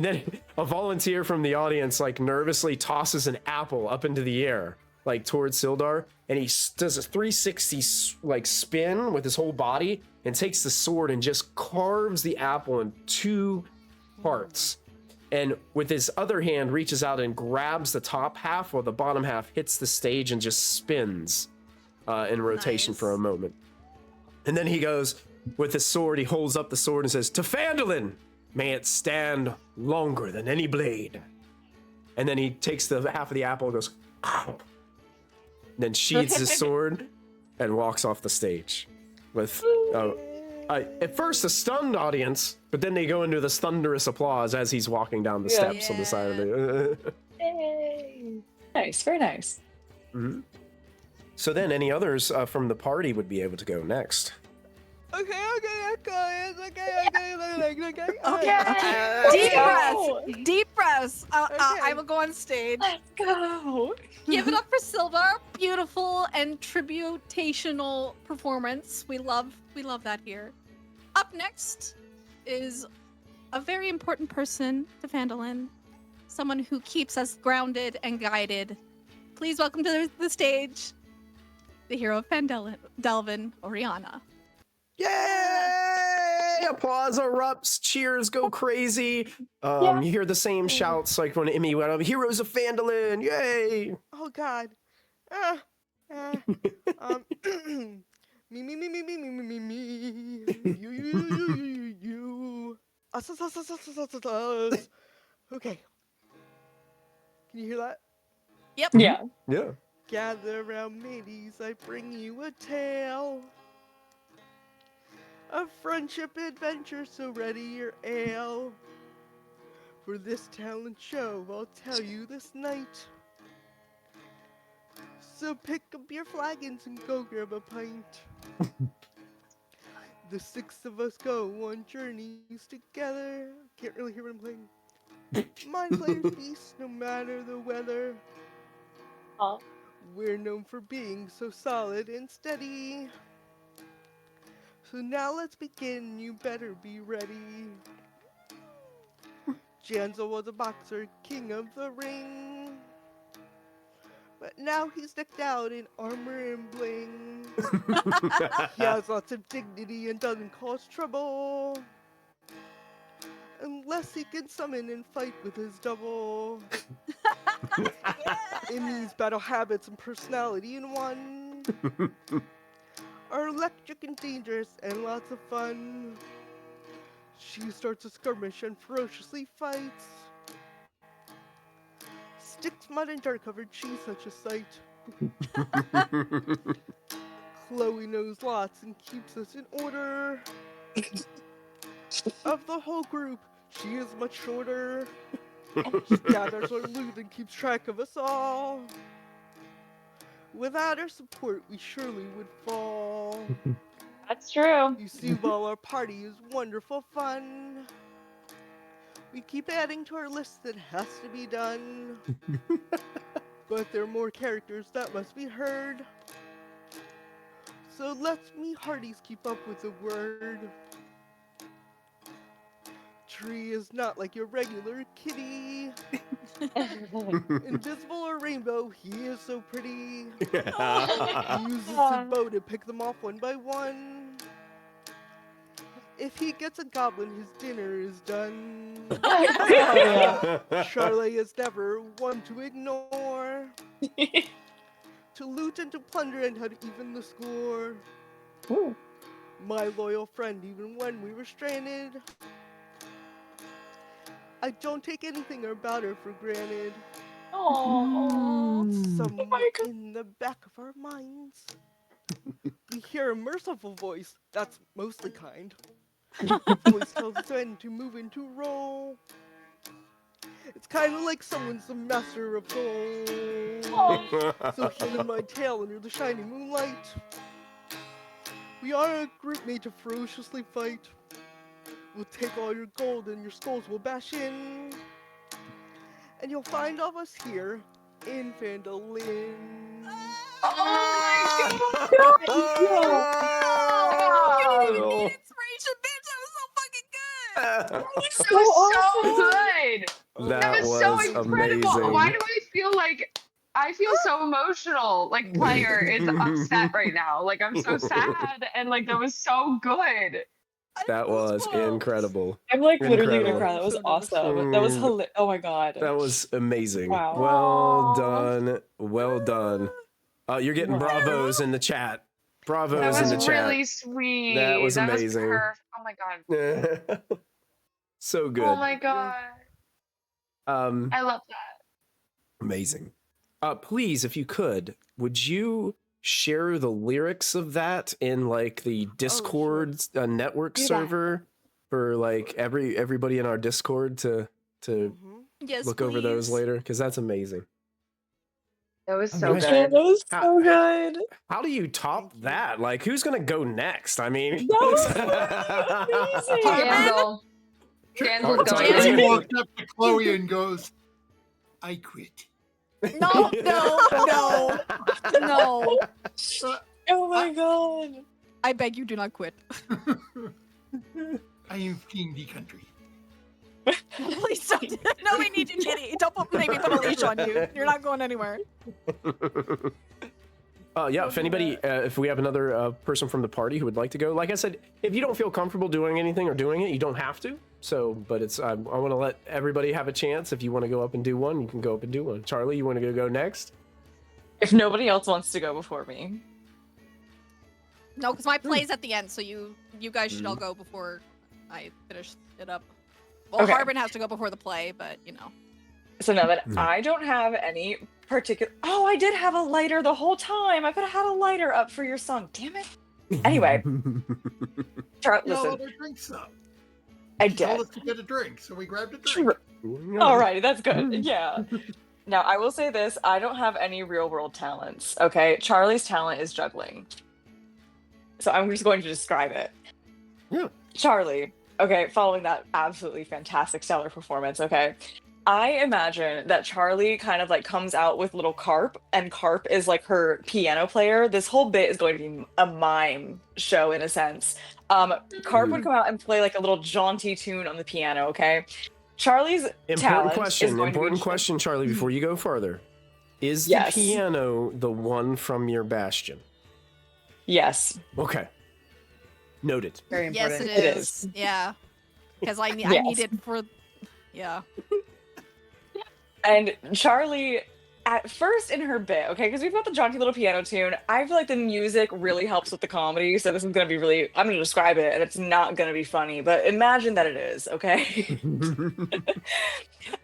then a volunteer from the audience like nervously tosses an apple up into the air, like towards Sildar, and he does a 360 like spin with his whole body and takes the sword and just carves the apple in 2 parts. And with his other hand reaches out and grabs the top half while the bottom half hits the stage and just spins in rotation for a moment. And then he goes with his sword, he holds up the sword and says, "To Phandalin! May it stand longer than any blade." And then he takes the half of the apple and goes, "Ow." Then sheathes his sword and walks off the stage with, at first a stunned audience, but then they go into this thunderous applause as he's walking down the steps on the side of the... Nice, very nice. Mm-hmm. So then any others from the party would be able to go next. Okay. Deep breaths. I will go on stage. Let's go. Give it up for Sildar. Beautiful and tributational performance. We love that here. Up next is a very important person to Phandalin. Someone who keeps us grounded and guided. Please welcome to the stage the hero of Phandalin, Delvin Oriana. Yay! yay! Applause erupts, cheers go crazy. You hear the same shouts like when Emmy went up, Heroes of Phandalin, yay! Oh God. Me. You. Us. Okay. Can you hear that? Yep. Yeah. Yeah. Gather round, mateys, I bring you a tale of friendship adventure, so ready your ale. For this talent show, I'll tell you this night. So pick up your flagons and go grab a pint. The 6 of us go on journeys together. Can't really hear what I'm playing. Mind players beast no matter the weather. We're known for being so solid and steady. So now let's begin, you better be ready. Janzo was a boxer, king of the ring. But now he's decked out in armor and bling. He has lots of dignity and doesn't cause trouble. Unless he can summon and fight with his double. Emmy's battle habits and personality in one are electric and dangerous and lots of fun. She starts a skirmish and ferociously fights. Sticks mud and dirt covered, she's such a sight. Chloe knows lots and keeps us in order. Of the whole group, she is much shorter. She gathers our loot and keeps track of us all. Without her support, we surely would fall. That's true. You see, while our party is wonderful fun, we keep adding to our list that has to be done. But there are more characters that must be heard. So let's me hearties keep up with the word. Tree is not like your regular kitty. Invisible or rainbow, he is so pretty. He uses his bow to pick them off one by one. If he gets a goblin, his dinner is done. Charlie is never one to ignore. To loot and to plunder and how to even the score. Ooh. My loyal friend, even when we were stranded. I don't take anything about her for granted. Somewhere in the back of our minds, we hear a merciful voice that's mostly kind. Voice tells us when to move into role. It's kind of like someone's the master of gold. So hidden my tail under the shiny moonlight. We are a group made to ferociously fight. We'll take all your gold and your skulls will bash in. And you'll find all of us here in Phandalin. Oh my You didn't even need inspiration, bitch! That was so fucking good! That was so good! That was so incredible! Amazing. Why do I feel so emotional? Like, player is upset right now. Like, I'm so sad, and like, that was so good. That was incredible. I'm like literally Incredible. gonna cry. That was So awesome. That was hilarious. Oh my god. That was amazing. Wow. Well done. Well done. You're getting Wow. bravos in the chat. Bravos That in was the chat. really sweet. That was amazing. Oh my god. So good. Oh my god. I love that. Amazing. Please, if you could, would you share the lyrics of that in like the Discord network server for like everybody in our Discord to Yes, look over those please. later? Because that's amazing. That was so Okay. That good. was so good. How do you top that? Like, who's gonna go next? I mean, That was amazing. Janzel. Janzel's Sorry. going He in. walks up to Chloe and goes, I quit. No. Oh my god. I beg you, do not quit. I am fleeing the country. Please don't. No, we need you, Kitty. Don't make me put a leash on you. You're not going anywhere. Yeah, if anybody, if we have another person from the party who would like to go, like I said, if you don't feel comfortable doing anything or doing it, you don't have to. So, but it's, I want to let everybody have a chance. If you want to go up and do one, you can go up and do one. Charlie, you want to go next? If nobody else wants to go before me. No, because my play's at the end, so you guys should all go before I finish it up. Well, Okay. Harbin has to go before the play, but you know. So now that I don't have any particular... Oh, I did have a lighter the whole time. I could have had a lighter up for your song. Damn it. Anyway. Listen. All our drinks up. I She told did. us to get a drink, so we grabbed a drink. Alrighty, that's good. Yeah. Now, I will say this. I don't have any real-world talents, okay? Charlie's talent is juggling. So I'm just going to describe it. Yeah. Charlie, okay, following that absolutely fantastic stellar performance, okay? I imagine that Charlie kind of like comes out with little Carp, and Carp is like her piano player. This whole bit is going to be a mime show in a sense. Carp would come out and play like a little jaunty tune on the piano, okay? Charlie's Important question, Charlie, before you go further. Is the piano the one from your Bastion? Yes. Okay. Noted. Very important. Yes, it is. Yeah. Because I need it for... Yeah. And Charlie, at first in her bit, okay, because we've got the jaunty little piano tune, I feel like the music really helps with the comedy, so this is going to be really, I'm going to describe it, and it's not going to be funny, but imagine that it is, okay?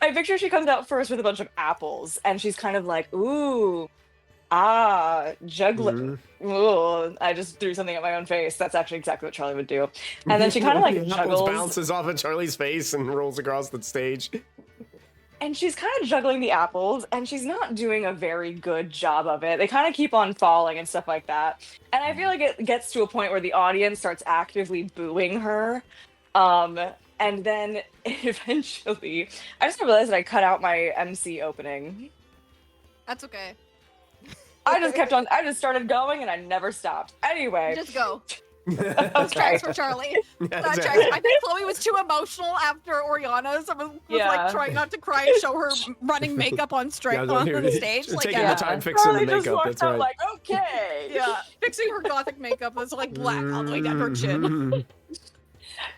I picture she comes out first with a bunch of apples, and she's kind of like, ooh, juggling. Ooh, I just threw something at my own face. That's actually exactly what Charlie would do. And then she kind of like juggles. Bounces off of Charlie's face and rolls across the stage. And she's kind of juggling the apples, and she's not doing a very good job of it. They kind of keep on falling and stuff like that. And I feel like it gets to a point where the audience starts actively booing her. And then eventually, I just realized that I cut out my MC opening. That's okay. I just started going, and I never stopped. Anyway. Just go. Okay. Tracks for Charlie. That tracks. I think Chloe was too emotional after Oriana's. I was like trying not to cry and show her running makeup on stage. Taking the time fixing the makeup. That's right. Like, okay. Yeah, fixing her gothic makeup was like black all the way down her chin.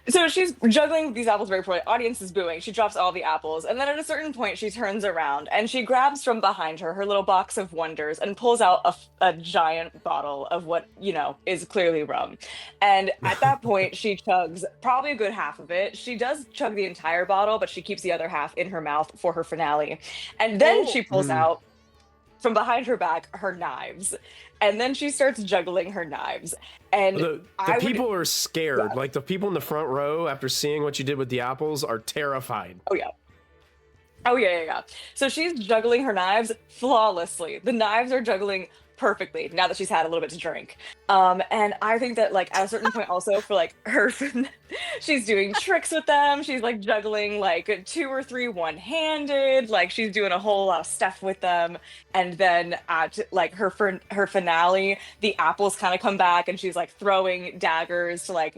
So she's juggling these apples very poorly. Audience is booing. She drops all the apples. And then at a certain point, she turns around and she grabs from behind her little box of wonders and pulls out a giant bottle of what, is clearly rum. And at that point, she chugs probably a good half of it. She does chug the entire bottle, but she keeps the other half in her mouth for her finale. And then she pulls out from behind her back her knives. And then she starts juggling her knives. And the people are scared. Yeah. Like the people in the front row, after seeing what you did with the apples, are terrified. Oh, yeah. So she's juggling her knives flawlessly. The knives are juggling perfectly now that she's had a little bit to drink. And I think that like at a certain point also for like her, she's doing tricks with them. She's like juggling like 2 or 3 one-handed, like she's doing a whole lot of stuff with them. And then at like her finale, the apples kind of come back and she's like throwing daggers to like,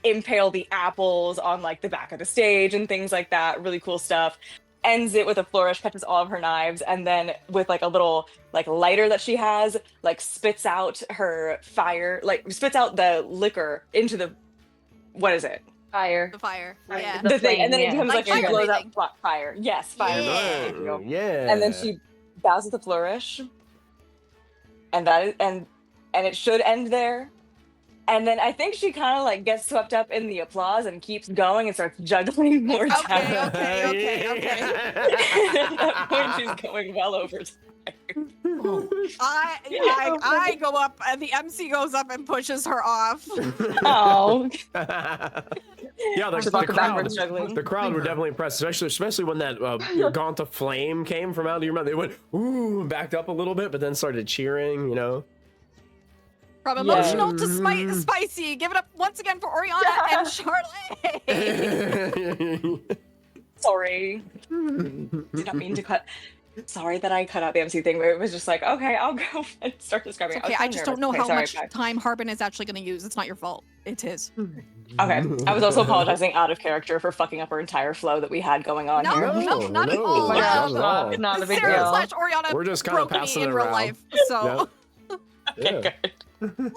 impale the apples on like the back of the stage and things like that. Really cool stuff. Ends it with a flourish, catches all of her knives, and then with like a little like lighter that she has, like spits out her fire, like spits out the liquor into the, what is it? Fire. The fire. Right. Yeah. The thing, and then it becomes like she blows breathing. out fire. Yes, fire. Yeah. And then she bows with a flourish, and that is, and it should end there. And then I think she kind of like gets swept up in the applause and keeps going and starts juggling more time. Okay. At that point, she's going well over time. I go up and the MC goes up and pushes her off. Oh. Yeah, the crowd were definitely impressed, especially when that gaunt of flame came from out of your mouth. They went, ooh, backed up a little bit, but then started cheering, From emotional to spicy. Give it up once again for Oriana and Charlotte. Sorry. Did not mean to cut. Sorry that I cut out the MC thing, but it was just like, okay, I'll go and start describing it. Okay, I just don't know how much time Harbin is actually going to use. It's not your fault. It's his. Okay. I was also apologizing out of character for fucking up our entire flow that we had going on here. No, not at all. Not a big Sarah deal. / Oriana We're just kind of passing it in real around. life, so... Okay, good.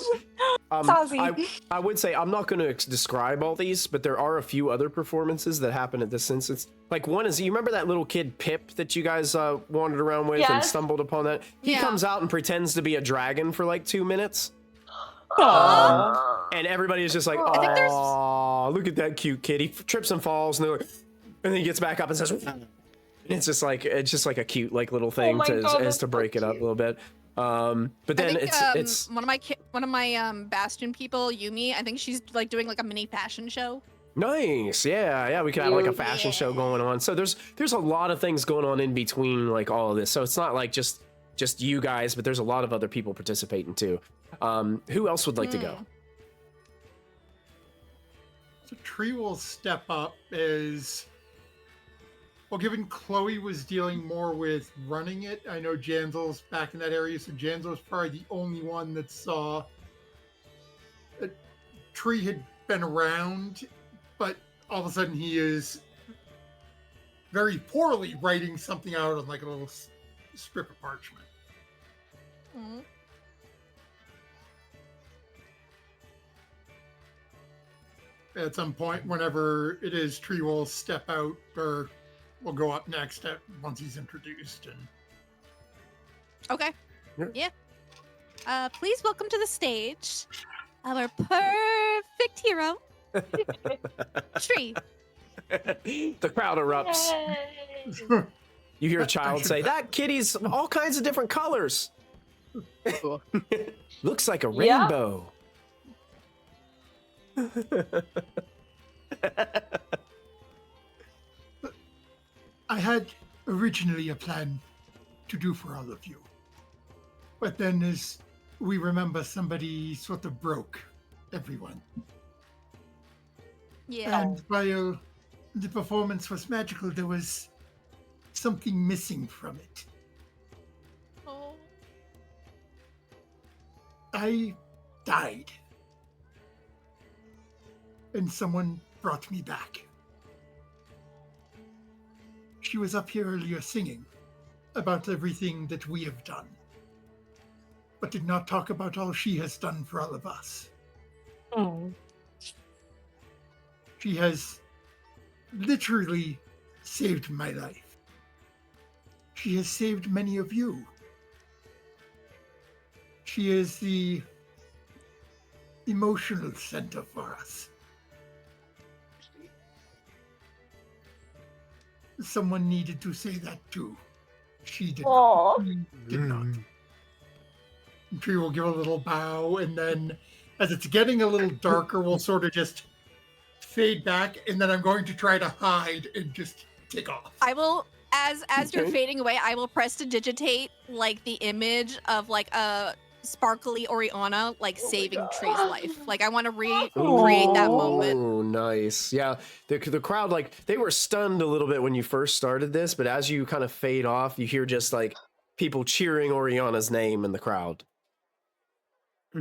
I would say I'm not going to describe all these, but there are a few other performances that happen at this instance. Like one is, you remember that little kid Pip that you guys wandered around with and stumbled upon that? He comes out and pretends to be a dragon for like 2 minutes. And everybody is just like, oh, look at that cute kid. He trips and falls, and then he gets back up and says, and it's just like a cute like little thing to break it up a little bit. But then it's one of my Bastion people, Yumi. I think she's like doing like a mini fashion show. Nice, yeah. We could have like a fashion show going on. So there's a lot of things going on in between like all of this. So it's not like just you guys, but there's a lot of other people participating too. Who else would like to go? So Tree will step up as well, given Chloe was dealing more with running it. I know Janzel's back in that area, so Janzel's probably the only one that saw that Tree had been around, but all of a sudden he is very poorly writing something out on like a little strip of parchment. Mm-hmm. At some point, whenever it is, Tree will step out or will go up next once he's introduced. And okay, yeah. Please welcome to the stage our perfect hero, Tree. The crowd erupts. You hear a child say, "That kitty's all kinds of different colors. Looks like a rainbow." I had originally a plan to do for all of you. But then as we remember, somebody sort of broke everyone. Yeah. And while the performance was magical, there was something missing from it. Oh. I died. And someone brought me back. She was up here earlier singing about everything that we have done, but did not talk about all she has done for all of us. Oh. She has literally saved my life. She has saved many of you. She is the emotional center for us. Someone needed to say that too. She did not. Did not. And Tree will give a little bow, and then as it's getting a little darker, we'll sort of just fade back, and then I'm going to try to hide and just take off. I will, as you're fading away, I will prestidigitate like the image of like a sparkly Oriana like saving Tree's life. Like I want to recreate that moment. Oh, nice. Yeah, the crowd, like, they were stunned a little bit when you first started this, but as you kind of fade off, you hear just like people cheering Oriana's name in the crowd. I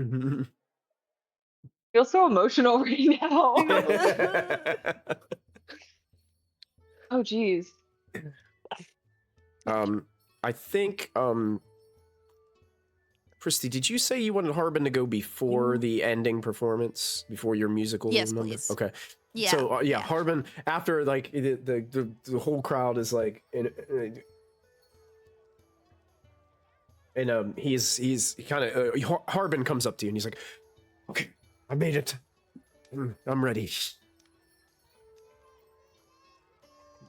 feel so emotional right now. Oh, geez. I think Kristy, did you say you wanted Harbin to go before the ending performance, before your musical yes, number? Please. Okay. Yeah. So Harbin, after like the whole crowd is like, and he's kind of Harbin comes up to you and he's like, "Okay, I made it. I'm ready."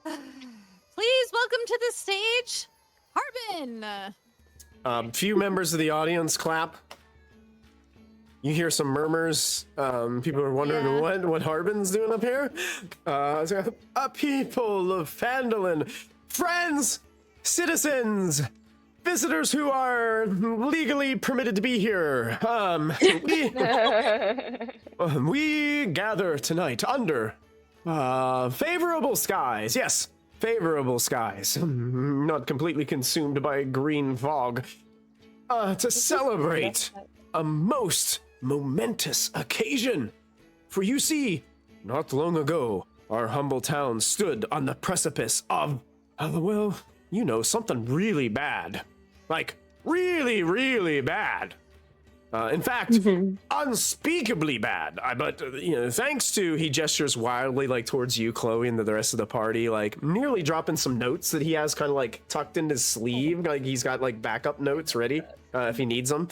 Please welcome to the stage, Harbin. Few members of the audience clap. You hear some murmurs. People are wondering what Harbin's doing up here. People of Phandalin, friends, citizens, visitors who are legally permitted to be here. We gather tonight under favorable skies. Yes. Favorable skies, not completely consumed by green fog, to celebrate a most momentous occasion. For you see, not long ago, our humble town stood on the precipice of, well, you know, something really bad. Like, really, really bad. In fact, unspeakably bad. But thanks to, he gestures wildly like towards you, Chloe, and the rest of the party, like nearly dropping some notes that he has kind of like tucked in his sleeve, like he's got like backup notes ready if he needs them.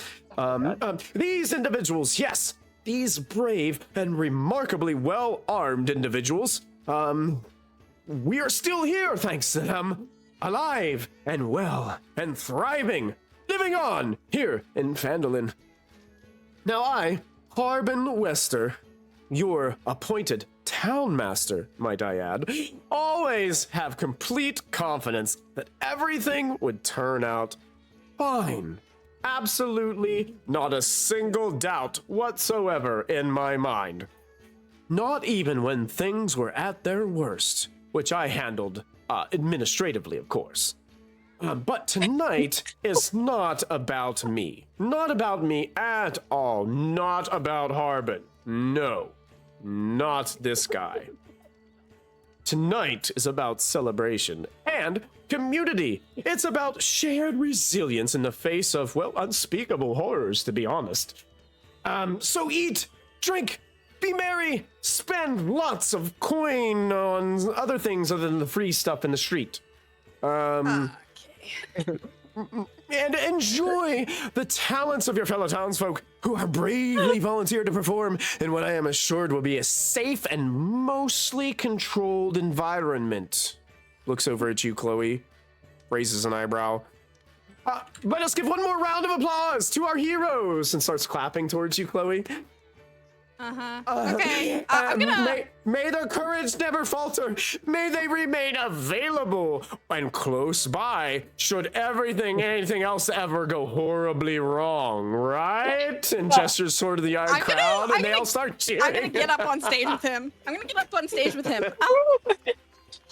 These individuals, yes, these brave and remarkably well-armed individuals, we are still here thanks to them, alive and well and thriving, living on here in Phandalin. Now I, Harbin Wester, your appointed town master, might I add, always have complete confidence that everything would turn out fine. Absolutely not a single doubt whatsoever in my mind. Not even when things were at their worst, which I handled administratively, of course. But tonight is not about me. Not about me at all. Not about Harbin. No, not this guy. Tonight is about celebration and community. It's about shared resilience in the face of, well, unspeakable horrors, to be honest. So eat, drink, be merry, spend lots of coin on other things other than the free stuff in the street. And enjoy the talents of your fellow townsfolk who are bravely volunteered to perform in what I am assured will be a safe and mostly controlled environment. Looks over at you, Chloe, raises an eyebrow. Let us give one more round of applause to our heroes, and starts clapping towards you, Chloe. Okay, I'm gonna... May their courage never falter. May they remain available and close by should anything else ever go horribly wrong, right? And gestures toward the crowd, and they all start cheering. I'm gonna get up on stage with him.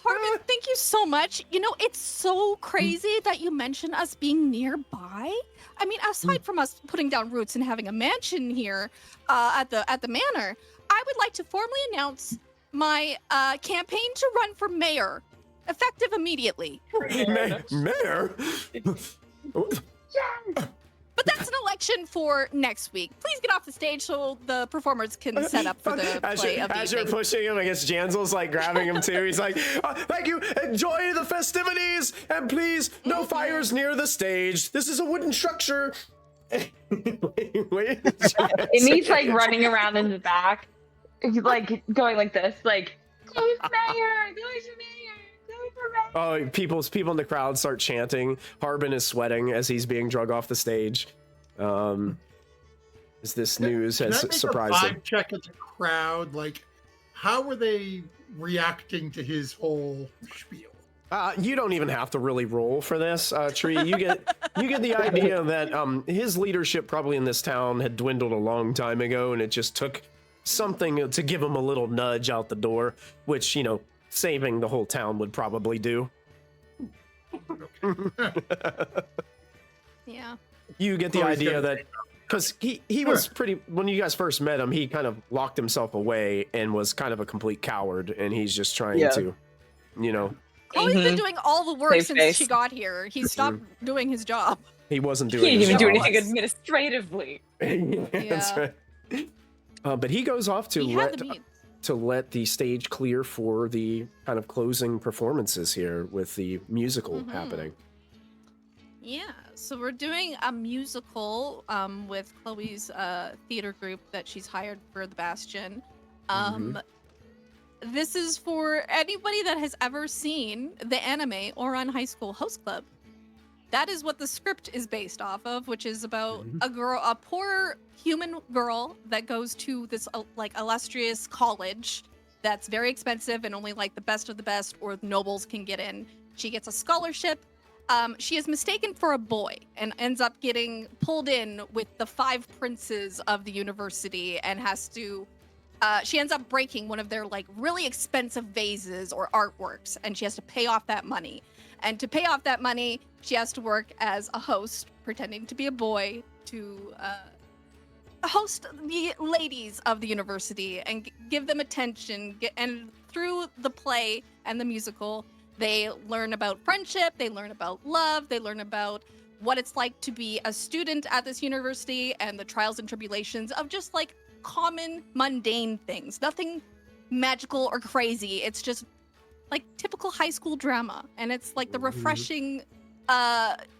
Harbin, thank you so much. It's so crazy that you mentioned us being nearby. I mean, aside from us putting down roots and having a mansion here at the manor, I would like to formally announce my campaign to run for mayor, effective immediately. Mayor? But that's an election for next week. Please get off the stage so the performers can set up for the play of the As evening. you're pushing him, I guess Jansel's like grabbing him too. He's like, thank you, enjoy the festivities, and please, no fires near the stage. This is a wooden structure. It means like running around in the back, like going like this, like, close mayor, close mayor, close mayor. Oh, people in the crowd start chanting. Harbin is sweating as he's being drug off the stage. As this news has surprised him. Vibe check at the crowd, like, how were they reacting to his whole spiel? You don't even have to really roll for this, Tree. You get the idea that his leadership probably in this town had dwindled a long time ago, and it just took something to give him a little nudge out the door, which, saving the whole town would probably do. Yeah. You get the idea that, because he was pretty, when you guys first met him, he kind of locked himself away and was kind of a complete coward, and he's just trying to, Chloe's been doing all the work Safe since face. she got here. He stopped doing his job. He wasn't He doing didn't his even do job. anything administratively. That's right. But he goes off to let the stage clear for the kind of closing performances here with the musical happening. Yeah, so we're doing a musical with Chloe's theater group that she's hired for the Bastion. This is for anybody that has ever seen the anime or on High School Host Club. That is what the script is based off of, which is about a poor human girl that goes to this illustrious college that's very expensive and only like the best of the best or nobles can get in. She gets a scholarship. She is mistaken for a boy and ends up getting pulled in with the 5 princes of the university and has to she ends up breaking one of their like really expensive vases or artworks, and she has to pay off that money. And to pay off that money, she has to work as a host, pretending to be a boy, to host the ladies of the university and give them attention. And through the play and the musical, they learn about friendship, they learn about love, they learn about what it's like to be a student at this university and the trials and tribulations of just like common mundane things. Nothing magical or crazy. It's just like typical high school drama, and it's like the refreshing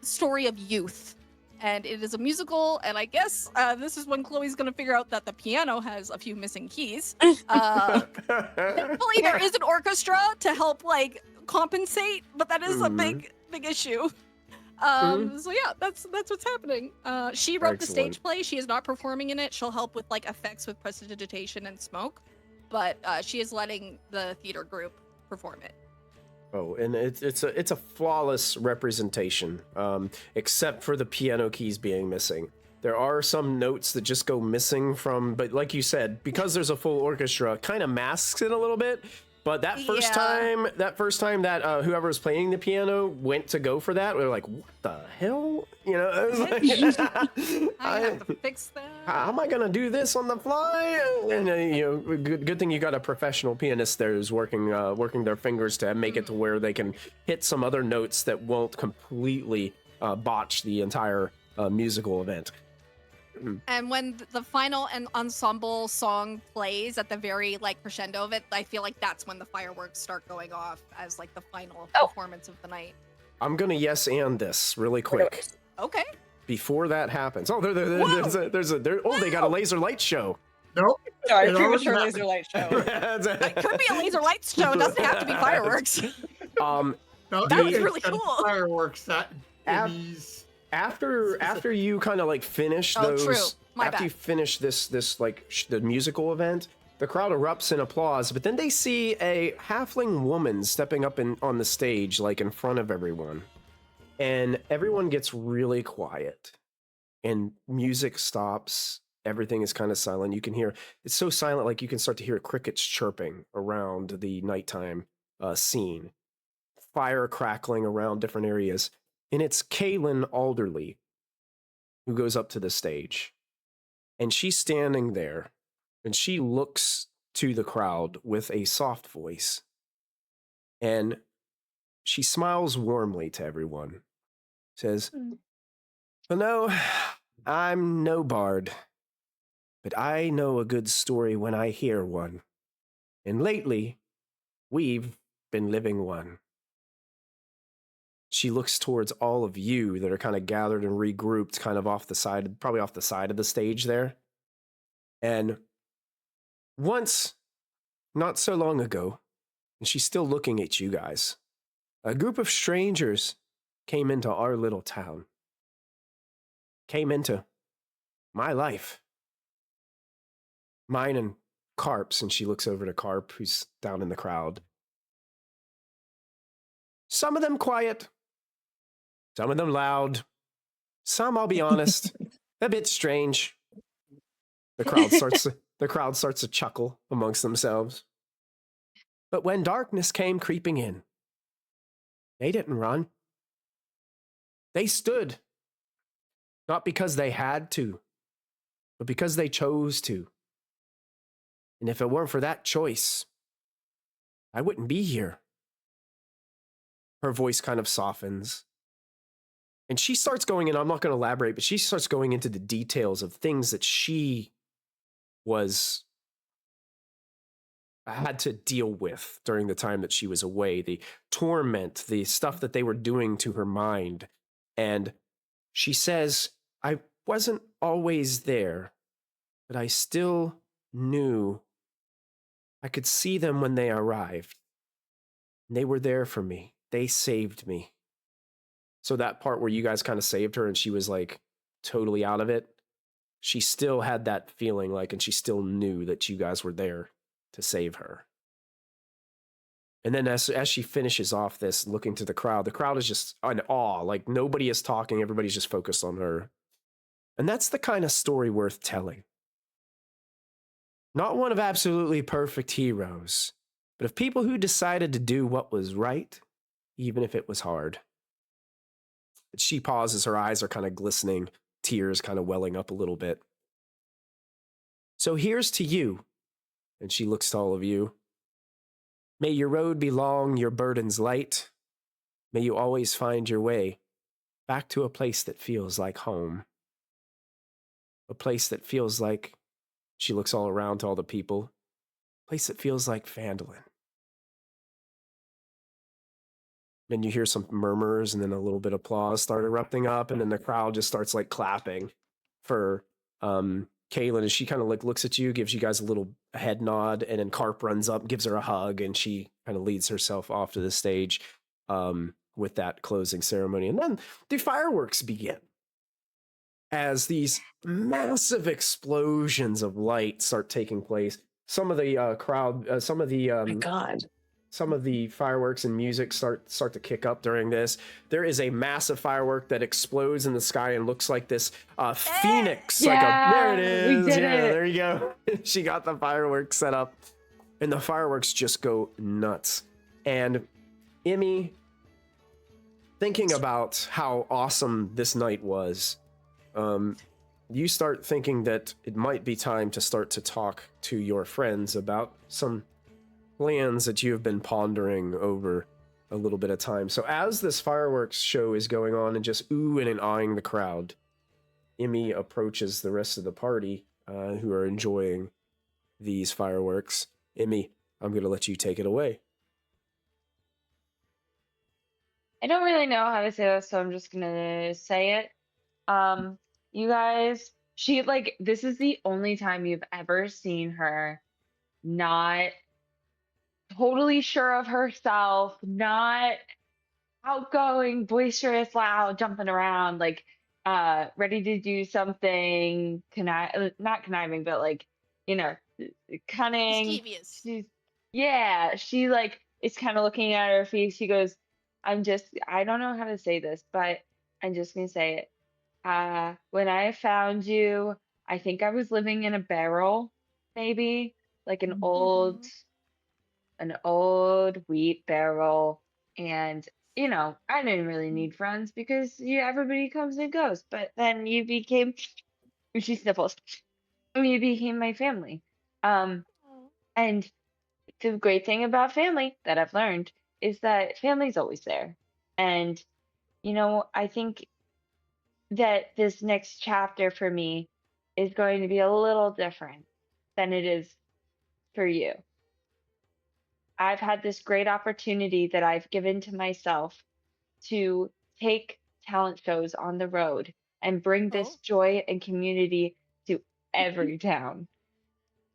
story of youth. And it is a musical, and I guess this is when Chloe's gonna figure out that the piano has a few missing keys. Thankfully, there is an orchestra to help like compensate, but that is a big issue. So yeah, that's what's happening. She wrote the stage play. She is not performing in it. She'll help with like effects with prestidigitation and smoke, but she is letting the theater group perform it. Oh, and it's a flawless representation, except for the piano keys being missing. There are some notes that just go missing from, but like you said, because there's a full orchestra, kind of masks it a little bit. But that first time that whoever was playing the piano went to go for that, we were like, what the hell? You know, I was like, I have to fix that. How am I gonna do this on the fly? And you know, good thing you got a professional pianist there who's working their fingers to make it to where they can hit some other notes that won't completely botch the entire musical event. And when the final and ensemble song plays at the very like crescendo of it, I feel like that's when the fireworks start going off as like the final performance of the night. I'm gonna yes and this really quick. Okay. Before that happens, there's a they got a laser light show. Nope. Sorry, premature laser light show. It could be a laser light show. It doesn't have to be fireworks. No, that was really cool. Fireworks that after you kind of like finish those, you finish this like the musical event, the crowd erupts in applause, but then they see a halfling woman stepping up on the stage, like in front of everyone, and everyone gets really quiet, and music stops. Everything is kind of silent. You can hear it's so silent, like you can start to hear crickets chirping around the nighttime scene, fire crackling around different areas. And it's Kaylin Alderley who goes up to the stage. And she's standing there, and she looks to the crowd with a soft voice. And she smiles warmly to everyone. Says, well, no, I'm no bard, but I know a good story when I hear one. And lately, we've been living one. She looks towards all of you that are kind of gathered and regrouped kind of probably off the side of the stage there. And once, not so long ago, and she's still looking at you guys, a group of strangers came into our little town. Came into my life. Mine and Carp's, and she looks over to Carp, who's down in the crowd. Some of them quiet. Some of them loud. Some, I'll be honest, a bit strange. The crowd starts to chuckle amongst themselves. But when darkness came creeping in, they didn't run. They stood. Not because they had to, but because they chose to. And if it weren't for that choice, I wouldn't be here. Her voice kind of softens. And she starts going in, I'm not going to elaborate, but she starts going into the details of things that she had to deal with during the time that she was away, the torment, the stuff that they were doing to her mind. And she says, I wasn't always there, but I still knew. I could see them when they arrived. And they were there for me. They saved me. So that part where you guys kind of saved her and she was like totally out of it, she still had that feeling like, and she still knew that you guys were there to save her. And then as she finishes off this, looking to the crowd is just in awe. Like nobody is talking. Everybody's just focused on her. And that's the kind of story worth telling. Not one of absolutely perfect heroes, but of people who decided to do what was right, even if it was hard. She pauses, her eyes are kind of glistening, tears kind of welling up a little bit. So here's to you, and she looks to all of you. May your road be long, your burdens light. May you always find your way back to a place that feels like home. A place that feels like, she looks all around to all the people, a place that feels like Phandalin. Then you hear some murmurs and then a little bit of applause start erupting up, and then the crowd just starts like clapping for Kaylin as she kind of like looks at you, gives you guys a little head nod, and then Carp runs up, gives her a hug, and she kind of leads herself off to the stage with that closing ceremony. And then the fireworks begin as these massive explosions of light start taking place. Some of the crowd, some of the My God. some of the fireworks and music start to kick up during this. There is a massive firework that explodes in the sky and looks like this phoenix. There it is. We did yeah, it. There you go. She got the fireworks set up, and the fireworks just go nuts. And Emmy, thinking about how awesome this night was, you start thinking that it might be time to start to talk to your friends about some plans that you have been pondering over a little bit of time. So as this fireworks show is going on and just oohing and eyeing the crowd, Emmy approaches the rest of the party who are enjoying these fireworks. Emmy, I'm going to let you take it away. I don't really know how to say this, so I'm just gonna say it. You guys, this is the only time you've ever seen her not totally sure of herself, not outgoing, boisterous, loud, jumping around, ready to do something, not conniving, but cunning. Mischievous. She is kind of looking at her face. She goes, I don't know how to say this, but I'm just gonna say it. When I found you, I think I was living in a barrel, maybe like an old wheat barrel. And, I didn't really need friends because everybody comes and goes. But then you became, she sniffles, you became my family. And the great thing about family that I've learned is that family's always there. And, I think that this next chapter for me is going to be a little different than it is for you. I've had this great opportunity that I've given to myself to take talent shows on the road and bring this joy and community to every town.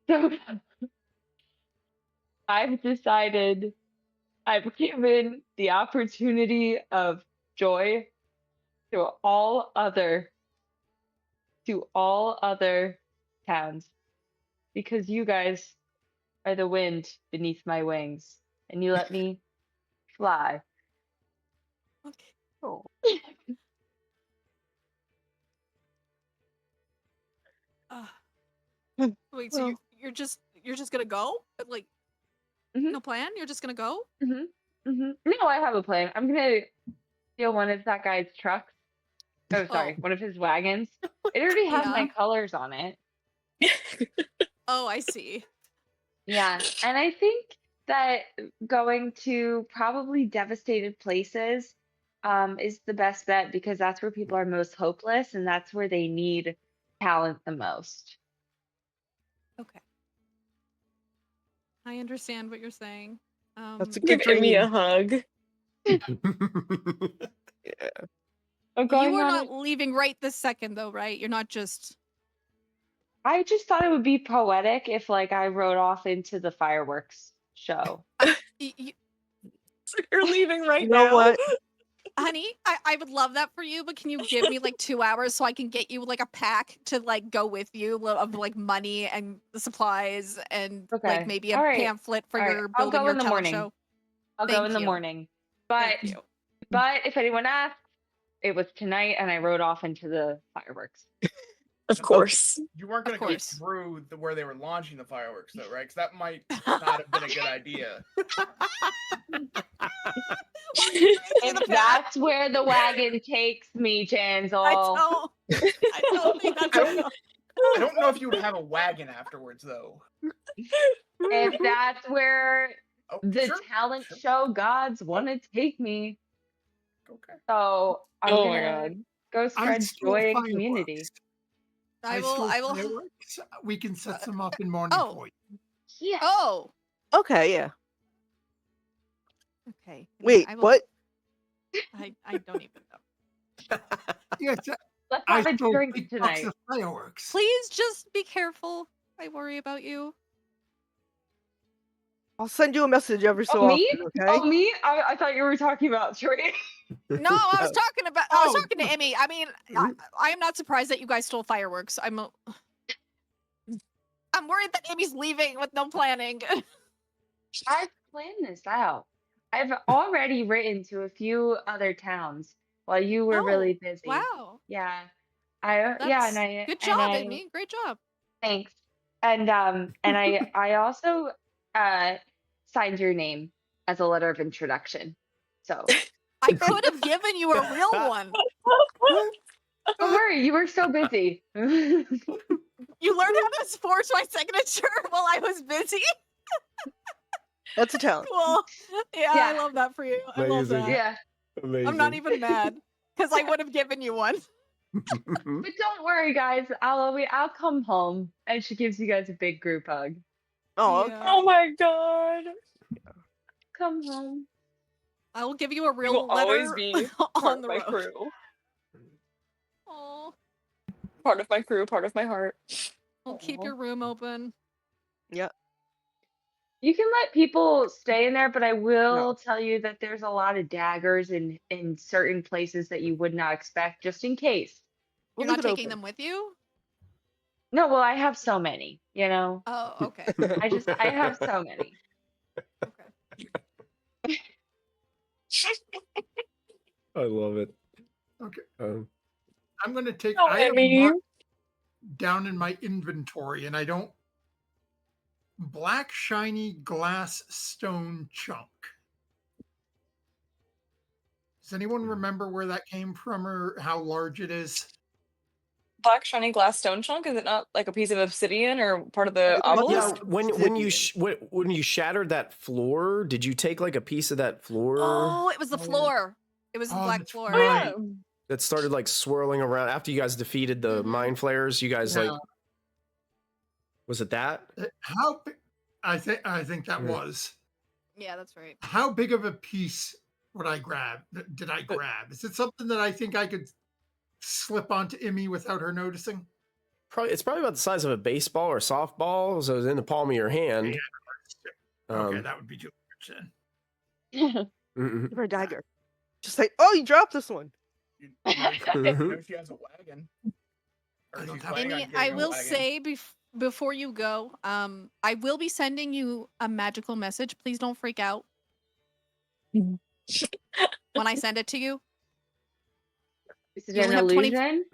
So I've decided I've given the opportunity of joy to all other towns because you guys are the wind beneath my wings and you let me fly. Okay. Oh. Wait, so you're just gonna go? Like, no plan? You're just gonna go? No, I have a plan. I'm gonna steal one of that guy's trucks. Oh, sorry, one of his wagons. It already has my colors on it. Oh, I see. Yeah, and I think that going to probably devastated places is the best bet because that's where people are most hopeless and that's where they need talent the most. Okay. I understand what you're saying. That's a good Give Emmy dream. a hug. Yeah. You are not leaving right this second, though, right? You're not just. I just thought it would be poetic if, I rode off into the fireworks show. So you're leaving right You now. know what? Honey, I would love that for you, but can you give me 2 hours so I can get you a pack to go with you of money and the supplies and maybe a pamphlet for your I'll building go your in the talent morning. show. I'll go in the morning. But if anyone asks, it was tonight and I rode off into the fireworks. Of course. You weren't going to get through where they were launching the fireworks, though, right? Because that might not have been a good idea. And that's where the wagon takes me, Jansel. I don't think that's I don't know if you would have a wagon afterwards, though. If that's where the talent show gods want to take me. Okay. So I'm Oh my gonna god. go spread joy in community. I will. Fireworks. We can set some up in Morning Point. Yeah. Oh. Okay, yeah. Okay. Wait, what? I don't even know. Yes, Let's I have a sold drink big tonight. box of fireworks. Please just be careful. I worry about you. I'll send you a message every so Oh, me? often, okay? Oh, me? I thought you were talking about Troy. No, I was talking about. I was Oh. talking to Emmy. I mean, I am not surprised that you guys stole fireworks. I'm worried that Amy's leaving with no planning. I've planned this out. I've already written to a few other towns while you were really busy. Wow. Yeah. Good job, Amy. Great job. Thanks. And I also signed your name as a letter of introduction. So I could have given you a real one. don't worry, you were so busy. You learned how to forge my signature while I was busy. That's a talent. Cool. Yeah, Yeah. I love that for you. I love Amazing. that. Yeah. Amazing. I'm not even mad because I would have given you one. But don't worry, guys. I'll come home, and she gives you guys a big group hug. Oh, Yeah. Oh my god. Come home. I will give you a You real will always letter be on part the of my road. crew. Aw. Part of my crew, part of my heart. We'll keep your room open. yeah. You can let people stay in there, but I will No. tell you that there's a lot of daggers in certain places that you would not expect, just in case. You're We'll not leave it taking them with you? No, well, I have so many, you know. Oh, okay. I have so many. Okay. I love it. Okay. I'm going to take. Oh, I have Emmy. marked down in my inventory, and I don't. Black shiny glass stone chunk. Does anyone remember where that came from or how large it is? Black shiny glass stone chunk? Is it not like a piece of obsidian or part of the obelisk? Yeah, when you shattered that floor, did you take like a piece of that floor? Oh, it was the floor. It was the black that's floor. Oh yeah. That started like swirling around after you guys defeated the mind flayers. You guys like, was it that? How? I think that was. Yeah, that's right. How big of a piece would I grab? Did I grab? Is it something that I think I could slip onto Emmy without her noticing? It's probably about the size of a baseball or softball, so it's in the palm of your hand. Yeah. Okay, that would be too much then. Give her a dagger. Just like, oh, you dropped this one. Maybe she has a wagon. Amy, I will say before you go, I will be sending you a magical message. Please don't freak out when I send it to you. Is it an illusion?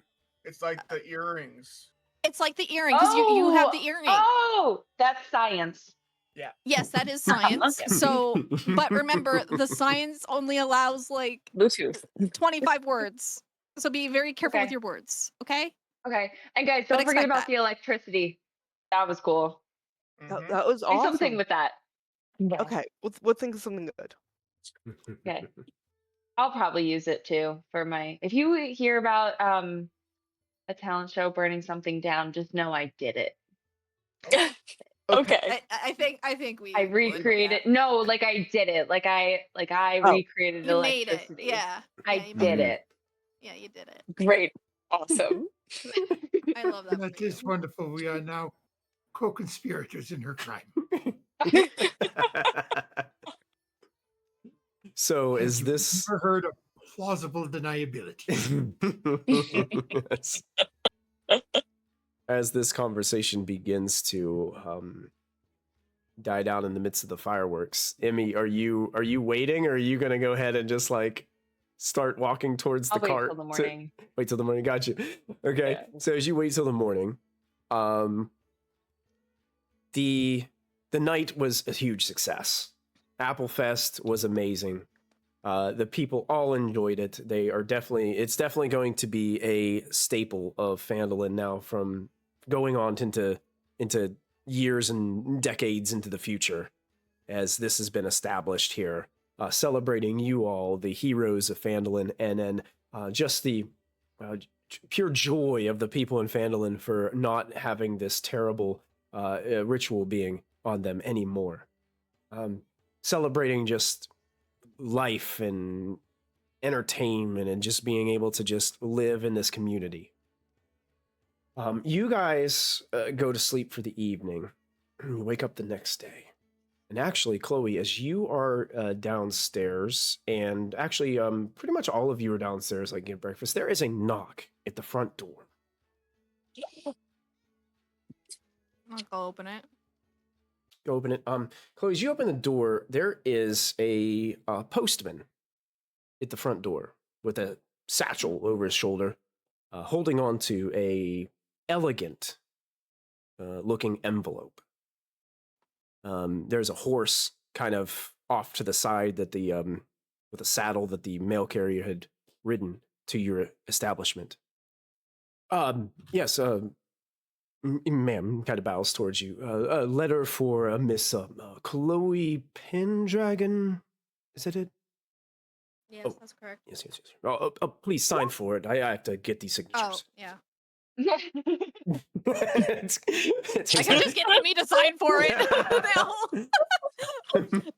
It's like the earrings. It's like the earring because you have the earring. Oh, that's science. Yeah. Yes, that is science. So, but remember, the science only allows like Bluetooth 25 words. So be very careful with your words. Okay. Okay. And guys, don't forget about the electricity. That was cool. That was awesome. Do something with that. Okay, we'll think of something good. Okay. I'll probably use it too for my. If you hear about a talent show burning something down, just know I did it. Okay. I think we. I recreated. No, like I did it. Like I recreated You made electricity. it. Yeah. I did it. Yeah, you did it. Great. Awesome. I love that. That is wonderful. We are now co-conspirators in her crime. So is this ever heard of plausible deniability? Yes. As this conversation begins to die down in the midst of the fireworks, Emmy, are you waiting, or are you gonna go ahead and just like start walking towards the cart? Wait till the morning. Wait till the morning. Gotcha. Okay. Yeah. So as you wait till the morning, the night was a huge success. Applefest was amazing. The people all enjoyed it. It's definitely going to be a staple of Phandalin now, from going on into years and decades into the future, as this has been established here. celebrating you all, the heroes of Phandalin, and then just the pure joy of the people in Phandalin for not having this terrible ritual being on them anymore. Celebrating just life and entertainment and just being able to just live in this community. You guys go to sleep for the evening. You wake up the next day. And actually, Chloe, as you are downstairs, and actually pretty much all of you are downstairs like getting breakfast, there is a knock at the front door. I'll go open it. Go open it. Chloe, as you open the door, there is a postman at the front door with a satchel over his shoulder, holding on to a elegant looking envelope. There's a horse kind of off to the side that the with a saddle that the mail carrier had ridden to your establishment. Yes, ma'am, kind of bows towards you. A letter for Miss Chloe Pendragon. Is that it? Yes, that's correct. Yes. Please sign for it. I have to get these signatures. Oh, yeah. it's I can just get Amy to sign for it.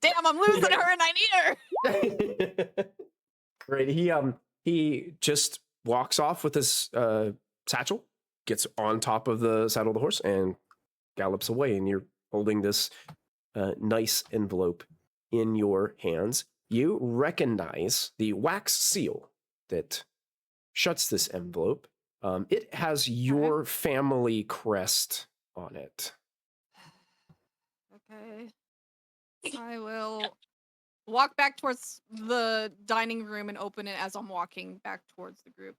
Damn, I'm losing her and I need her. Great. He just walks off with his satchel, gets on top of the saddle of the horse, and gallops away. And you're holding this nice envelope in your hands. You recognize the wax seal that shuts this envelope. It has your family crest on it. Okay. I will walk back towards the dining room and open it as I'm walking back towards the group.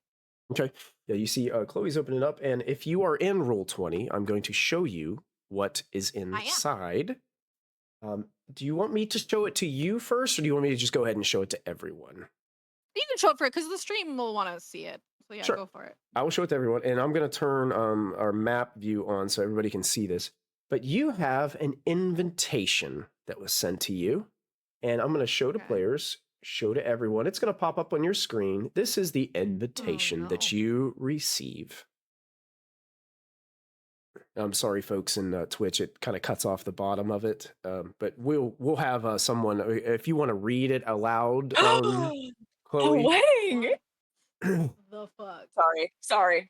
Okay. Yeah, you see Chloe's opening up, and if you are in Roll20, I'm going to show you what is inside. Do you want me to show it to you first, or do you want me to just go ahead and show it to everyone? You can show it for it, because the stream will want to see it. So yeah, sure. Go for it. I will show it to everyone, and I'm going to turn our map view on so everybody can see this. But you have an invitation that was sent to you, and I'm going to show to players, show to everyone. It's going to pop up on your screen. This is the invitation that you receive. I'm sorry, folks in Twitch. It kind of cuts off the bottom of it, but we'll have someone, if you want to read it aloud. Chloe. Wedding. The fuck. Sorry.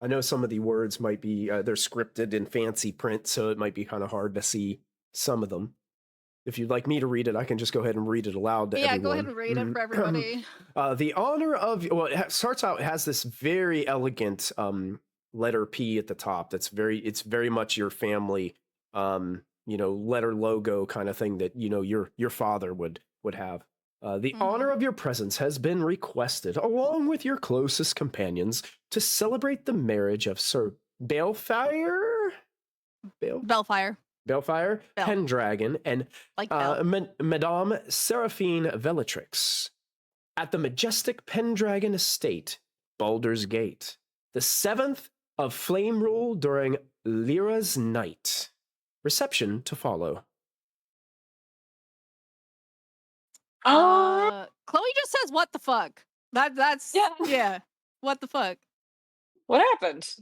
I know some of the words might be they're scripted in fancy print, so it might be kind of hard to see some of them. If you'd like me to read it, I can just go ahead and read it aloud to everyone. Yeah, go ahead and read it for everybody. The honor of, well, it starts out, it has this very elegant letter P at the top. It's very much your family, letter logo kind of thing that, your father would have. The honor of your presence has been requested, along with your closest companions, to celebrate the marriage of Sir Balefire? Balefire, Pendragon, and Madame Seraphine Velatrix at the majestic Pendragon Estate, Baldur's Gate, the 7th of Flame Rule during Lyra's Night. Reception to follow. Chloe just says, "What the fuck?" That's yeah. What the fuck? What happened?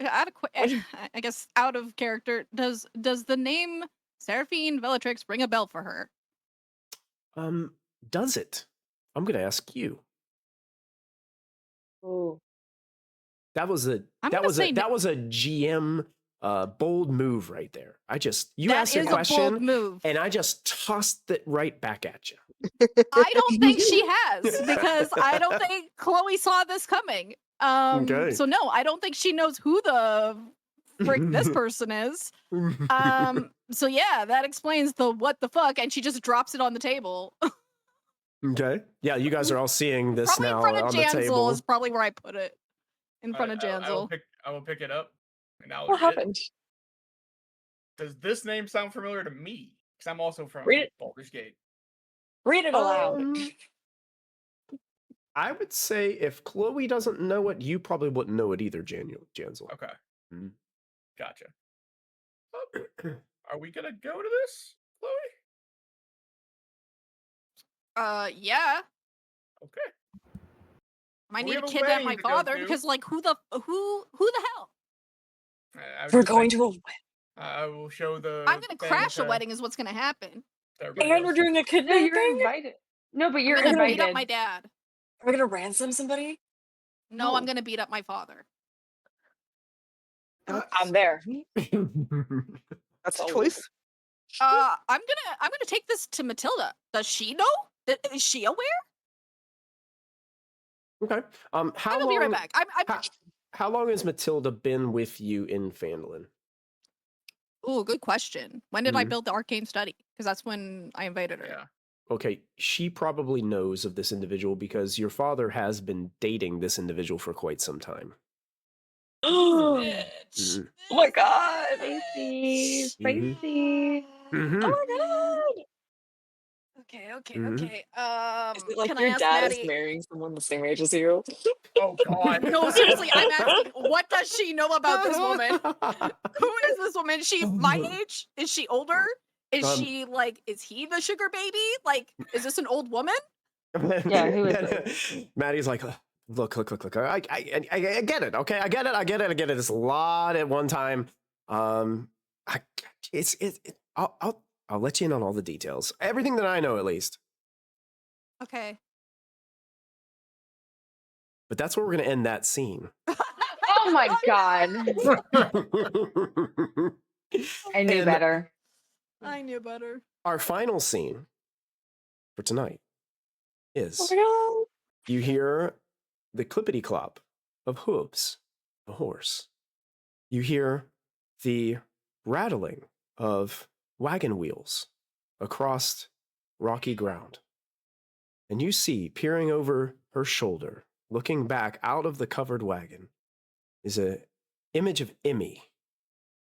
I guess out of character. Does the name Seraphine Velatrix ring a bell for her? Does it? I'm gonna ask you. Oh, that was a GM bold move right there. You asked a question, and I just tossed it right back at you. I don't think she has, because I don't think Chloe saw this coming. So no, I don't think she knows who the frick this person is. So yeah, that explains the what the fuck, and she just drops it on the table. Okay. Yeah, you guys are all seeing this probably now in front of on Jansel the table. is probably where I put it. In front of Jansel. I will pick it up. And what happened? Does this name sound familiar to me? Because I'm also from Baldur's Gate. Read it aloud. I would say if Chloe doesn't know it, you probably wouldn't know it either, Jansel. Okay. Gotcha. Are we gonna go to this, Chloe? Yeah. Okay. I need to kidnap my father because, like, who the hell? We're going to a wedding. I will show the. I'm gonna crash a wedding. Is what's gonna happen. And we're doing a kidnapping. No, you're invited. No, but you're I'm gonna invited. beat up my dad. Are we gonna ransom somebody? No, I'm gonna beat up my father. I'm there. That's a choice. I'm gonna take this to Matilda. Does she know? Is she aware? Okay. How I'll long? be right back. How long has Matilda been with you in Phandalin? Oh, good question. When did I build the arcane study? Because that's when I invited her. Yeah. Okay, she probably knows of this individual because your father has been dating this individual for quite some time. Oh my god! Spicy, spicy. Mm-hmm. Oh my god! Okay. Is it like can your I ask dad Maddie? is marrying someone the same age as you? Oh god. No, seriously, I'm asking, what does she know about this woman? Who is this woman? Is she my age? Is she older? Is she like, is he the sugar baby? Like, is this an old woman? Yeah, who is it? Maddie's like, look. I get it, okay? I get it. It's a lot at one time. I'll let you in on all the details. Everything that I know, at least. Okay. But that's where we're going to end that scene. Oh my god. I knew better. I knew better. Our final scene for tonight is Oh you hear the clippity-clop of hooves, the horse. You hear the rattling of wagon wheels across rocky ground. And you see, peering over her shoulder, looking back out of the covered wagon, is an image of Emmy,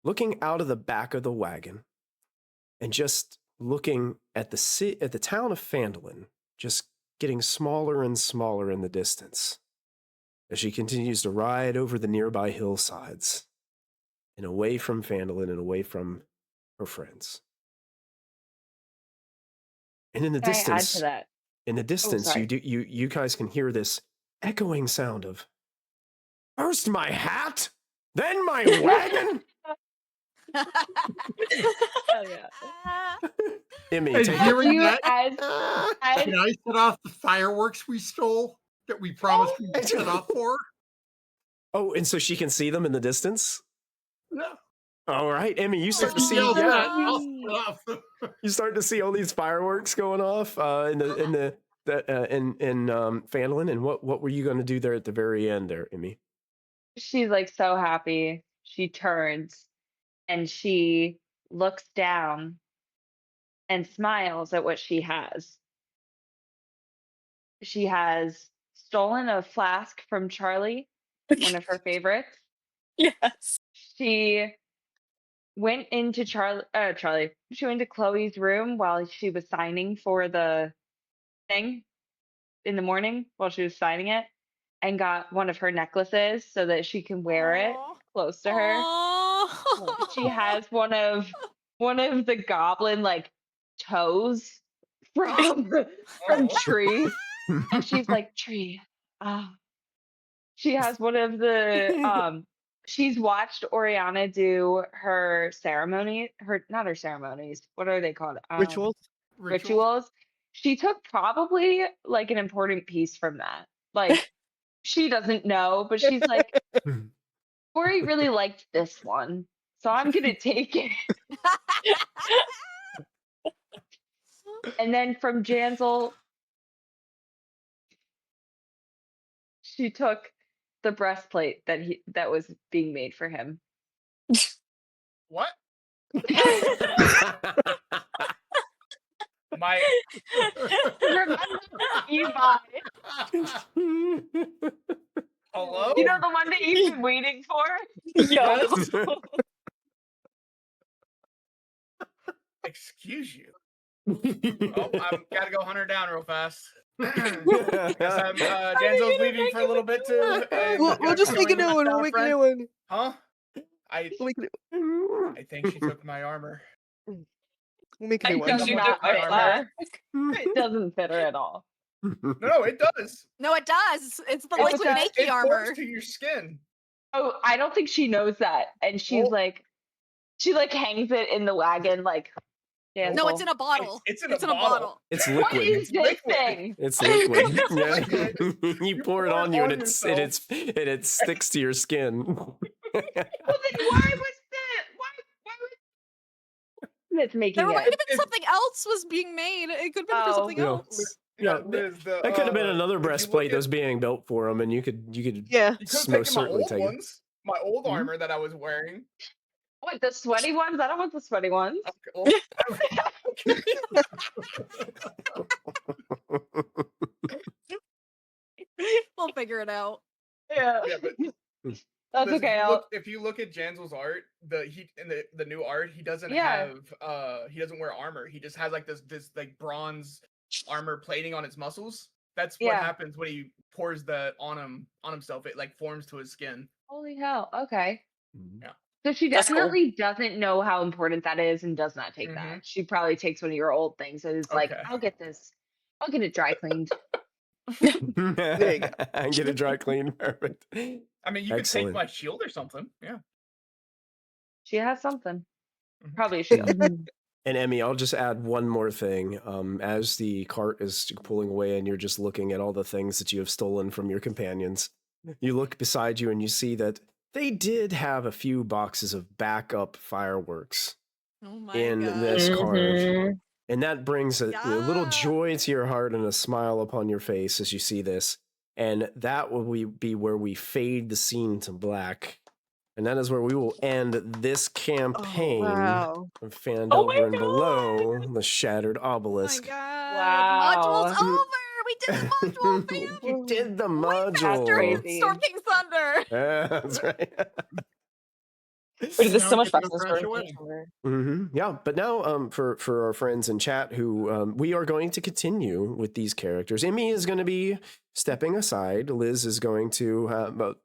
looking out of the back of the wagon and just looking at the town of Phandalin, just getting smaller and smaller in the distance as she continues to ride over the nearby hillsides and away from Phandalin and away from her friends. And in the Can distance, I add to that? in the distance, you guys can hear this echoing sound of first my hat, then my wagon. Hell yeah. Emmy, And take hearing You that, as can I set off the fireworks we stole that we promised we'd set off for? Oh, and so she can see them in the distance? Yeah. All right, Emmy, you start to see I'll set off. you start to see all these fireworks going off in Phandalin. And what were you going to do there at the very end there, Emmy? she's like so happy. She turns and she looks down and smiles at what she has. She has stolen a flask from Charlie, one of her favorites. Yes. She went into she went to Chloe's room while she was signing for the thing in the morning while she was signing it and got one of her necklaces so that she can wear it close to her. She has one of the goblin like toes from Tree. And she's like, Tree. She has one of the she's watched Oriana do her ceremony, not her ceremonies. What are they called? Rituals. She took probably like an important piece from that. Like she doesn't know, but she's like, Ori really liked this one, so I'm gonna take it. And then from Janzel, she took the breastplate that was being made for him. What? My Remember Evi? hello? You know the one that you've been waiting for? Yes. Excuse you. Oh, I'm gotta go hunt her down real fast. Guess I'm Janzo's leaving for a little bit too. We'll just make a new one. We'll make a new one. Huh? I think she took my armor. We'll make a It new one. does She not took my fit armor. her. It doesn't fit her at all. No, it does. No, it does. It's the It liquid does. makey It armor. forms to your skin. Oh, I don't think she knows that. And she's Well- like, she like hangs it in the wagon, like, No, Dancel. it's in a bottle. It's in a bottle. It's What liquid. is this liquid. thing? It's liquid. Yeah. liquid. You pour it on you and yourself. it sticks to your skin. Well, then why was that? Why was it's making There might it? have been something else was being made. It could have been for something Yeah. else. Yeah, Liz, that could have been another if you breastplate look that was being built for him, and you could Yeah. You could have most taken my certainly old take it. ones, my old Mhm. armor that I was wearing. What, the sweaty ones? I don't want the sweaty ones. Okay, We'll figure it out. Yeah. yeah, but That's Liz, okay. if you look at Janzel's art, the new art, he doesn't Yeah. have he doesn't wear armor. He just has like this like bronze armor plating on his muscles. That's what Yeah. happens when he pours that on himself. It like forms to his skin. Holy hell. Okay. Yeah. So she That's cool. definitely doesn't know how important that is and does not take Mhm. that. She probably takes one of your old things and is like, Okay. I'll get this. I'll get it dry cleaned. There you go. And get it dry clean. Perfect. I mean, you could Excellent. take my shield or something. Yeah. She has something. Mhm. Probably a shield. And Emmy, I'll just add one more thing. As the cart is pulling away and you're just looking at all the things that you have stolen from your companions, you look beside you and you see that they did have a few boxes of backup fireworks Oh my in god. this cart. Mhm. And that brings a little Yeah. joy to your heart and a smile upon your face as you see this. And that will be where we fade the scene to black. And that is where we will end this campaign Wow. of Phandelver and God. below the Shattered Oh my Obelisk. god. Wow. The module's over. We did the module, fam. You did the Way module. crazy. Storm King's Thunder. Yeah, that's right. Wait, this is Now so we much get to faster. crash away. Yeah, but now for our friends in chat who we are going to continue with these characters. Emmy is going to be stepping aside. Liz is going to,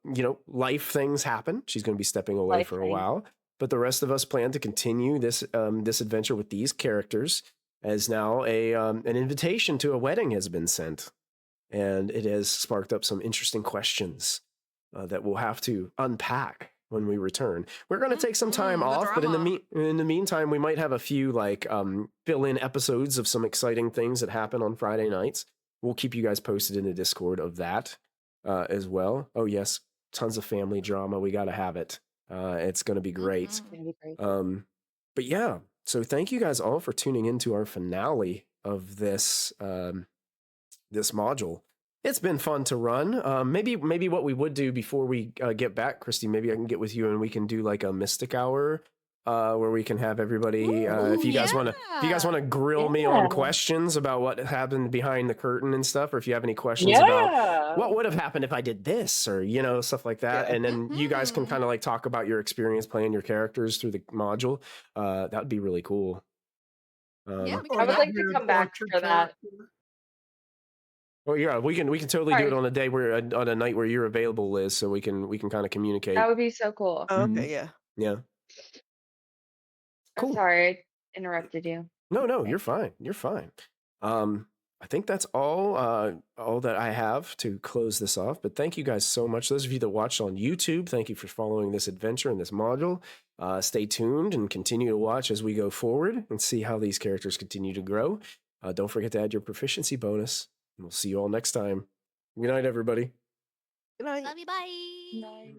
life things happen. She's going to be stepping away Life for a things. while. But the rest of us plan to continue this adventure with these characters. As now an invitation to a wedding has been sent, and it has sparked up some interesting questions that we'll have to unpack when we return. We're going to take some time the off, but in drama. the meantime, we might have a few fill-in episodes of some exciting things that happen on Friday nights. We'll keep you guys posted in the Discord of that as well. Oh yes, tons of family drama. We got to have it. It's going to be great. Mhm. Gonna be great. But yeah, so thank you guys all for tuning into our finale of this this module. It's been fun to run. Maybe what we would do before we get back, Kristy, maybe I can get with you and we can do like a Mystic Hour where we can have everybody. If you guys want to grill me on Yeah. questions about what happened behind the curtain and stuff, or if you have any questions about what would have happened if I did this, or stuff like that, Yeah. and then you guys can kind of like talk about your experience playing your characters through the module. That would be really cool. Yeah, we I would can like to come back for that. Well, yeah, we can totally do it Sorry. on a day where on a night where you're available, Liz, so we can kind of communicate. That would be so cool. Oh, okay, yeah. Yeah. I'm Cool. sorry I interrupted you. No, you're fine. You're fine. I think that's all that I have to close this off. But thank you guys so much. Those of you that watched on YouTube, thank you for following this adventure and this module. Stay tuned and continue to watch as we go forward and see how these characters continue to grow. Don't forget to add your proficiency bonus. And we'll see you all next time. Good night, everybody. Good night. Love you. Bye.